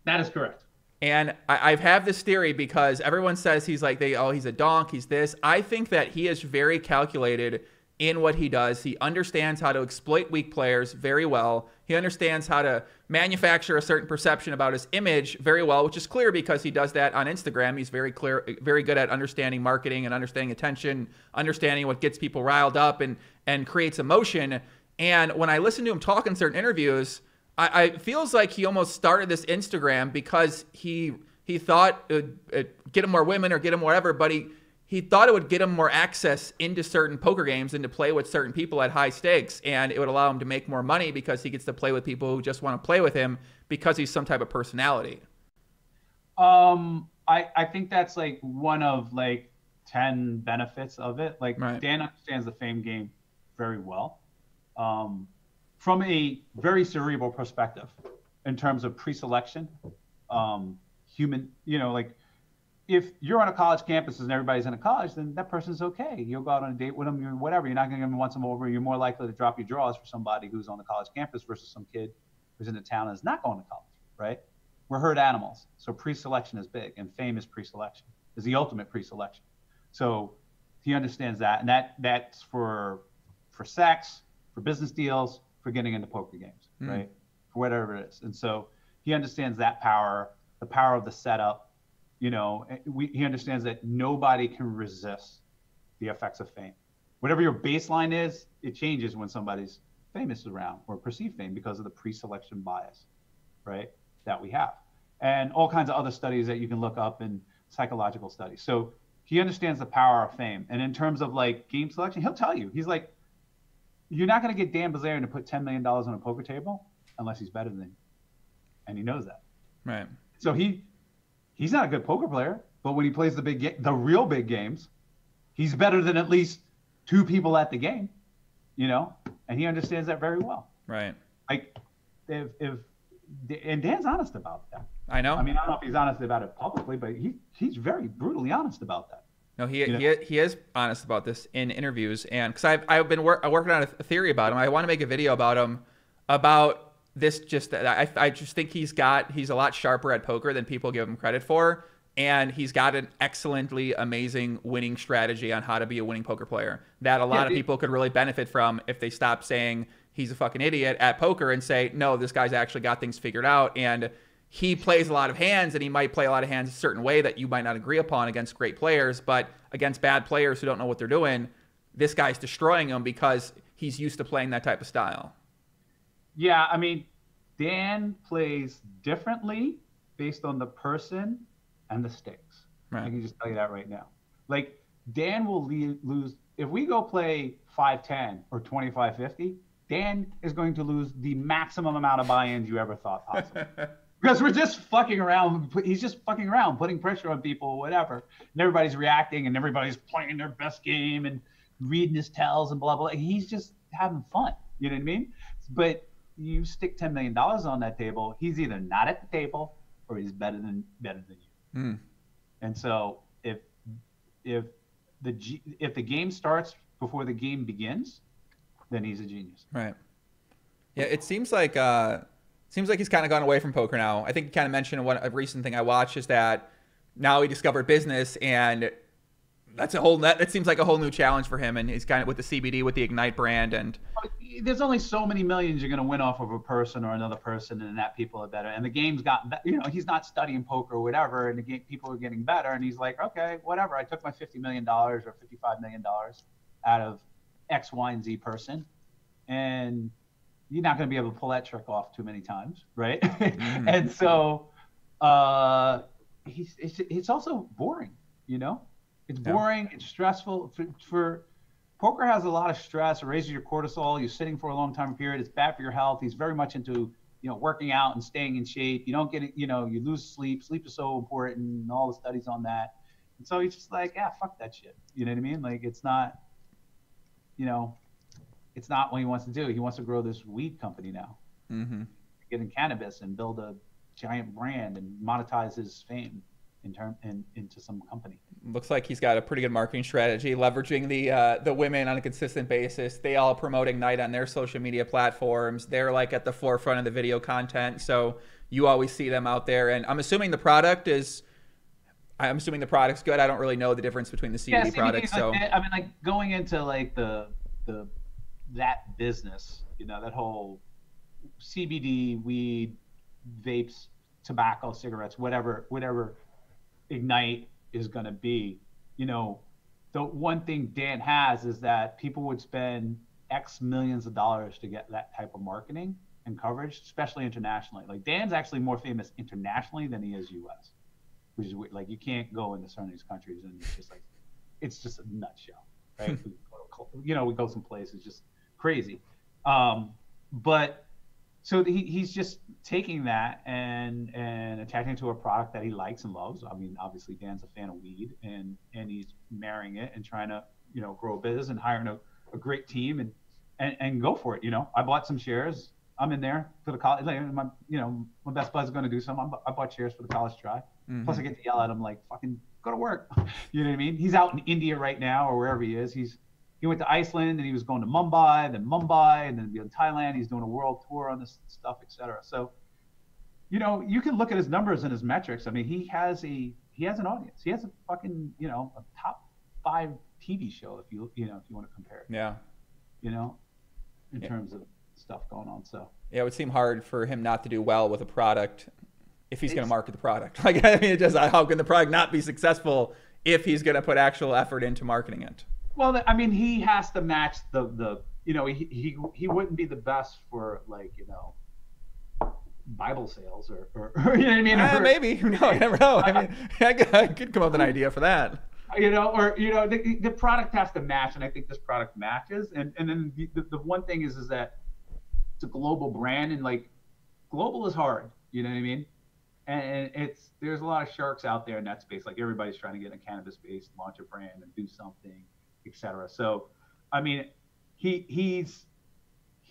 That is correct. And I've had this theory because everyone says he's like, he's a donk, he's this. I think that he is very calculated in what he does. He understands how to exploit weak players very well. He understands how to manufacture a certain perception about his image very well, which is clear because he does that on Instagram. He's very good at understanding marketing and understanding attention, understanding what gets people riled up and creates emotion. And when I listen to him talk in certain interviews, it feels like he almost started this Instagram because he thought it would get him more women or get him whatever, but he thought it would get him more access into certain poker games and to play with certain people at high stakes, and it would allow him to make more money because he gets to play with people who just want to play with him because he's some type of personality. I think that's like one of like 10 benefits of it. Like right. Dan understands the fame game very well. From a very cerebral perspective in terms of pre-selection, human, like if you're on a college campus and everybody's in a college, then that person's okay. You'll go out on a date with them, whatever. You're not going to once them over. You're more likely to drop your draws for somebody who's on the college campus versus some kid who's in the town and is not going to college, right? We're herd animals. So pre-selection is big, and fame is pre-selection, is the ultimate pre-selection. So he understands that, and that's for sex, for business deals, for getting into poker games, right? For whatever it is. And so he understands that power, the power of the setup. He understands that nobody can resist the effects of fame. Whatever your baseline is, it changes when somebody's famous around or perceived fame because of the pre-selection bias, right, that we have. And all kinds of other studies that you can look up in psychological studies. So he understands the power of fame. And in terms of like game selection, he'll tell you, he's like, you're not going to get Dan Bilzerian to put $10 million on a poker table unless he's better than you. And he knows that. Right. So he's not a good poker player, but when he plays the real big games, he's better than at least two people at the game, you know, and he understands that very well. Right. Like and Dan's honest about that. I know. I mean, I don't know if he's honest about it publicly, but he's very brutally honest about that. No, he is honest about this in interviews, and because I've been working on a theory about him. I want to make a video about him, about this. Just I just think he's a lot sharper at poker than people give him credit for, and he's got an excellently amazing winning strategy on how to be a winning poker player that a lot of people could really benefit from if they stop saying he's a fucking idiot at poker and say, no, this guy's actually got things figured out. And he plays a lot of hands, and he might play a lot of hands a certain way that you might not agree upon against great players, but against bad players who don't know what they're doing, this guy's destroying them because he's used to playing that type of style. Yeah, I mean, Dan plays differently based on the person and the stakes. Right. I can just tell you that right now. Like, Dan will lose if we go play 5-10 or 25-50. Dan is going to lose the maximum amount of buy-ins you ever thought possible. Because we're just fucking around. He's just fucking around, putting pressure on people, whatever. And everybody's reacting, and everybody's playing their best game and reading his tells and blah, blah. He's just having fun. You know what I mean? But you stick $10 million on that table, he's either not at the table or he's better than you. Mm. And so if the game starts before the game begins, then he's a genius. Right. Yeah, it seems like he's kind of gone away from poker now. I think you kind of mentioned a recent thing I watched is that now he discovered business, and that seems like a whole new challenge for him. And he's kind of with the CBD, with the Ignite brand, and there's only so many millions you're going to win off of a person or another person, and that people are better. And the game's gotten, he's not studying poker or whatever, and the game people are getting better, and he's like, okay, whatever. I took my $50 million or $55 million out of X, Y, and Z person, and you're not going to be able to pull that trick off too many times, right? Mm. And so it's also boring, It's boring. It's stressful. For poker has a lot of stress. It raises your cortisol. You're sitting for a long time period. It's bad for your health. He's very much into working out and staying in shape. You don't get it. You lose sleep. Sleep is so important. And all the studies on that. And so he's just like, yeah, fuck that shit. You know what I mean? Like it's not. It's not what he wants to do. He wants to grow this weed company now, get in cannabis and build a giant brand and monetize his fame into some company. Looks like he's got a pretty good marketing strategy, leveraging the women on a consistent basis. They all promote Ignite on their social media platforms. They're like at the forefront of the video content, so you always see them out there. And I'm assuming the product's good. I don't really know the difference between the CBD products. So I mean, like going into like that business, that whole CBD, weed, vapes, tobacco, cigarettes, whatever Ignite is going to be, the one thing Dan has is that people would spend X millions of dollars to get that type of marketing and coverage, especially internationally. Like Dan's actually more famous internationally than he is US, which is like you can't go into some of these countries and it's just a nutshell, right? We go some places just crazy. But so he's just taking that and attaching it to a product that he likes and loves. I mean, obviously Dan's a fan of weed and he's marrying it and trying to, grow a business and hiring a great team and go for it. I bought some shares. I'm in there for the college. Like, my best bud's going to do something. I bought shares for the college try. Mm-hmm. Plus I get to yell at him like, fucking go to work. You know what I mean? He's out in India right now or wherever he is. He went to Iceland and he was going to Mumbai, and then be in Thailand. He's doing a world tour on this stuff, et cetera. So, you can look at his numbers and his metrics. I mean, he has an audience. He has a fucking, a top 5 TV show if you want to compare it. Yeah. In terms of stuff going on. So. Yeah, it would seem hard for him not to do well with a product if he's going to market the product. Like, I mean, how can the product not be successful if he's going to put actual effort into marketing it? Well, I mean, he has to match the you know, he wouldn't be the best for, like, you know, Bible sales or you know what I mean? Maybe. No, you never know. I mean, I could come up with an idea for that. You know, or, you know, the product has to match, and I think this product matches. And then the one thing is that it's a global brand, and like global is hard. You know what I mean? And there's a lot of sharks out there in that space. Like, everybody's trying to get in a cannabis space, launch a brand, and do something, etc. So, I mean, he's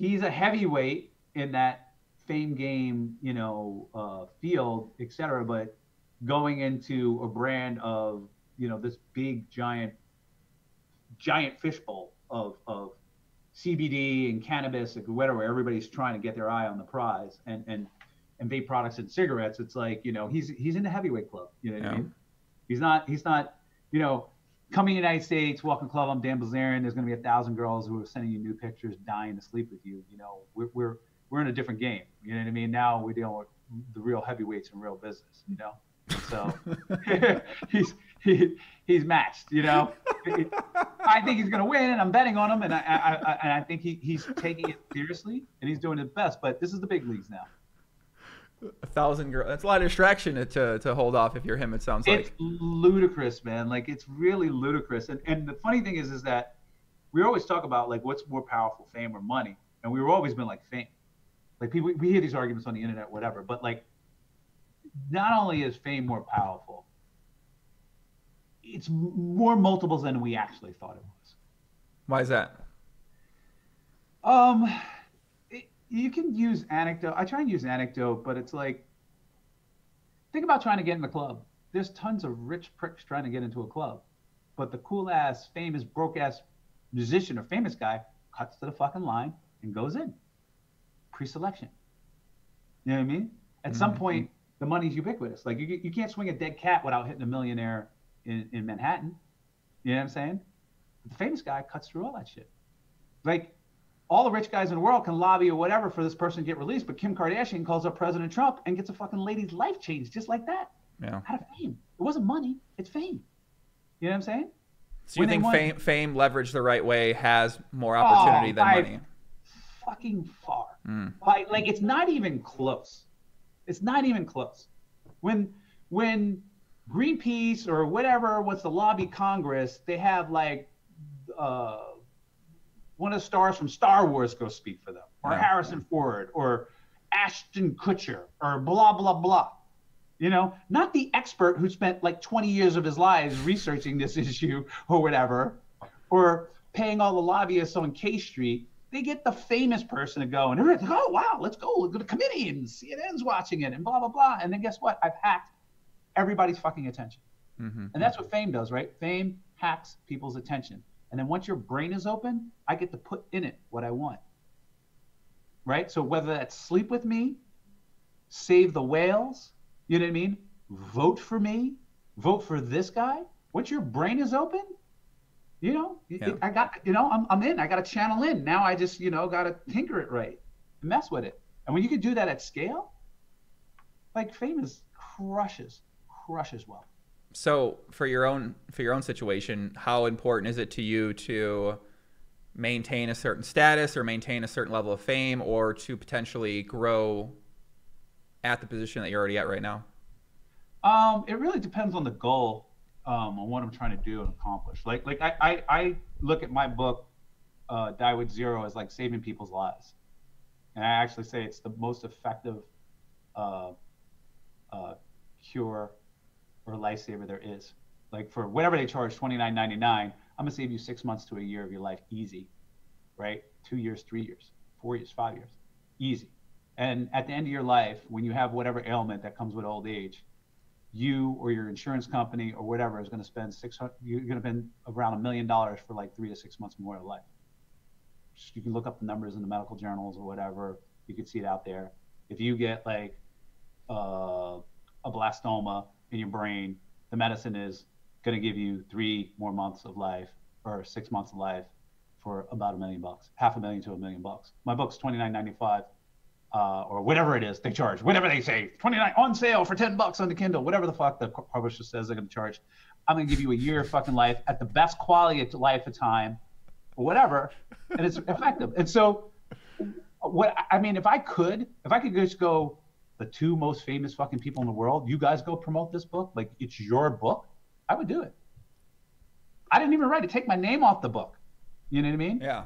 a heavyweight in that fame game, you know, field, etc. But going into a brand of, you know, this big giant fishbowl of CBD and cannabis, like whatever, everybody's trying to get their eye on the prize, and vape products and cigarettes. It's like, you know, he's in the heavyweight club. You know what I mean? He's not, you know, coming to the United States, walking club. I'm Dan Bilzerian. There's going to be 1,000 girls who are sending you new pictures, dying to sleep with you. You know, we're in a different game. You know what I mean? Now we're dealing with the real heavyweights in real business. You know, so he's matched. You know, I think he's going to win, and I'm betting on him. And I think he's taking it seriously, and he's doing his best. But this is the big leagues now. 1,000 girls. That's a lot of distraction to hold off if you're him, it sounds like. It's ludicrous, man. Like, it's really ludicrous. And the funny thing is that we always talk about, like, what's more powerful, fame or money? And we've always been like, fame. Like, people, we hear these arguments on the internet, whatever. But, like, not only is fame more powerful, it's more multiples than we actually thought it was. Why is that? You can use anecdote. I try and use anecdote, but it's like, think about trying to get in the club. There's tons of rich pricks trying to get into a club, but the cool ass, famous, broke ass musician or famous guy cuts to the fucking line and goes in. Pre-selection. You know what I mean? At some point, the money's ubiquitous. Like, you can't swing a dead cat without hitting a millionaire in Manhattan. You know what I'm saying? But the famous guy cuts through all that shit. Like, all the rich guys in the world can lobby or whatever for this person to get released, but Kim Kardashian calls up President Trump and gets a fucking lady's life changed just like that. Yeah. Out of fame. It wasn't money, it's fame. You know what I'm saying? So you think fame leveraged the right way has more opportunity than money? Fucking far. Like, it's not even close. It's not even close. When Greenpeace or whatever wants to lobby Congress, they have like one of the stars from Star Wars go speak for them, or Harrison Ford, or Ashton Kutcher, or blah, blah, blah. You know, not the expert who spent like 20 years of his lives researching this issue or whatever, or paying all the lobbyists on K Street. They get the famous person to go, and everybody's like, oh, wow, let's go. Look at the committee, and CNN's watching it, and blah, blah, blah. And then guess what? I've hacked everybody's fucking attention. And that's what fame does, right? Fame hacks people's attention. And then once your brain is open, I get to put in it what I want. Right? So whether that's sleep with me, save the whales, you know what I mean? Vote for me, vote for this guy. Once your brain is open, you know, I got, you know, I'm in. I got to channel in. Now I just, you know, got to tinker it right and mess with it. And when you can do that at scale, like, fame is crushes well. So for your own situation, how important is it to you to maintain a certain status or maintain a certain level of fame, or to potentially grow at the position that you're already at right now? It really depends on the goal, on what I'm trying to do and accomplish. Like I look at my book, Die with Zero, as like saving people's lives. And I actually say it's the most effective cure or lifesaver there is. Like, for whatever they charge, $29.99, I'm gonna save you 6 months to a year of your life, easy, right? 2 years, 3 years, 4 years, 5 years, easy. And at the end of your life, when you have whatever ailment that comes with old age, you or your insurance company or whatever is gonna spend you're gonna spend around $1 million for like 3 to 6 months more of life. You can look up the numbers in the medical journals or whatever. You can see it out there. If you get like a blastoma in your brain, the medicine is going to give you 3 more months of life, or 6 months of life, for about $1 million, $500,000 to $1 million. My book's $29.95, or whatever it is they charge, whatever they say, $29 on sale for $10 on the Kindle, whatever the fuck the publisher says they're going to charge. I'm going to give you a year of fucking life at the best quality of life of time or whatever. And it's effective. And so if I could just go, the 2 most famous fucking people in the world, you guys go promote this book, like it's your book, I would do it. I didn't even write it. Take my name off the book. You know what I mean? Yeah.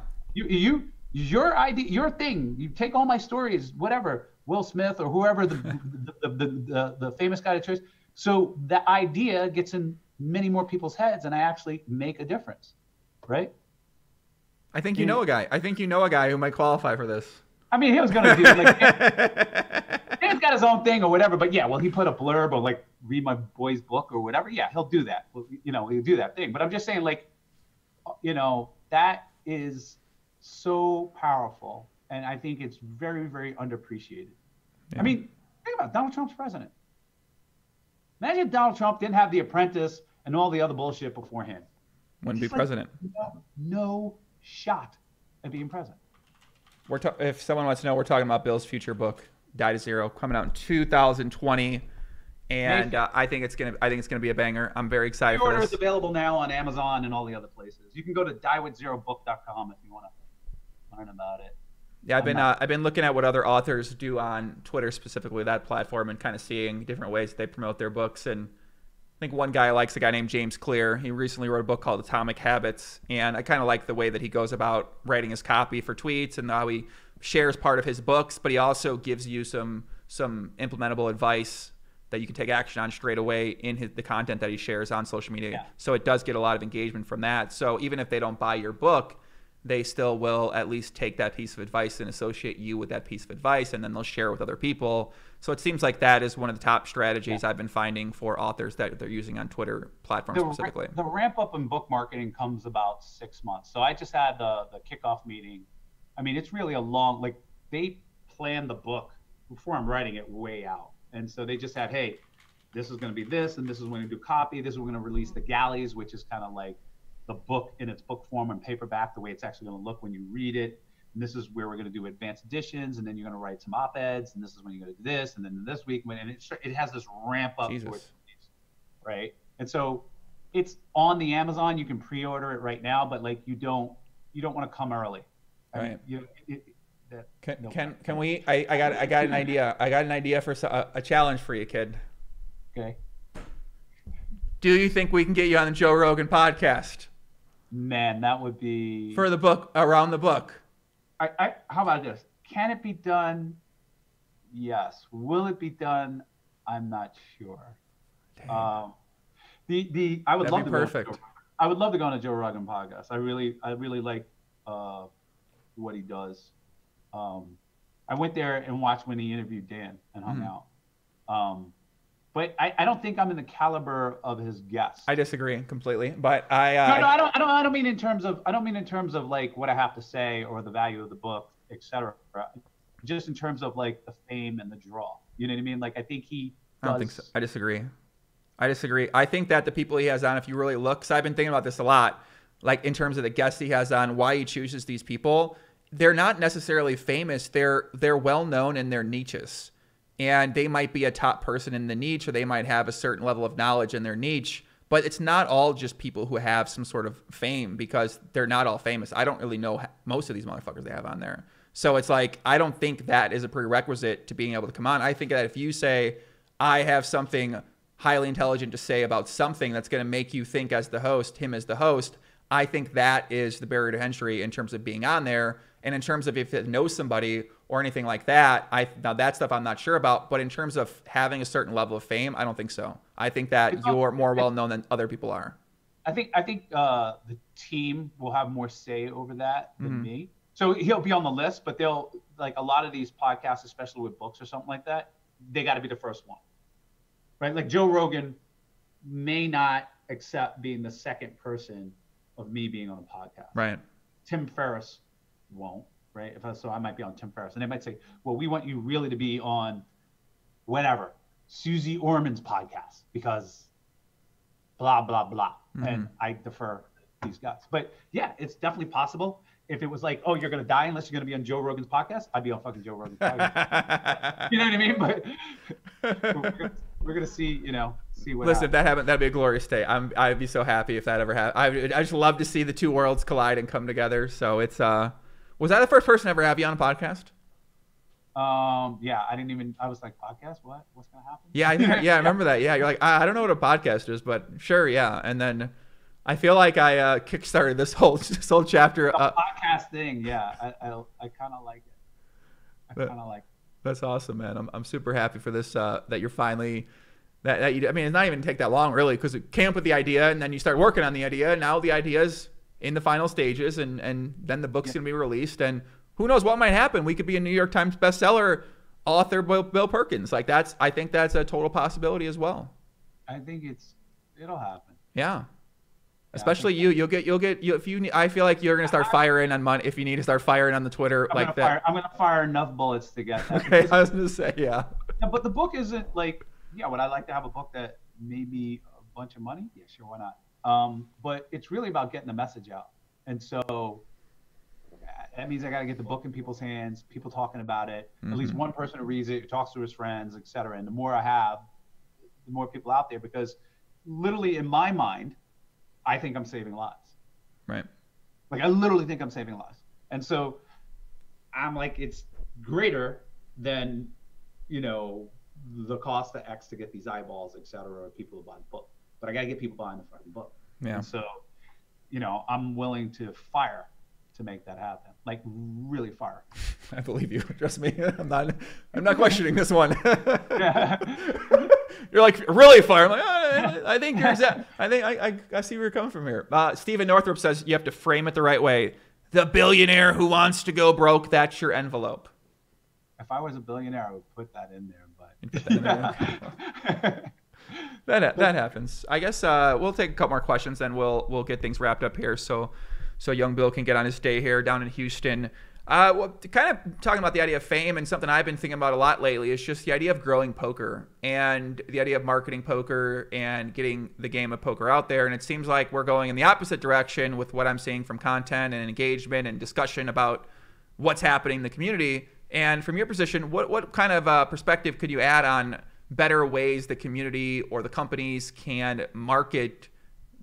Your idea, your thing. You take all my stories, whatever, Will Smith or whoever the famous guy of choice. So the idea gets in many more people's heads, and I actually make a difference, right? I think you know a guy. I think you know a guy who might qualify for this. I mean, he was gonna do like Dan's got his own thing or whatever, but yeah, will he put a blurb or like read my boy's book or whatever? Yeah, he'll do that. You know, he'll do that thing. But I'm just saying, like, you know, that is so powerful, and I think it's very, very underappreciated. Yeah. I mean, think about it. Donald Trump's president. Imagine if Donald Trump didn't have The Apprentice and all the other bullshit beforehand. Wouldn't be president. No shot at being president. If someone wants to know, we're talking about Bill's future book, Die to Zero, coming out in 2020, and I think it's gonna be a banger. I'm very excited for this. The order is available now on Amazon and all the other places. You can go to diewithzerobook.com if you want to learn about it. Yeah, I've been looking at what other authors do on Twitter, specifically that platform, and kind of seeing different ways that they promote their books. And I think one guy I like is a guy named James Clear. He recently wrote a book called Atomic Habits, and I kind of like the way that he goes about writing his copy for tweets and how he shares part of his books, but he also gives you some implementable advice that you can take action on straight away in the content that he shares on social media. Yeah. So it does get a lot of engagement from that. So even if they don't buy your book, they still will at least take that piece of advice and associate you with that piece of advice, and then they'll share it with other people. So it seems like that is one of the top strategies I've been finding for authors that they're using on Twitter platforms specifically. The ramp up in book marketing comes about 6 months. So I just had the kickoff meeting. I mean, it's really a long, like, they plan the book before I'm writing it way out. And so they just had, hey, this is going to be this, and this is when we do copy. This is when we're going to release the galleys, which is kind of like the book in its book form and paperback, the way it's actually going to look when you read it. And this is where we're going to do advanced editions, and then you're going to write some op-eds, and this is when you're going to do this, and then this week, and it has this ramp up towards, right? And so it's on the Amazon. You can pre-order it right now, but like you don't want to come early. Right. Can we? I got an idea. I got an idea for a challenge for you, kid. Okay. Do you think we can get you on the Joe Rogan podcast? Man, that would be for the book, around the book. How about this? Can it be done? Yes. Will it be done? I'm not sure. I would love to perfect. I would love to go on a Joe Rogan podcast. I really like what he does. I went there and watched when he interviewed Dan and hung out. But I don't think I'm in the caliber of his guests. I disagree completely, but I don't mean in terms of like what I have to say or the value of the book, etc. Just in terms of like the fame and the draw. You know what I mean? Like I think he does. I don't think so. I disagree. I think that the people he has on, if you really look, because I've been thinking about this a lot, like in terms of the guests he has on, why he chooses these people, they're not necessarily famous. They're well known in their niches. And they might be a top person in the niche, or they might have a certain level of knowledge in their niche. But it's not all just people who have some sort of fame, because they're not all famous. I don't really know most of these motherfuckers they have on there. So it's like, I don't think that is a prerequisite to being able to come on. I think that if you say, I have something highly intelligent to say about something that's going to make you think as the host, him as the host, I think that is the barrier to entry in terms of being on there. And in terms of if it knows somebody or anything like that, now that stuff I'm not sure about. But in terms of having a certain level of fame, I don't think so. I think that you're more well known than other people are. I think the team will have more say over that than me. So he'll be on the list, but they'll, like a lot of these podcasts, especially with books or something like that, they got to be the first one, right? Like Joe Rogan may not accept being the second person of me being on a podcast. Right. Tim Ferriss won't, right? So I might be on Tim Ferriss, and they might say, well, we want you really to be on whatever, Susie Orman's podcast, because blah, blah, blah. And I defer these guys. But yeah, it's definitely possible. If it was like, oh, you're going to die unless you're going to be on Joe Rogan's podcast, I'd be on fucking Joe Rogan's podcast. You know what I mean? we're gonna see, see what Listen, if happens. that happened, that'd be a glorious day. I'd be so happy if that ever happened. I just love to see the two worlds collide and come together. So it's was that the first person to ever have you on a podcast? Yeah, I was like, podcast, what's gonna happen? Yeah, I remember that. Yeah, you're like, I don't know what a podcast is, but sure, yeah. And then I feel like I kickstarted this whole chapter. The podcast thing, yeah, I kind of like it. I kind of like it. That's awesome, man. I'm super happy for this. That you're finally that you. I mean, it's not even take that long really, because it came up with the idea, and then you start working on the idea. And now the idea's in the final stages, and then the book's gonna be released, and who knows what might happen? We could be a New York Times bestseller author, Bill Perkins. Like I think that's a total possibility as well. I think it'll happen. Yeah. Especially you'll get if you need, I feel like you're gonna start firing on money if you need to start firing on the Twitter like that. I'm gonna fire enough bullets to get that. Okay, I was gonna say yeah. But the book isn't like, would I like to have a book that made me a bunch of money? Yeah, sure, why not? But it's really about getting the message out, and so that means I got to get the book in people's hands, people talking about it, at least one person who reads it, who talks to his friends, etc. And the more I have, the more people out there, because literally in my mind, I think I'm saving lives. Right. Like I literally think I'm saving lives. And so I'm like, it's greater than, the cost of X to get these eyeballs, etc., or people to buy the book. But I got to get people buying the fucking book. Yeah. And so, I'm willing to fire to make that happen. Like really fire. I believe you. Trust me. I'm not questioning this one. You're like really fire. I'm like, I think you're exact. I think I see where you're coming from here. Stephen Northrup says you have to frame it the right way. The billionaire who wants to go broke. That's your envelope. If I was a billionaire, I would put that in there. But that happens. I guess we'll take a couple more questions, then we'll get things wrapped up here. So young Bill can get on his day here down in Houston. Well, kind of talking about the idea of fame, and something I've been thinking about a lot lately is just the idea of growing poker and the idea of marketing poker and getting the game of poker out there. And it seems like we're going in the opposite direction with what I'm seeing from content and engagement and discussion about what's happening in the community. And from your position, what kind of perspective could you add on better ways the community or the companies can market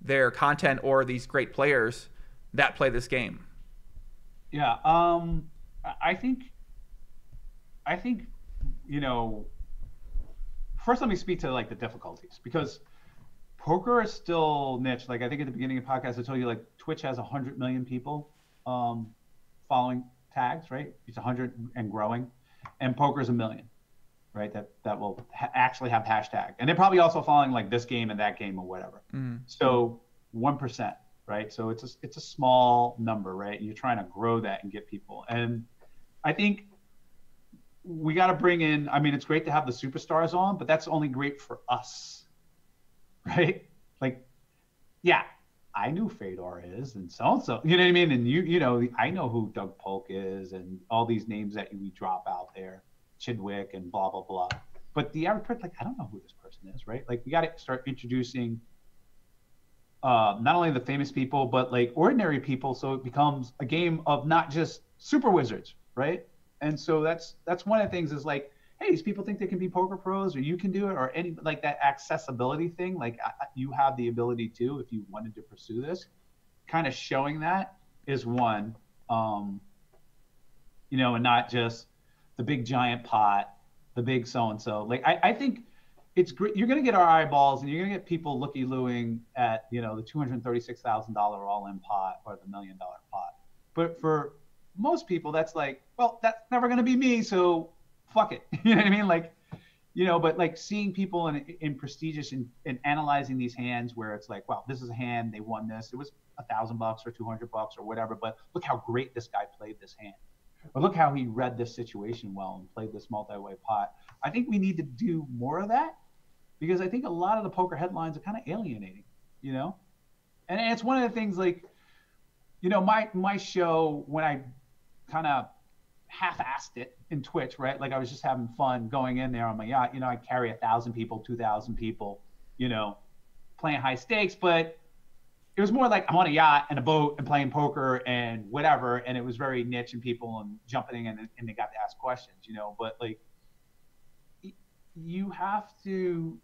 their content or these great players that play this game? Yeah, I think, first let me speak to like the difficulties, because poker is still niche. Like I think at the beginning of the podcast, I told you like Twitch has 100 million people following tags, right? It's 100 and growing, and poker is 1 million, right? That will actually have hashtag, and they're probably also following like this game and that game or whatever. So 1%. Right. So it's a small number, right? You're trying to grow that and get people. And I think we got to bring in, I mean, it's great to have the superstars on, but that's only great for us. Right. Like, yeah, I knew Fedor is and so-and-so, you know what I mean? And I know who Doug Polk is and all these names that we drop out there, Chidwick and blah, blah, blah. But the average person, like, I don't know who this person is, right? Like we got to start introducing not only the famous people, but like ordinary people. So it becomes a game of not just super wizards, right? And so that's one of the things is like, hey, these people think they can be poker pros, or you can do it, or any like that accessibility thing. Like you have the ability to, if you wanted to pursue this, kind of showing that is one, and not just the big giant pot, the big so-and-so. Like I think it's great. You're going to get our eyeballs, and you're going to get people looky-looing at, the $236,000 all-in pot or the $1 million pot. But for most people, that's like, well, that's never going to be me, so fuck it. You know what I mean? Like, but like seeing people in prestigious and analyzing these hands where it's like, wow, this is a hand, they won this. It was $1,000 or $200 or whatever, but look how great this guy played this hand. Or look how he read this situation well and played this multi-way pot. I think we need to do more of that, because I think a lot of the poker headlines are kind of alienating, and it's one of the things like, my show, when I kind of half-assed it in Twitch, right? Like I was just having fun going in there on my yacht, I carry 1,000 people, 2,000 people, playing high stakes, but it was more like I'm on a yacht and a boat and playing poker and whatever. And it was very niche and people and jumping in and they got to ask questions, but like, you have to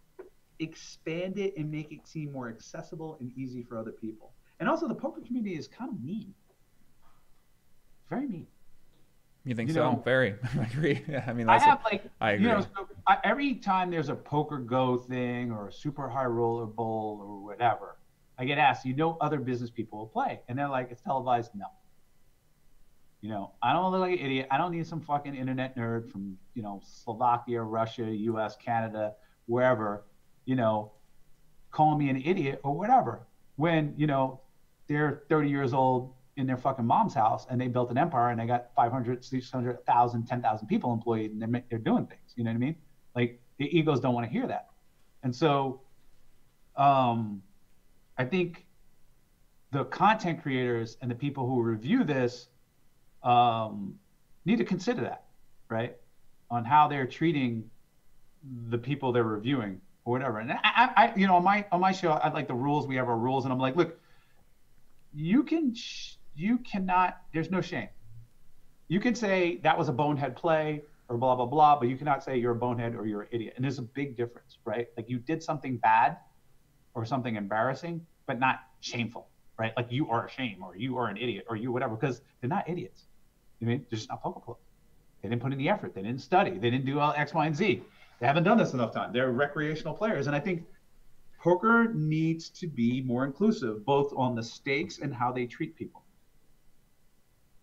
expand it and make it seem more accessible and easy for other people. And also the poker community is kind of mean. Very mean. You think so? Very. I agree. Yeah, I mean, I have like, I agree. So every time there's a poker go thing or a super high roller bowl or whatever, I get asked, other business people will play. And they're like, it's televised? No. I don't look like an idiot. I don't need some fucking internet nerd from, Slovakia, Russia, US, Canada, wherever, calling me an idiot or whatever. When, they're 30 years old in their fucking mom's house and they built an empire and they got 500, 600, 1,000, 10,000 people employed and they're doing things. You know what I mean? Like the egos don't want to hear that. And so I think the content creators and the people who review this need to consider that, right? On how they're treating the people they're reviewing or whatever. And I on my show, I like the rules. We have our rules, and I'm like, look, you cannot. There's no shame. You can say that was a bonehead play or blah blah blah, but you cannot say you're a bonehead or you're an idiot. And there's a big difference, right? Like you did something bad or something embarrassing, but not shameful, right? Like you are a shame or you are an idiot or you whatever, because they're not idiots. I mean, they're just not poker players. They didn't put in the effort. They didn't study. They didn't do X, Y, and Z. They haven't done this enough time. They're recreational players. And I think poker needs to be more inclusive, both on the stakes and how they treat people.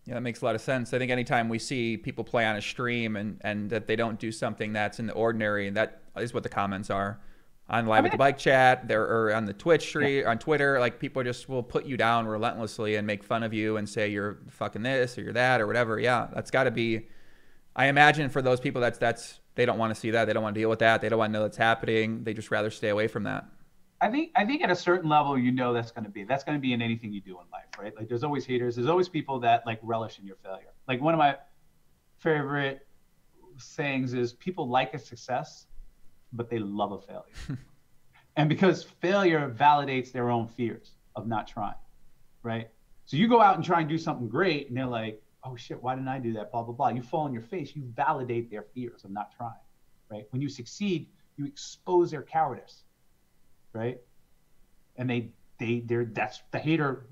Yeah, that makes a lot of sense. I think anytime we see people play on a stream and that they don't do something that's in the ordinary, that is what the comments are. On Live with the Bike Chat, or on the Twitch stream, on Twitter, like people just will put you down relentlessly and make fun of you and say you're fucking this or you're that or whatever. Yeah, that's got to be. I imagine for those people, that's they don't want to see that. They don't want to deal with that. They don't want to know that's happening. They just rather stay away from that. I think at a certain level, that's going to be in anything you do in life, right? Like there's always haters. There's always people that like relish in your failure. Like one of my favorite sayings is people like a success, but they love a failure. And because failure validates their own fears of not trying, right? So you go out and try and do something great and they're like, oh shit, why didn't I do that? Blah, blah, blah. You fall on your face, you validate their fears of not trying, right? When you succeed, you expose their cowardice, right? And that's the hater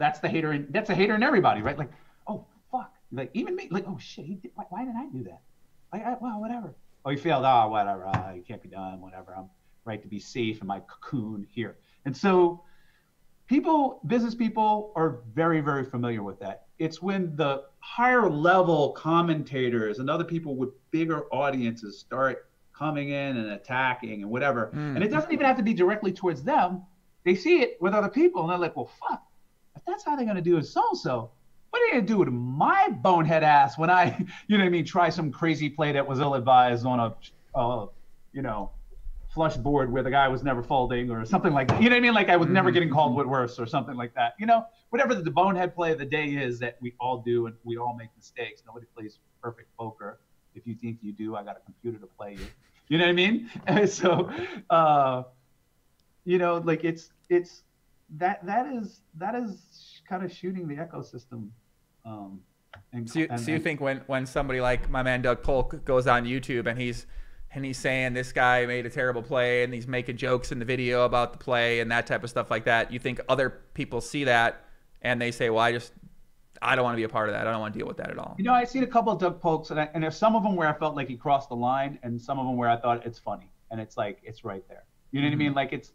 in everybody, right? Like, oh fuck, like even me, like, oh shit, why didn't I do that? Well, whatever. Oh, you failed. Oh, whatever. You can't be done. Whatever. I'm right to be safe in my cocoon here. And so business people are very, very familiar with that. It's when the higher level commentators and other people with bigger audiences start coming in and attacking and whatever. And it doesn't even have to be directly towards them. They see it with other people and they're like, well, fuck, if that's how they're going to do it so-and-so, what are you going to do with my bonehead ass when I, try some crazy play that was ill-advised on a, flush board where the guy was never folding or something like that. You know what I mean? Like I was never getting called with worse or something like that. Whatever the bonehead play of the day is that we all do and we all make mistakes. Nobody plays perfect poker. If you think you do, I got a computer to play you. You know what I mean? And so, like it's that is kind of shooting the ecosystem. So you think when somebody like my man Doug Polk goes on YouTube and he's saying this guy made a terrible play and he's making jokes in the video about the play and that type of stuff like that, you think other people see that and they say, well, I don't want to be a part of that. I don't want to deal with that at all. I've seen a couple of Doug Polks and there's some of them where I felt like he crossed the line and some of them where I thought it's funny and it's like, it's right there. You know what I mean? Like it's,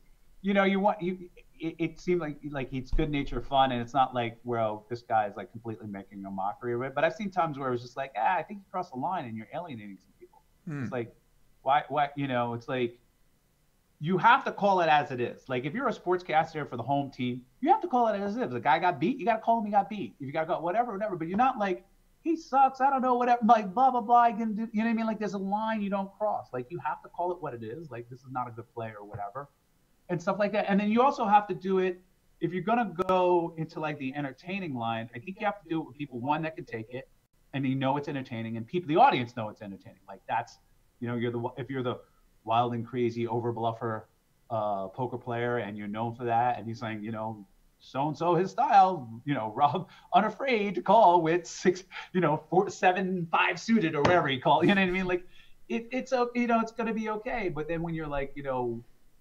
it seemed like it's good natured fun and it's not like, well, this guy is like completely making a mockery of it. But I've seen times where it was just like, I think you crossed the line and you're alienating some people. It's like, why, it's like, you have to call it as it is. Like if you're a sportscaster for the home team, you have to call it as it is. The guy got beat, you got to call him he got beat. If you got to go whatever, but you're not like, he sucks, I don't know, whatever, like blah, blah, blah, you know what I mean? Like there's a line you don't cross. Like you have to call it what it is. Like this is not a good play or whatever and stuff like that. And then you also have to do it, if you're going to go into like the entertaining line, I think you have to do it with people, one, that can take it and it's entertaining and people, the audience know it's entertaining. Like that's, if you're the wild and crazy over bluffer poker player and you're known for that and he's saying, so-and-so his style, Rob unafraid to call with 6, 4, 7, 5 suited or whatever he called, you know what I mean? Like it's going to be okay. But then when you're like,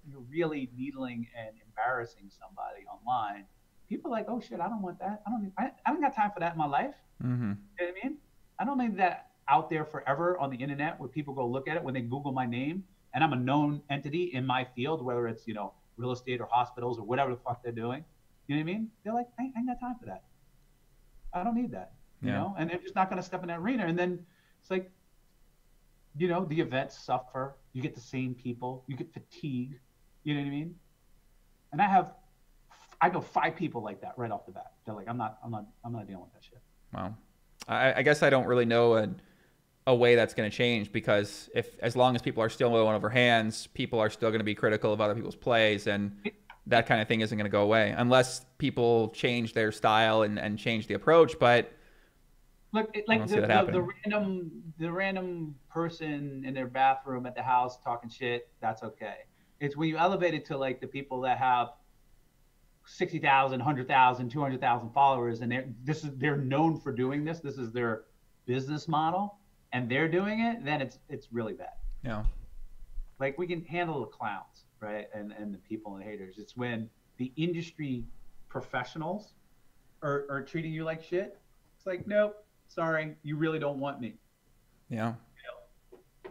you're really needling and embarrassing somebody online, people are like, oh shit, I don't want that. I don't got time for that in my life. Mm-hmm. You know what I mean? I don't need that out there forever on the internet where people go look at it when they Google my name and I'm a known entity in my field, whether it's, real estate or hospitals or whatever the fuck they're doing. You know what I mean? They're like, I ain't got time for that. I don't need that, and they're just not going to step in that arena. And then it's like, the events suffer. You get the same people. You get fatigue. You know what I mean? And I go 5 people like that right off the bat. They're like, I'm not dealing with that shit. Wow. I guess I don't really know a way that's going to change, because as long as people are still going over hands, people are still going to be critical of other people's plays, and that kind of thing isn't going to go away unless people change their style and change the approach. But look, like the random person in their bathroom at the house talking shit, that's okay. It's when you elevate it to like the people that have 60,000, 100,000, 200,000 followers, and they're known for doing this. This is their business model, and they're doing it. Then it's really bad. Yeah. Like, we can handle the clowns, right, and the people and the haters. It's when the industry professionals are treating you like shit. It's like, nope, sorry, you really don't want me. Yeah.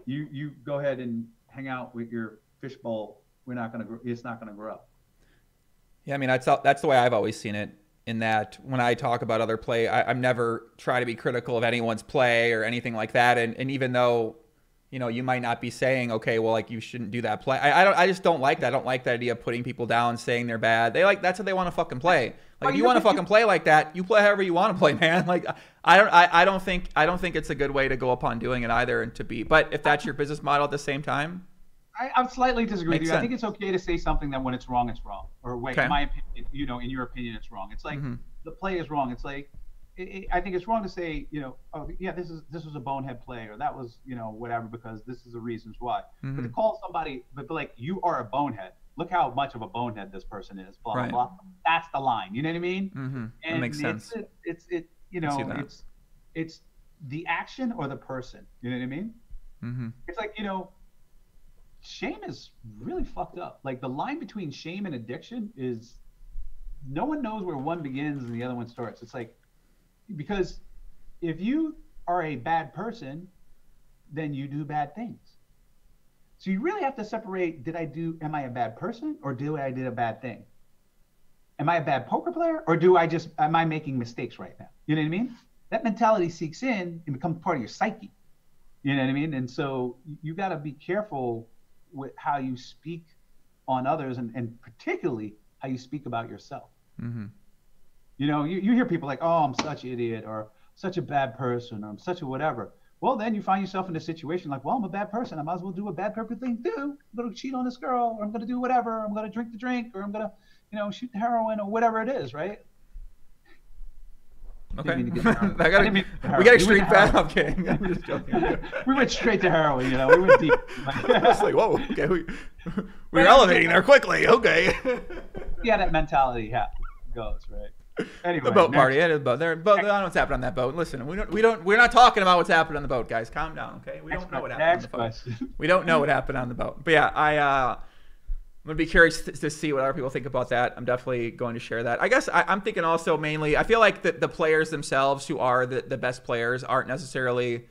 You go ahead and hang out with your fishbowl. It's not gonna grow. Yeah, I mean, that's the way I've always seen it, in that when I talk about other play, I'm never trying to be critical of anyone's play or anything like that. And even though, you might not be saying, okay, well, like, you shouldn't do that play. I just don't like that. I don't like the idea of putting people down, saying they're bad. That's how they want to fucking play. Like, if you want to fucking play like that, you play however you want to play, man. Like, I don't think it's a good way to go upon doing it either, and to be. But if that's your business model at the same time, I slightly disagree with you. sense. I think it's okay to say something that when it's wrong, it's wrong. Or wait, Okay. in my opinion, in your opinion, it's wrong. It's like, the play is wrong. It's like, I think it's wrong to say, oh yeah, this was a bonehead play, or that was, whatever, because this is the reasons why. But to call somebody, but like, you are a bonehead. Look how much of a bonehead this person is. Blah blah blah. That's the line. You know what I mean? And that makes sense. It's the action or the person. You know what I mean? It's like, shame is really fucked up. Like, the line between shame and addiction is, no one knows where one begins and the other one starts. It's like, because if you are a bad person, then you do bad things. So you really have to separate, am I a bad person, or did a bad thing? Am I a bad poker player, or am I making mistakes right now? You know what I mean? That mentality seeks in and becomes part of your psyche. You know what I mean? And so you got to be careful with how you speak on others, and particularly how you speak about yourself. You hear people like, oh, I'm such an idiot, or such a bad person, or I'm such a whatever. Well, then you find yourself in a situation like, well, I'm a bad person. I might as well do a bad perfect thing too. I'm going to cheat on this girl, or I'm going to do whatever. I'm going to drink the drink, or I'm going to, shoot the heroin, or whatever it is, right? Okay. We got extreme bad. I'm kidding. I'm just joking. We went straight to heroin, we went deep. It's like, whoa, okay. We're elevating there quickly. Okay. Yeah, that mentality goes, right? Anyway, the boat party. The boat. I don't know what's happening on that boat. Listen, we're not talking about what's happened on the boat, guys. Calm down, okay? We don't know what happened on the boat. We don't know what happened on the boat. But yeah, I'm going to be curious to see what other people think about that. I'm definitely going to share that. I guess I'm thinking also mainly, I feel like the players themselves who are the best players aren't necessarily,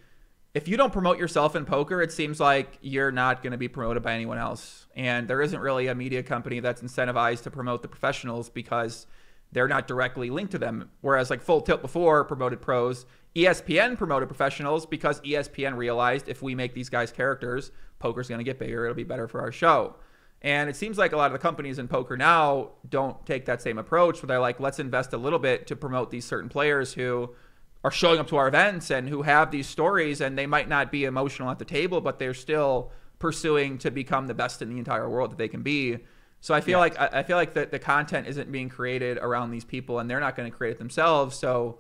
if you don't promote yourself in poker, it seems like you're not going to be promoted by anyone else. And there isn't really a media company that's incentivized to promote the professionals, because they're not directly linked to them. Whereas like Full Tilt before promoted pros, ESPN promoted professionals because ESPN realized, if we make these guys characters, poker's going to get bigger. It'll be better for our show. And it seems like a lot of the companies in poker now don't take that same approach, where they're like, let's invest a little bit to promote these certain players who are showing up to our events and who have these stories, and they might not be emotional at the table, but they're still pursuing to become the best in the entire world that they can be. So I feel like that the content isn't being created around these people, and they're not going to create it themselves. So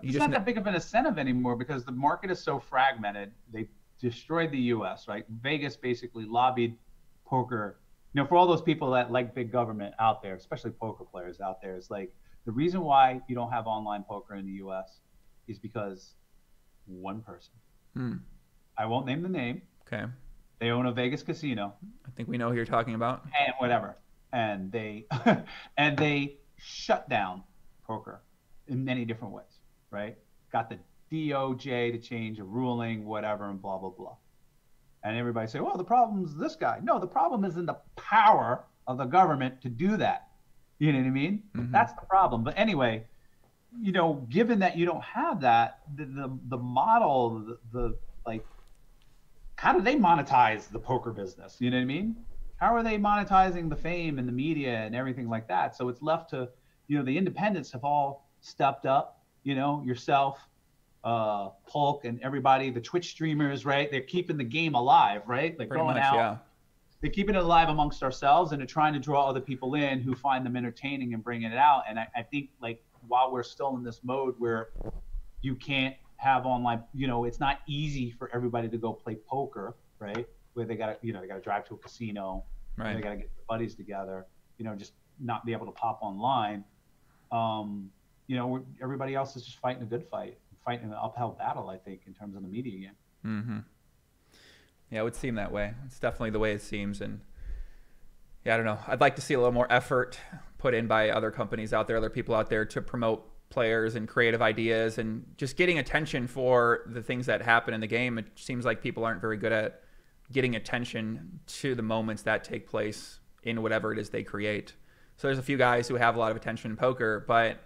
it's not that big of an incentive anymore, because the market is so fragmented. They destroyed the U.S., right? Vegas basically lobbied poker. For all those people that like big government out there, especially poker players out there, it's like, the reason why you don't have online poker in the U.S. is because one person. I won't name the name. Okay. They own a Vegas casino. I think we know who you're talking about. And whatever. And they and they shut down poker in many different ways, right? Got the DOJ to change a ruling, whatever, and blah, blah, blah. And everybody say, well, the problem is this guy. No, the problem is in the power of the government to do that. You know what I mean? Mm-hmm. That's the problem. But anyway, you know, given that you don't have that, the model, the like, how do they monetize the poker business? You know what I mean? How are they monetizing the fame and the media and everything like that? So it's left to, you know, the independents have all stepped up, you know, yourself, Polk and everybody, the Twitch streamers, right? They're keeping the game alive, right? Like Pretty going much, out. yeah. They're keeping it alive amongst ourselves, and they're trying to draw other people in who find them entertaining and bringing it out. And I think, like, while we're still in this mode where you can't have online, you know, it's not easy for everybody to go play poker, right? Where they got to, you know, they got to drive to a casino, Right. they got to get their buddies together, you know, just not be able to pop online. You know, everybody else is just fighting a good fight, fighting an uphill battle, I think, in terms of the media game. Mm-hmm. Yeah, it would seem that way. It's definitely the way it seems. And yeah, I don't know. I'd like to see a little more effort put in by other companies out there, other people out there to promote players and creative ideas and just getting attention for the things that happen in the game. It seems like people aren't very good at getting attention to the moments that take place in whatever it is they create. So there's a few guys who have a lot of attention in poker, but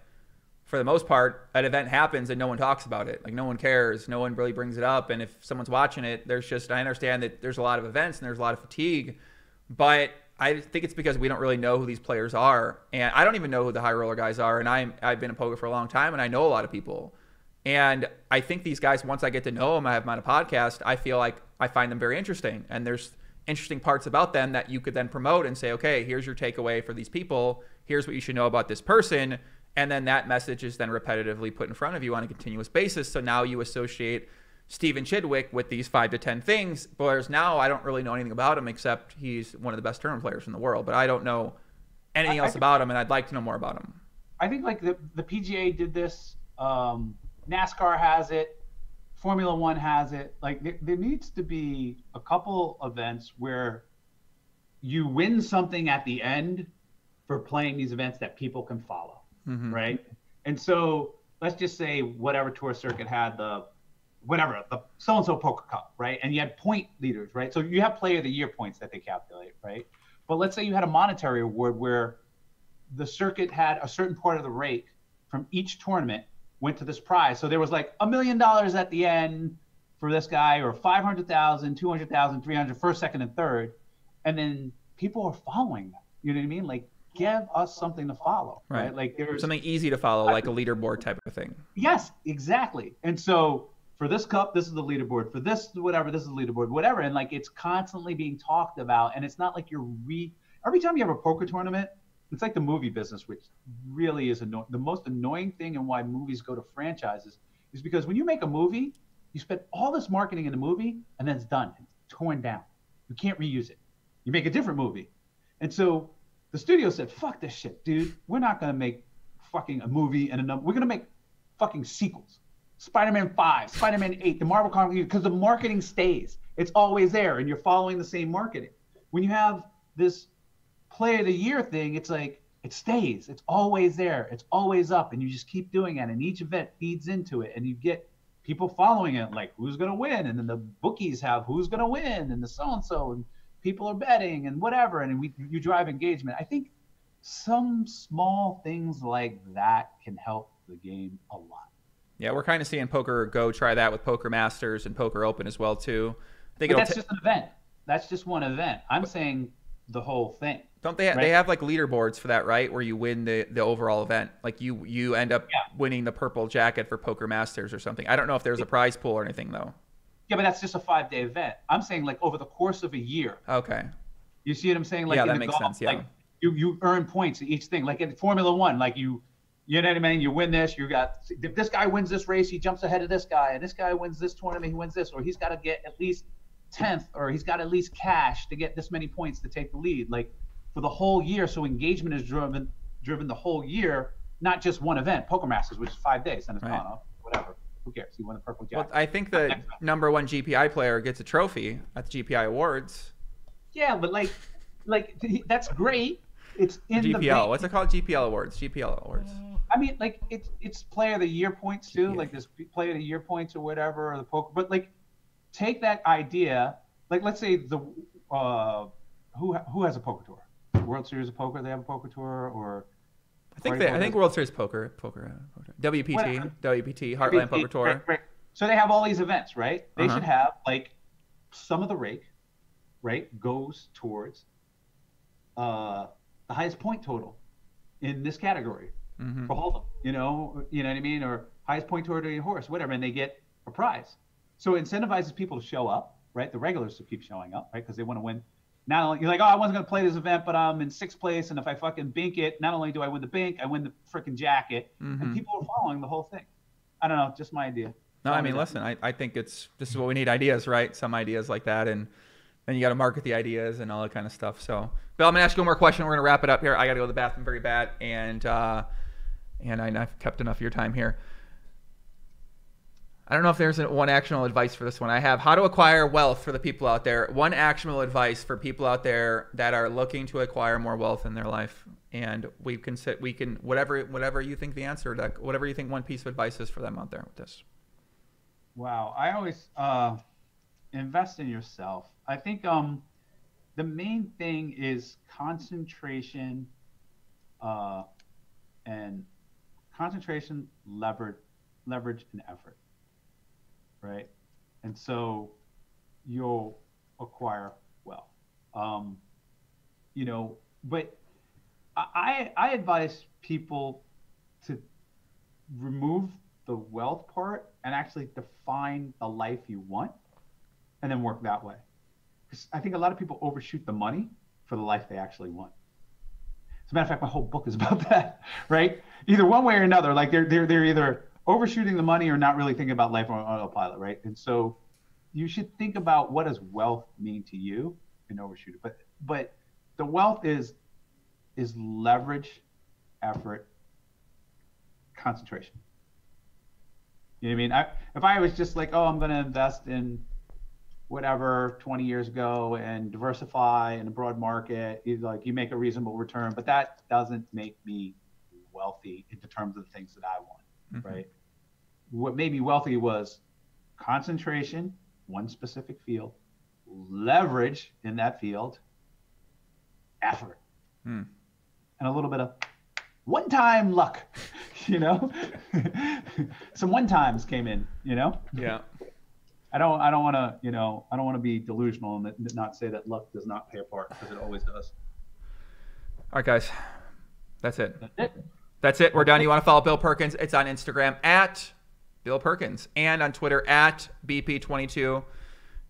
for the most part, an event happens and no one talks about it. Like, no one cares. No one really brings it up. And if someone's watching it, there's just, I understand that there's a lot of events and there's a lot of fatigue, but I think it's because we don't really know who these players are. And I don't even know who the high roller guys are. And I've been in poker for a long time and I know a lot of people. And I think these guys, once I get to know them, I have them on a podcast, I feel like I find them very interesting. And there's interesting parts about them that you could then promote and say, okay, here's your takeaway for these people. Here's what you should know about this person. And then that message is then repetitively put in front of you on a continuous basis. So now you associate Stephen Chidwick with these 5 to 10 things. Whereas now I don't really know anything about him except he's one of the best tournament players in the world. But I don't know anything else about him, and I'd like to know more about him. I think like the PGA did this. NASCAR has it. Formula One has it. Like there needs to be a couple events where you win something at the end for playing these events that people can follow. Mm-hmm. Right. And so let's just say whatever tour circuit had the so-and-so poker cup, right? And you had point leaders, right? So you have player of the year points that they calculate, right? But let's say you had a monetary award where the circuit had a certain part of the rate from each tournament went to this prize. So there was like $1 million at the end for this guy, or 500,000, 200,000, 300, first, second, and third. And then people are following that. You know what I mean? Like, give us something to follow, right? Like there's something easy to follow, like a leaderboard type of thing. Yes, exactly. And so for this cup, this is the leaderboard. For this, whatever, this is the leaderboard, whatever. And like, it's constantly being talked about. And it's not like every time you have a poker tournament, it's like the movie business, which really is the most annoying thing, and why movies go to franchises is because when you make a movie, you spend all this marketing in the movie and then it's done. It's torn down. You can't reuse it. You make a different movie. And so the studio said, fuck this shit, dude. We're not going to make fucking a movie and we're going to make fucking sequels. Spider-Man 5, Spider-Man 8, the Marvel comic, because the marketing stays. It's always there, and you're following the same marketing. When you have this play of the year thing, it's like, it stays. It's always there. It's always up, and you just keep doing it, and each event feeds into it, and you get people following it, like who's going to win, and then the bookies have who's going to win, and the so-and-so, and people are betting and whatever, and you drive engagement. I think some small things like that can help the game a lot. Yeah, we're kind of seeing Poker Go try that with Poker Masters and Poker Open as well too. I think that's just an event. That's just one event. I'm saying the whole thing. Don't they? They have like leaderboards for that, right? Where you win the overall event. Like you end up winning the purple jacket for Poker Masters or something. I don't know if there's a prize pool or anything though. Yeah, but that's just a 5-day event. I'm saying like over the course of a year. Okay. You see what I'm saying? Like yeah, in that the makes golf, sense. Yeah. Like you earn points at each thing. Like in Formula One, like you know what I mean? You win this, if this guy wins this race, he jumps ahead of this guy, and this guy wins this tournament, he wins this, or he's got to get at least 10th, or he's got at least cash to get this many points to take the lead. Like for the whole year, so engagement is driven the whole year, not just one event. Poker Masters, which is 5 days, and it's gone off, whatever. Who cares? He won the purple Well, jacket. I think the #1 GPI player gets a trophy at the GPI Awards. Yeah, but like that's great. It's in the GPL. What's it called? GPL Awards. GPL Awards. I mean, like it's Player of the Year points too. Yeah. Like this Player of the Year points or whatever, or the poker. But like, take that idea. Like, let's say the who has a poker tour? World Series of Poker. They have a poker tour, or I think World Series poker. WPT, Whatever. WPT, Heartland Poker Tour. Right. So they have all these events, right? They Uh-huh. should have like some of the rake, right, goes towards the highest point total in this category for Hold'em. You know what I mean, or highest point total to your horse, whatever, and they get a prize. So it incentivizes people to show up, right? The regulars to keep showing up, right? Because they want to win. Not only you're like, oh, I wasn't gonna play this event, but I'm in 6th place, and if I fucking bink it, not only do I win the bink, I win the freaking jacket, and people are following the whole thing. I don't know, just my idea. No, I mean, listen, I think this is what we need, ideas, right? Some ideas like that, and then you got to market the ideas and all that kind of stuff. So, Bill, I'm gonna ask you one more question. We're gonna wrap it up here. I got to go to the bathroom very bad, and I've kept enough of your time here. I don't know if there's one actionable advice for this one. I have how to acquire wealth for the people out there. One actionable advice for people out there that are looking to acquire more wealth in their life. And we can whatever you think the answer, like whatever you think one piece of advice is for them out there with this. Wow, I always invest in yourself. I think the main thing is concentration, and concentration, leverage, and effort. Right, and so you'll acquire wealth. But I advise people to remove the wealth part and actually define the life you want, and then work that way. Because I think a lot of people overshoot the money for the life they actually want. As a matter of fact, my whole book is about that. Right, either one way or another. Like they're either overshooting the money or not really thinking about life on autopilot, right? And so you should think about what does wealth mean to you and overshoot it. But the wealth is leverage, effort, concentration. You know what I mean? If I was just like, oh, I'm going to invest in whatever 20 years ago and diversify in a broad market, you make a reasonable return, but that doesn't make me wealthy in terms of the things that I want, right? What made me wealthy was concentration, one specific field, leverage in that field, effort, and a little bit of one-time luck, Some one-times came in, Yeah. I don't want to be delusional and not say that luck does not play a part, because it always does. All right, guys, that's it. That's it. That's it. We're done. You want to follow Bill Perkins? It's on Instagram at Bill Perkins and on Twitter at BP22.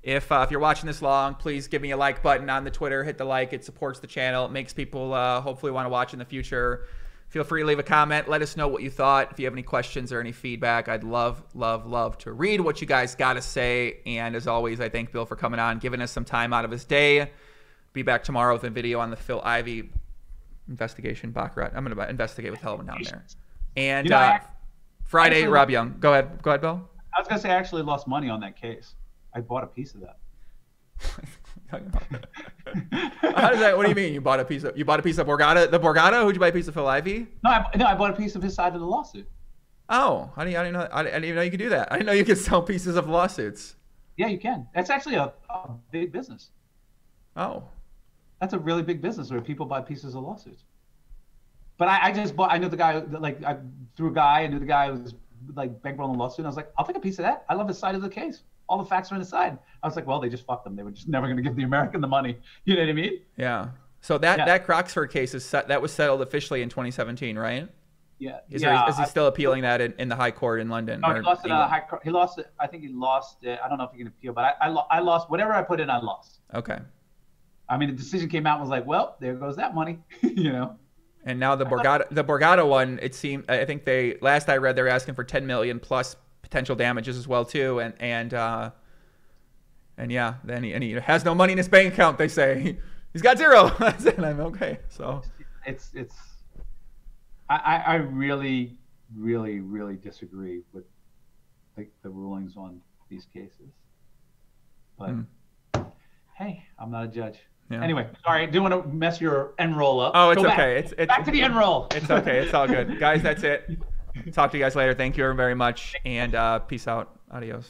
If you're watching this long, please give me a like button on the Twitter. Hit the like. It supports the channel. It makes people hopefully want to watch in the future. Feel free to leave a comment. Let us know what you thought. If you have any questions or any feedback, I'd love to read what you guys got to say. And as always, I thank Bill for coming on, giving us some time out of his day. Be back tomorrow with a video on the Phil Ivey investigation, Baccarat. I'm going to investigate with Hellman down there. And Friday, Rob Young. Go ahead, Bill. I was going to say I actually lost money on that case. I bought a piece of that. How does that? What do you mean? You bought a piece of Borgata? The Borgata? Who'd you buy a piece of Phil Ivey? No, I bought a piece of his side of the lawsuit. Oh, I didn't know. I didn't even know you could do that. I didn't know you could sell pieces of lawsuits. Yeah, you can. That's actually a big business. Oh. That's a really big business where people buy pieces of lawsuits. But I just bought. I knew the guy. Through a guy. I knew the guy was like bankrolling a lawsuit. And I was like, I'll take a piece of that. I love his side of the case. All the facts are on the side. I was like, well, they just fucked them. They were just never going to give the American the money. You know what I mean? Yeah. So that Croxford case that was settled officially in 2017, right? Yeah. Is he still appealing that in the High Court in London? No, he lost it. He lost it. I think he lost it. I don't know if he can appeal, but I lost whatever I put in. I lost. Okay. I mean, the decision came out and was like, well, there goes that money. And now the Borgata one, it seemed. I think last I read they're asking for 10 million plus potential damages as well too, and yeah, then he has no money in his bank account. They say he's got zero. And I'm okay. So I really, really, really disagree with the rulings on these cases. But hey, I'm not a judge. Yeah. Anyway, sorry, I do want to mess your end roll up. Oh, it's Go okay. Back. It's Back to the end roll. It's okay. It's all good. Guys, that's it. Talk to you guys later. Thank you very much. And peace out. Adios.